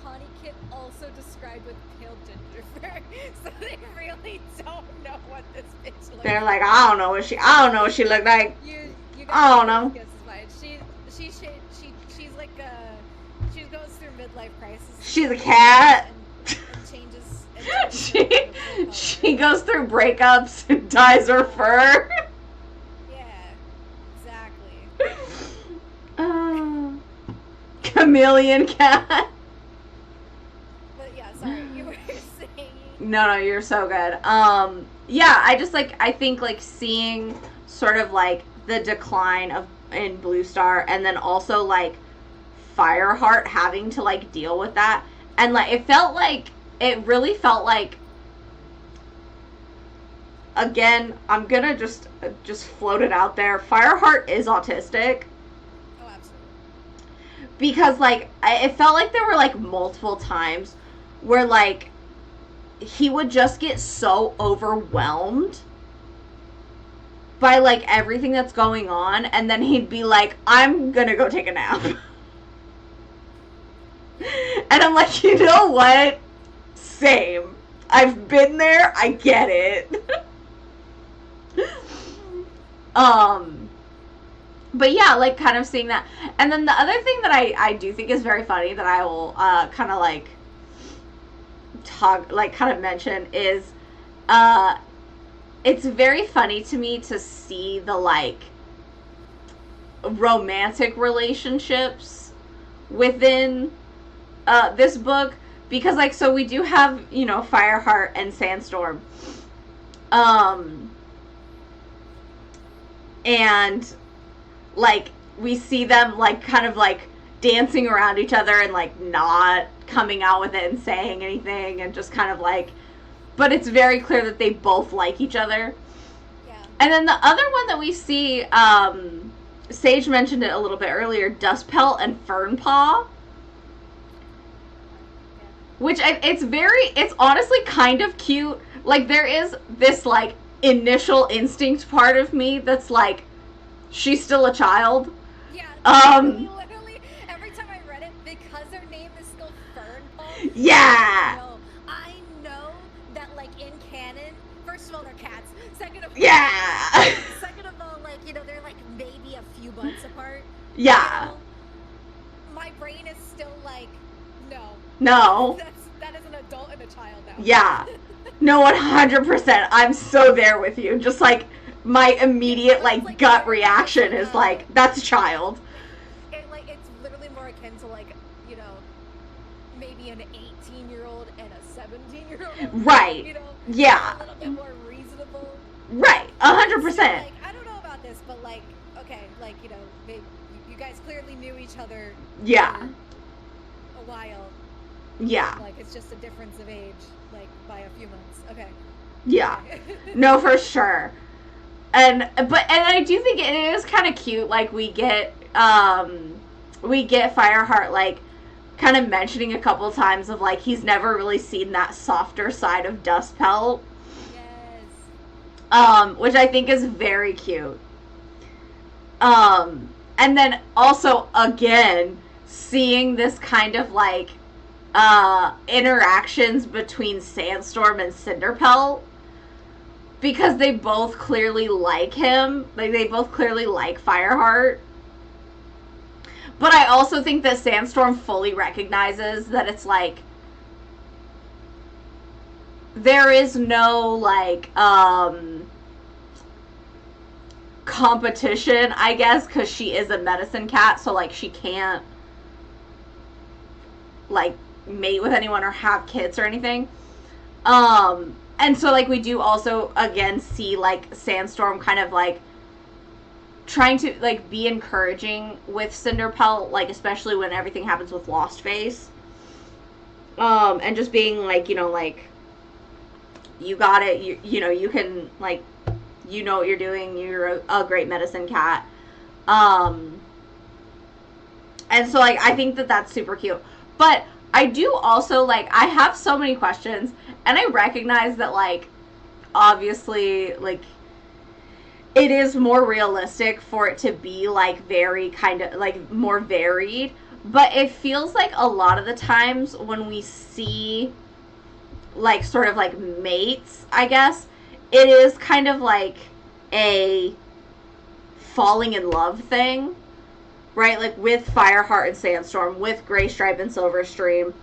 Speaker 2: Tawny Kit also described with pale ginger fur, so they really don't know what this bitch looks
Speaker 1: They're
Speaker 2: like.
Speaker 1: like, I don't know what she looked like.
Speaker 2: You
Speaker 1: I don't know.
Speaker 2: guess is fine. She's like she goes through midlife crisis.
Speaker 1: She's a cat.
Speaker 2: And changes.
Speaker 1: She goes through breakups and dyes her fur.
Speaker 2: Yeah, exactly.
Speaker 1: Chameleon cat.
Speaker 2: But yeah, sorry, you were saying.
Speaker 1: No, you're so good. Yeah, I think like seeing sort of like the decline of in Blue Star, and then also like Fireheart having to like deal with that, and like it really felt like, again, I'm gonna just float it out there, Fireheart is autistic.
Speaker 2: Oh, absolutely.
Speaker 1: Because like it felt like there were like multiple times where like he would just get so overwhelmed by like everything that's going on, and then he'd be like, I'm gonna go take a nap. And I'm like, you know what? Same. I've been there. I get it. But yeah, like kind of seeing that. And then the other thing that I do think is very funny that I will kind of like talk, like kind of mention is it's very funny to me to see the like romantic relationships within this book, because like, so we do have, you know, Fireheart and Sandstorm, and like we see them like kind of like dancing around each other and like not coming out with it and saying anything, and just kind of like, but it's very clear that they both like each other.
Speaker 2: Yeah.
Speaker 1: And then the other one that we see, Sage mentioned it a little bit earlier, Dustpelt and Fernpaw. Which it's honestly kind of cute. Like, there is this, like, initial instinct part of me that's like, she's still a child.
Speaker 2: Yeah. Literally, every time I read it, because their name is still Fernpaw.
Speaker 1: Yeah.
Speaker 2: I know that, like, in canon, first of all, they're cats. Second of all,
Speaker 1: Yeah.
Speaker 2: Second of all, like, you know, they're like maybe a few months apart.
Speaker 1: Yeah.
Speaker 2: You know? My brain is still like, no.
Speaker 1: No.
Speaker 2: That is an adult and a child now.
Speaker 1: Yeah. No, 100%. I'm so there with you. Just like my immediate like gut reaction is like, that's a child.
Speaker 2: It's literally more akin to, like, you know, maybe an 18-year-old and a 17-year-old.
Speaker 1: Right.
Speaker 2: You know.
Speaker 1: Yeah.
Speaker 2: A little bit more reasonable.
Speaker 1: Right. 100%.
Speaker 2: So, like, I don't know about this, but like, okay, like, you know, you guys clearly knew each other.
Speaker 1: Yeah.
Speaker 2: For a while.
Speaker 1: Yeah.
Speaker 2: Like, it's just a difference of age, like, by a few months. Okay.
Speaker 1: Yeah.
Speaker 2: Okay.
Speaker 1: No, for sure. And I do think it is kind of cute. Like we get Fireheart like kind of mentioning a couple times of like he's never really seen that softer side of Dustpelt,
Speaker 2: Yes.
Speaker 1: which I think is very cute. And then also again seeing this kind of like interactions between Sandstorm and Cinderpelt because they both clearly like him. Like they both clearly like Fireheart. But I also think that Sandstorm fully recognizes that it's like there is no like competition, I guess, because she is a medicine cat, so like she can't like mate with anyone or have kids or anything. And so like we do also again see like Sandstorm kind of like trying to like be encouraging with Cinderpelt, like especially when everything happens with Lost Face. And just being like, you know, like you got it, you know, you can like you know what you're doing, you're a great medicine cat. Um and so like I think that that's super cute. But I do also like I have so many questions and I recognize that like obviously like it is more realistic for it to be like very kind of like more varied, but it feels like a lot of the times when we see like sort of like mates, I guess, it is kind of like a falling in love thing, right? Like with Fireheart and Sandstorm, with Gray Stripe and Silverstream.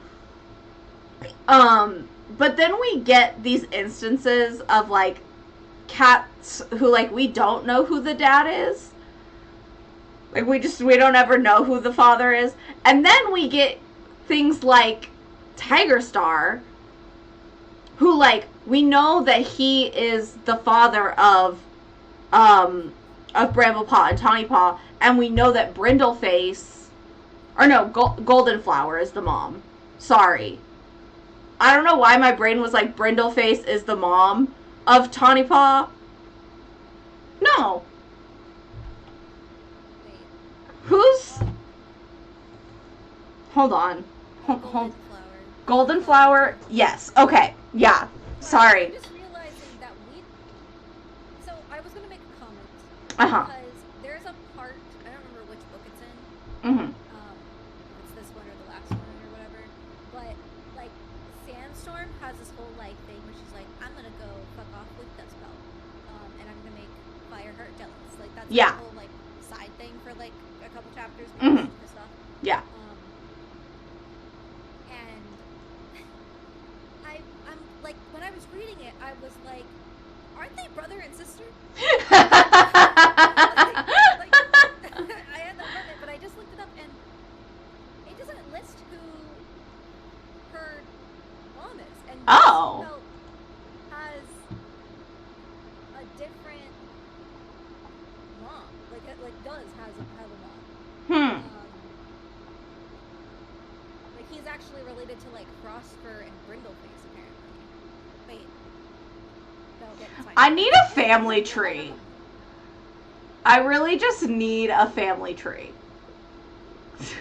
Speaker 1: But then we get these instances of like cats who like we don't know who the dad is. Like we don't ever know who the father is. And then we get things like Tiger Star, who like we know that he is the father of Bramblepaw and Tawnypaw, and we know that Brindleface, or no, Golden Flower is the mom. Sorry, I don't know why my brain was like Brindleface is the mom of Tawnypaw. No,
Speaker 2: Wait.
Speaker 1: who's?
Speaker 2: Oh,
Speaker 1: Hold on. Hold.
Speaker 2: golden flower.
Speaker 1: Golden Flower. Yes. Okay. Yeah.
Speaker 2: But I'm
Speaker 1: Sorry.
Speaker 2: just realizing that we. So I was gonna make a comment
Speaker 1: Uh huh.
Speaker 2: because there's a part I don't remember which book it's in.
Speaker 1: Mhm.
Speaker 2: If it's this one or the last one or whatever. But like Sandstorm has this whole like thing where she's like, I'm gonna go fuck off with Dustbelt, and I'm gonna make Fireheart jealous. Like that's like
Speaker 1: Yeah.
Speaker 2: a whole like side thing for like a couple chapters because
Speaker 1: Mhm.
Speaker 2: she's pissed off.
Speaker 1: Yeah.
Speaker 2: And I'm like when I was reading it, I was like, aren't they brother and sister? like I had that moment, but I just looked it up and it doesn't list who her mom is, and
Speaker 1: Oh.
Speaker 2: Dustpelt has a different mom. Like does has have a mom.
Speaker 1: Hmm.
Speaker 2: Like he's actually related to like Frostfur and Brindleface apparently. Wait, no, okay, it's fine.
Speaker 1: I need a family tree. I really just need a family tree.
Speaker 2: Because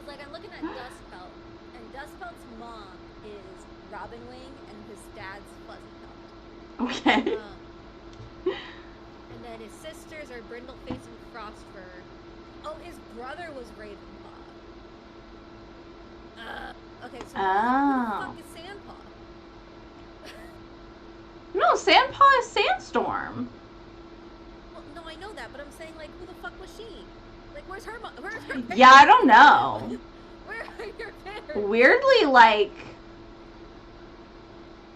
Speaker 2: like I'm looking at Dustpelt, and Dustpelt's mom is Robin Wing, and his dad's Fuzzypelt.
Speaker 1: Okay.
Speaker 2: And then his sisters are Brindleface and Frostfur. Oh, his brother was Ravenpaw. Okay, so
Speaker 1: Oh.
Speaker 2: who the fuck is Sandpaw?
Speaker 1: No, Sandpaw is Sandstorm.
Speaker 2: Well, no, I know that, but I'm saying like, who the fuck was she? Like, where's her mom? Where's her parents?
Speaker 1: Yeah, I don't know.
Speaker 2: Where are your parents?
Speaker 1: Weirdly, like,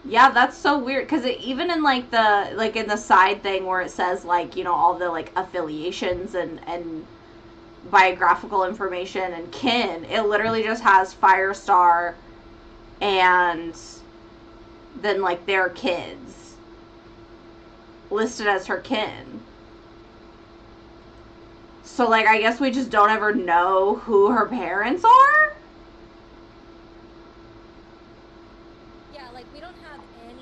Speaker 1: yeah, that's so weird because even in like in the side thing where it says like you know all the like affiliations and biographical information and kin, it literally just has Firestar and then like their kids listed as her kin. So like I guess we just don't ever know who her parents are.
Speaker 2: Yeah, like we don't have any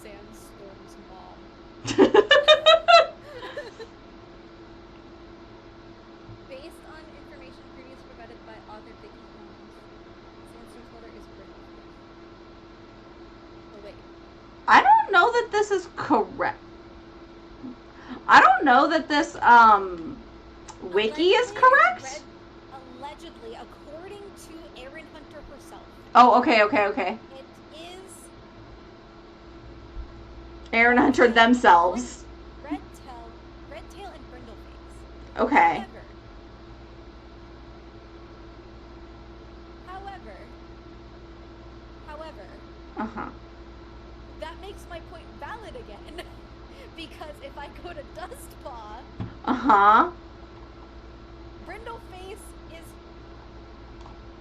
Speaker 2: Sandstorm's mom. Based on information previously provided by author Vicky Holmes, Sandstorm's mother is Brenda. Oh wait.
Speaker 1: I don't know that this is correct. I don't know that this wiki is correct.
Speaker 2: Allegedly, according to Erin Hunter herself.
Speaker 1: Oh, okay.
Speaker 2: It is
Speaker 1: Erin Hunter themselves.
Speaker 2: Red Tail and Brindleface.
Speaker 1: Okay.
Speaker 2: However, that makes my point valid again. Because if I go to Dustpaw, Brindleface is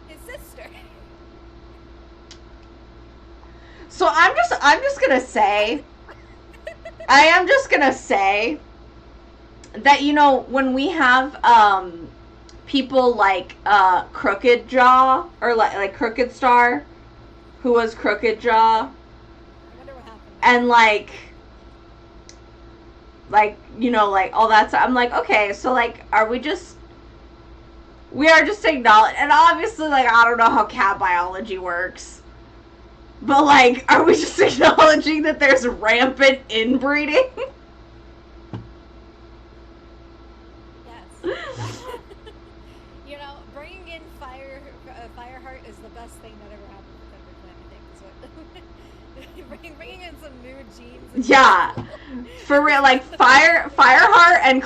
Speaker 2: his sister.
Speaker 1: So I'm just gonna say, I am just gonna say that, you know, when we have people like Crooked Jaw, or like Crooked Star, who was Crooked Jaw,
Speaker 2: I wonder what happened.
Speaker 1: and like you know, like all that stuff. I'm like, okay, so like, we are just acknowledging, and obviously, like, I don't know how cat biology works, but like, are we just acknowledging that there's rampant inbreeding?
Speaker 2: Yes. You know, bringing in Fireheart is the best thing that ever happened to ThunderClan, I think. So bringing in some new genes.
Speaker 1: Yeah, for real. Like Fireheart and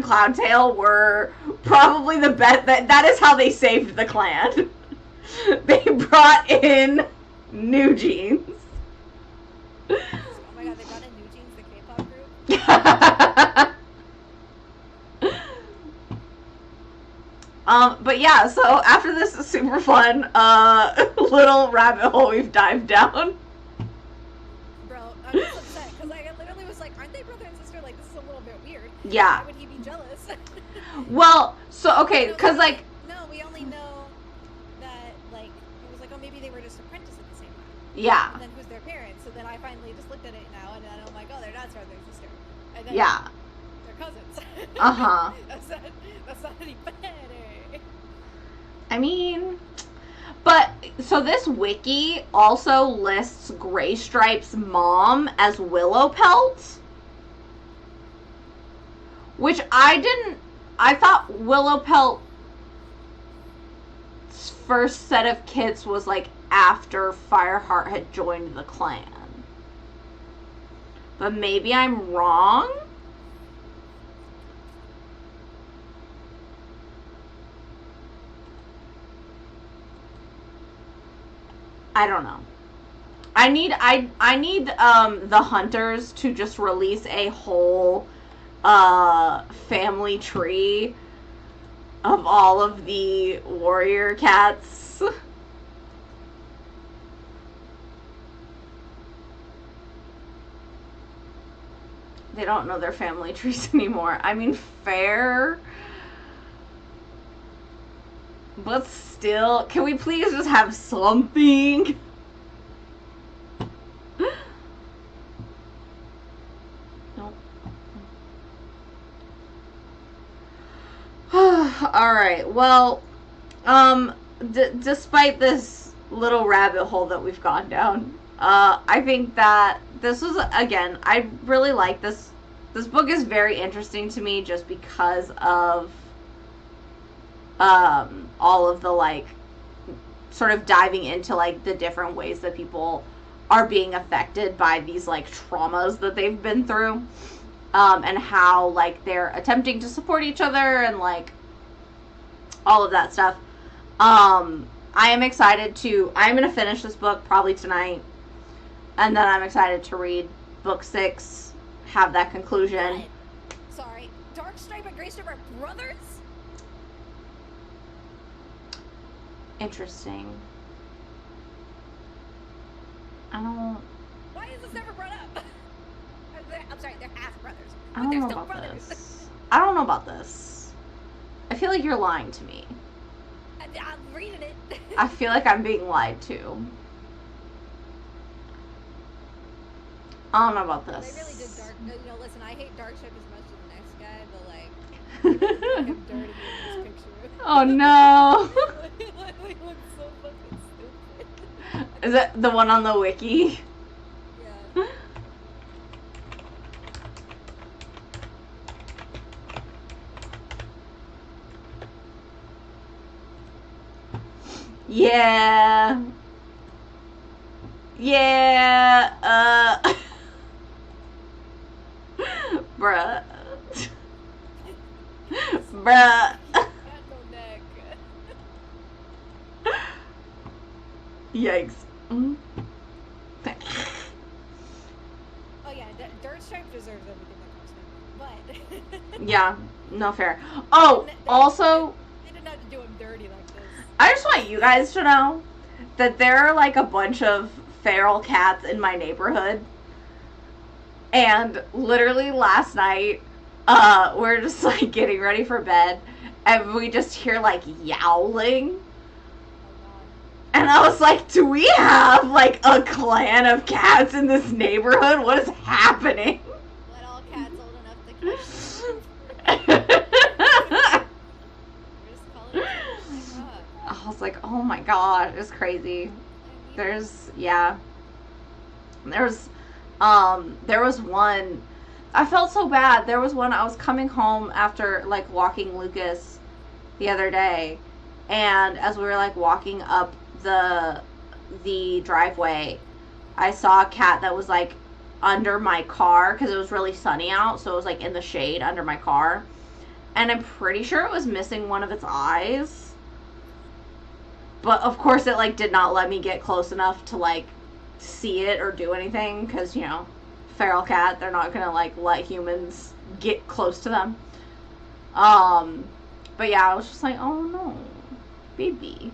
Speaker 1: Cloudtail were probably the best. That is how they saved the clan. They brought in new genes.
Speaker 2: Oh my god, they brought in New Jeans, the K-pop group.
Speaker 1: But yeah, so after this super fun little rabbit hole we've dived down.
Speaker 2: Bro, I'm just upset because I literally was like, aren't they brother and sister? Like, this is a little bit weird.
Speaker 1: Yeah.
Speaker 2: Why would he be jealous?
Speaker 1: Well, so okay, because like,
Speaker 2: no, we only know that like it was like, oh, maybe they were just apprentices at the same time.
Speaker 1: Yeah.
Speaker 2: And then who's their parents? So then I finally just looked at it now, and then I'm like, oh, they're not brother and sister. And then
Speaker 1: yeah.
Speaker 2: they're cousins. That's not any better.
Speaker 1: I mean, but so this wiki also lists Graystripe's mom as Willowpelt, which I thought Willowpelt's first set of kits was like after Fireheart had joined the clan. But maybe I'm wrong? I don't know. I need the hunters to just release a whole family tree of all of the warrior cats. They don't know their family trees anymore. I mean, fair. But still, can we please just have something? Nope. Alright, well, despite this little rabbit hole that we've gone down, I think that this was, again, I really like this. This book is very interesting to me just because of all of the, like, sort of diving into, like, the different ways that people are being affected by these, like, traumas that they've been through, and how, like, they're attempting to support each other and, like, all of that stuff. I am excited I'm going to finish this book probably tonight, and then I'm excited to read book 6, have that conclusion.
Speaker 2: Sorry, Darkstripe and Graystripe are brothers?
Speaker 1: Interesting. I don't...
Speaker 2: Why is this never brought up? I'm sorry, they're half brothers.
Speaker 1: I don't know about this. I don't know about this. I feel like you're lying to me.
Speaker 2: I'm reading it.
Speaker 1: I feel like I'm being lied to. I don't know about
Speaker 2: They really did
Speaker 1: this.
Speaker 2: dark. Listen, I hate Dark Stripe as much as the next guy, but like, they really did him dirty in this picture.
Speaker 1: Oh no.
Speaker 2: He looks so fucking stupid.
Speaker 1: Is that the one on the wiki?
Speaker 2: Yeah.
Speaker 1: Yeah. Yeah. Bruh. Bruh.
Speaker 2: He's got no neck.
Speaker 1: Yikes. Mm.
Speaker 2: Oh yeah, Dirt Stripe deserves everything that comes to him. But
Speaker 1: Yeah, no fair. Oh, also,
Speaker 2: they didn't have to do him dirty like this.
Speaker 1: I just want you guys to know that there are like a bunch of feral cats in my neighborhood. And literally last night, we're just like getting ready for bed, and we just hear like yowling.
Speaker 2: Oh god.
Speaker 1: And I was like, do we have like a clan of cats in this neighborhood? What is happening?
Speaker 2: Let all cats old enough to catch We're just calling it. Oh my god.
Speaker 1: I was like, oh my god, it's crazy. There's there was one. I felt so bad. There was one. I was coming home after like walking Lucas the other day, and as we were like walking up the driveway, I saw a cat that was like under my car because it was really sunny out, so it was like in the shade under my car, and I'm pretty sure it was missing one of its eyes. But of course, it like did not let me get close enough to like see it or do anything because feral cat, they're not gonna like let humans get close to them. But yeah, I was just like, oh no, baby.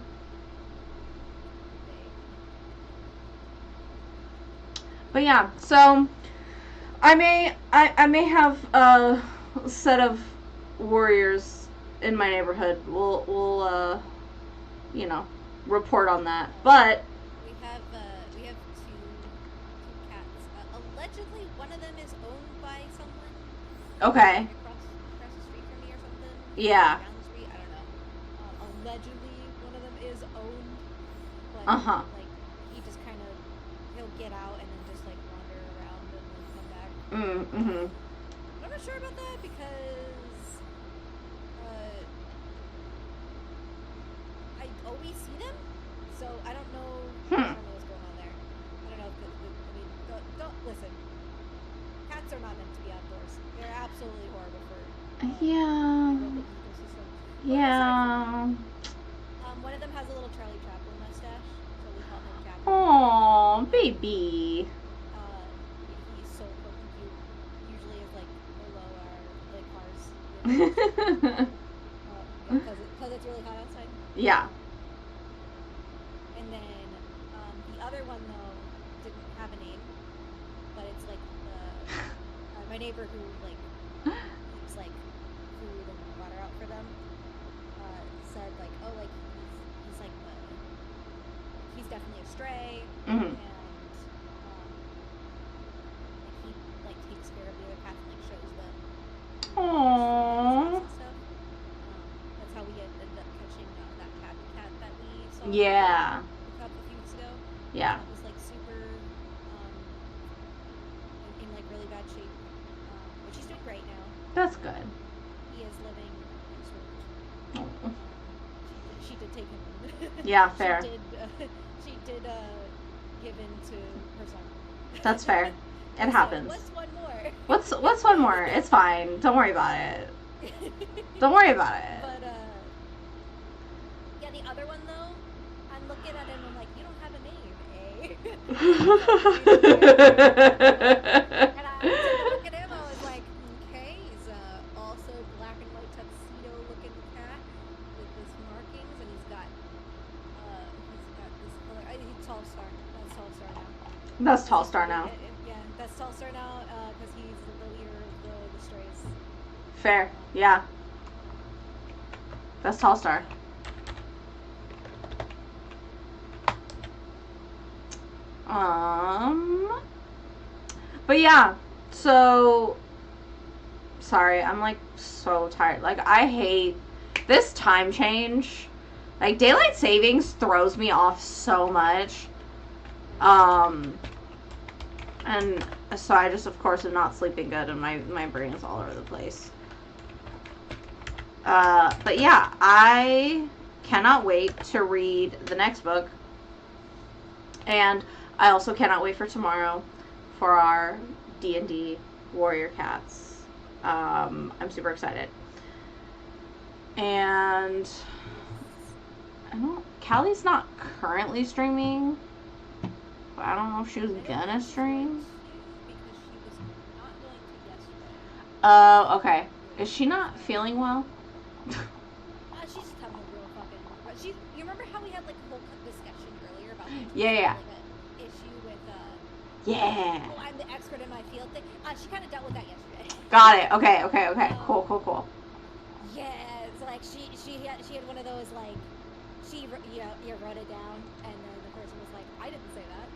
Speaker 1: But yeah, so I may have a set of warriors in my neighborhood. We'll report on that. But
Speaker 2: we have two cats. Allegedly, one of them is owned by someone.
Speaker 1: okay,
Speaker 2: Like across the street from me or something.
Speaker 1: yeah,
Speaker 2: Down the street, I don't know. Allegedly, one of them is owned. But
Speaker 1: uh-huh.
Speaker 2: like he just kind of he'll get out and then just like wander around and then come back.
Speaker 1: Mm-hmm.
Speaker 2: I'm not sure about that because I always see them, so I don't know. I don't know what's going on there. I don't know. I mean, don't listen. Cats are not meant to be outdoors. They're absolutely horrible for
Speaker 1: Yeah.
Speaker 2: the local ecosystem. But
Speaker 1: Yeah.
Speaker 2: one of them has a little Charlie Chaplin mustache, so we call him Chaplin.
Speaker 1: Oh, baby.
Speaker 2: He's so fucking cute. Usually, it's like below our like cars. Because it's really hot outside.
Speaker 1: Yeah.
Speaker 2: And then the other one though didn't have a name, but it's like my neighbor who like keeps like food and water out for them said like, oh, like he's like he's definitely a stray,
Speaker 1: Mm-hmm.
Speaker 2: and like he like takes care of the other cats and like shows them
Speaker 1: Aww.
Speaker 2: and stuff. That's how we ended up catching that tabby cat that we saw.
Speaker 1: Yeah.
Speaker 2: A couple few weeks ago.
Speaker 1: Yeah.
Speaker 2: It was like super in like really bad shape, but she's doing great now.
Speaker 1: That's good.
Speaker 2: He is living in Sweden.
Speaker 1: Oh.
Speaker 2: She did take him.
Speaker 1: Yeah, fair.
Speaker 2: She did give in to her son.
Speaker 1: That's fair. It happens.
Speaker 2: What's one more?
Speaker 1: What's one more? It's fine. Don't worry about it. Don't worry about it.
Speaker 2: But yeah, the other one though, I'm looking at him and I'm like, you don't have a name, eh? And I took a look at him, I was like, okay, he's also black and white tuxedo looking cat with his markings, and he's got this color. He's Tall Star. That's Tall Star now.
Speaker 1: That's Tall Star now.
Speaker 2: Yeah, that's Tall Star now because he's the leader of the strays.
Speaker 1: Fair. Yeah. That's Tall Star. But yeah, so sorry, I'm like so tired. Like I hate this time change. Like daylight savings throws me off so much. Um and so I just of course am not sleeping good and my brain is all over the place. But yeah, I cannot wait to read the next book. And I also cannot wait for tomorrow for our D&D Warrior Cats. I'm super excited. And Callie's not currently streaming, but I don't know if she was gonna stream.
Speaker 2: Because she was not going to yesterday.
Speaker 1: Oh, okay. Is she not feeling well?
Speaker 2: She's just having a real fucking. But she, you remember how we had like a whole discussion earlier about
Speaker 1: Yeah.
Speaker 2: Like, issue with
Speaker 1: Yeah.
Speaker 2: oh, I'm the expert in my field thing. She kind of dealt with that yesterday.
Speaker 1: Got it. Okay. Cool.
Speaker 2: Yeah, it's like she had one of those like she you wrote it down and then the person was like, I didn't say that.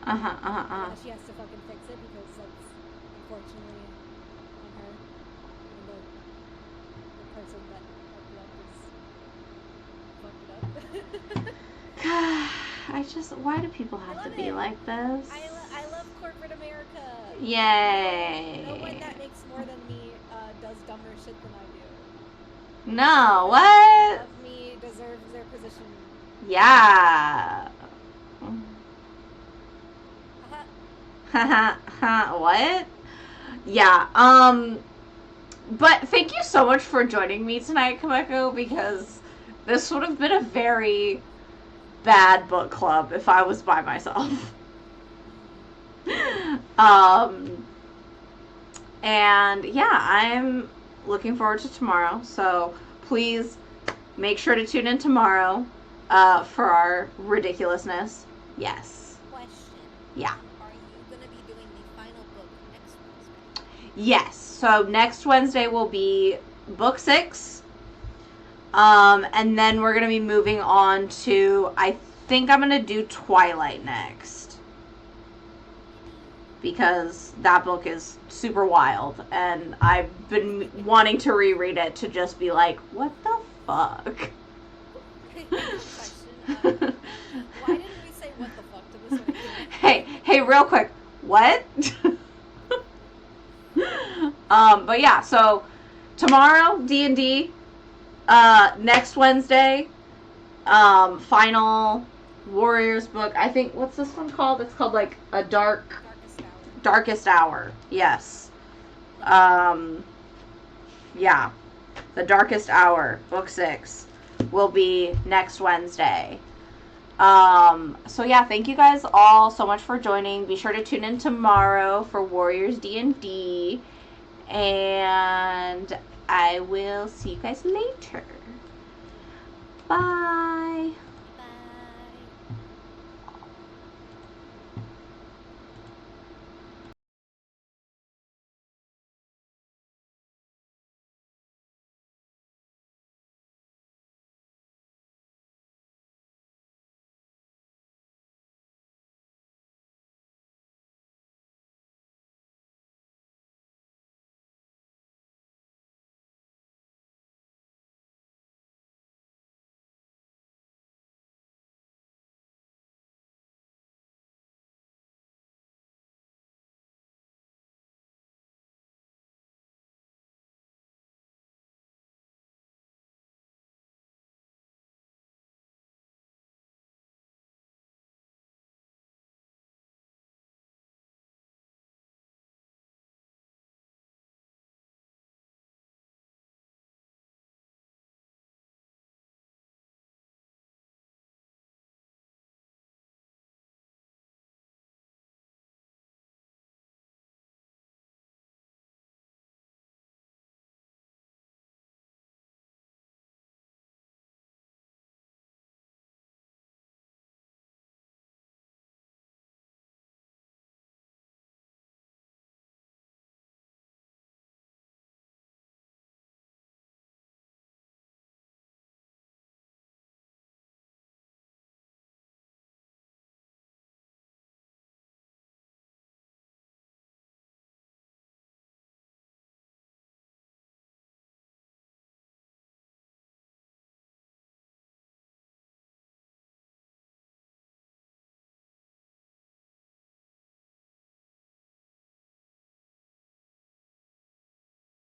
Speaker 2: Now she has to fucking fix it because that's unfortunately on her. Even though the person that fucked it up.
Speaker 1: Why do people have to be like this?
Speaker 2: I love corporate America.
Speaker 1: Yay.
Speaker 2: No one that makes more than me does dumber shit than I do.
Speaker 1: No, what?
Speaker 2: Above me deserves their position.
Speaker 1: Yeah. What? Yeah, but thank you so much for joining me tonight, Kameko, because this would have been a very bad book club if I was by myself. And yeah, I'm looking forward to tomorrow, so please make sure to tune in tomorrow for our ridiculousness. Yes.
Speaker 2: Question.
Speaker 1: Yeah.
Speaker 2: Are you going to be doing the final book next Wednesday?
Speaker 1: Yes. So next Wednesday will be book 6. And then we're going to be moving on to, I think I'm going to do Twilight next. Because that book is super wild. And I've been wanting to reread it to just be like, what the fuck?
Speaker 2: Question. Why didn't we say what the fuck to this one?
Speaker 1: Hey, real quick. What? But yeah, so tomorrow, D&D. Next Wednesday, final Warriors book. I think, what's this one called? It's called like a Darkest Hour. Yes. Yeah. The Darkest Hour, book 6, will be next Wednesday. So yeah, thank you guys all so much for joining. Be sure to tune in tomorrow for Warriors D&D. And I will see you guys later. Bye.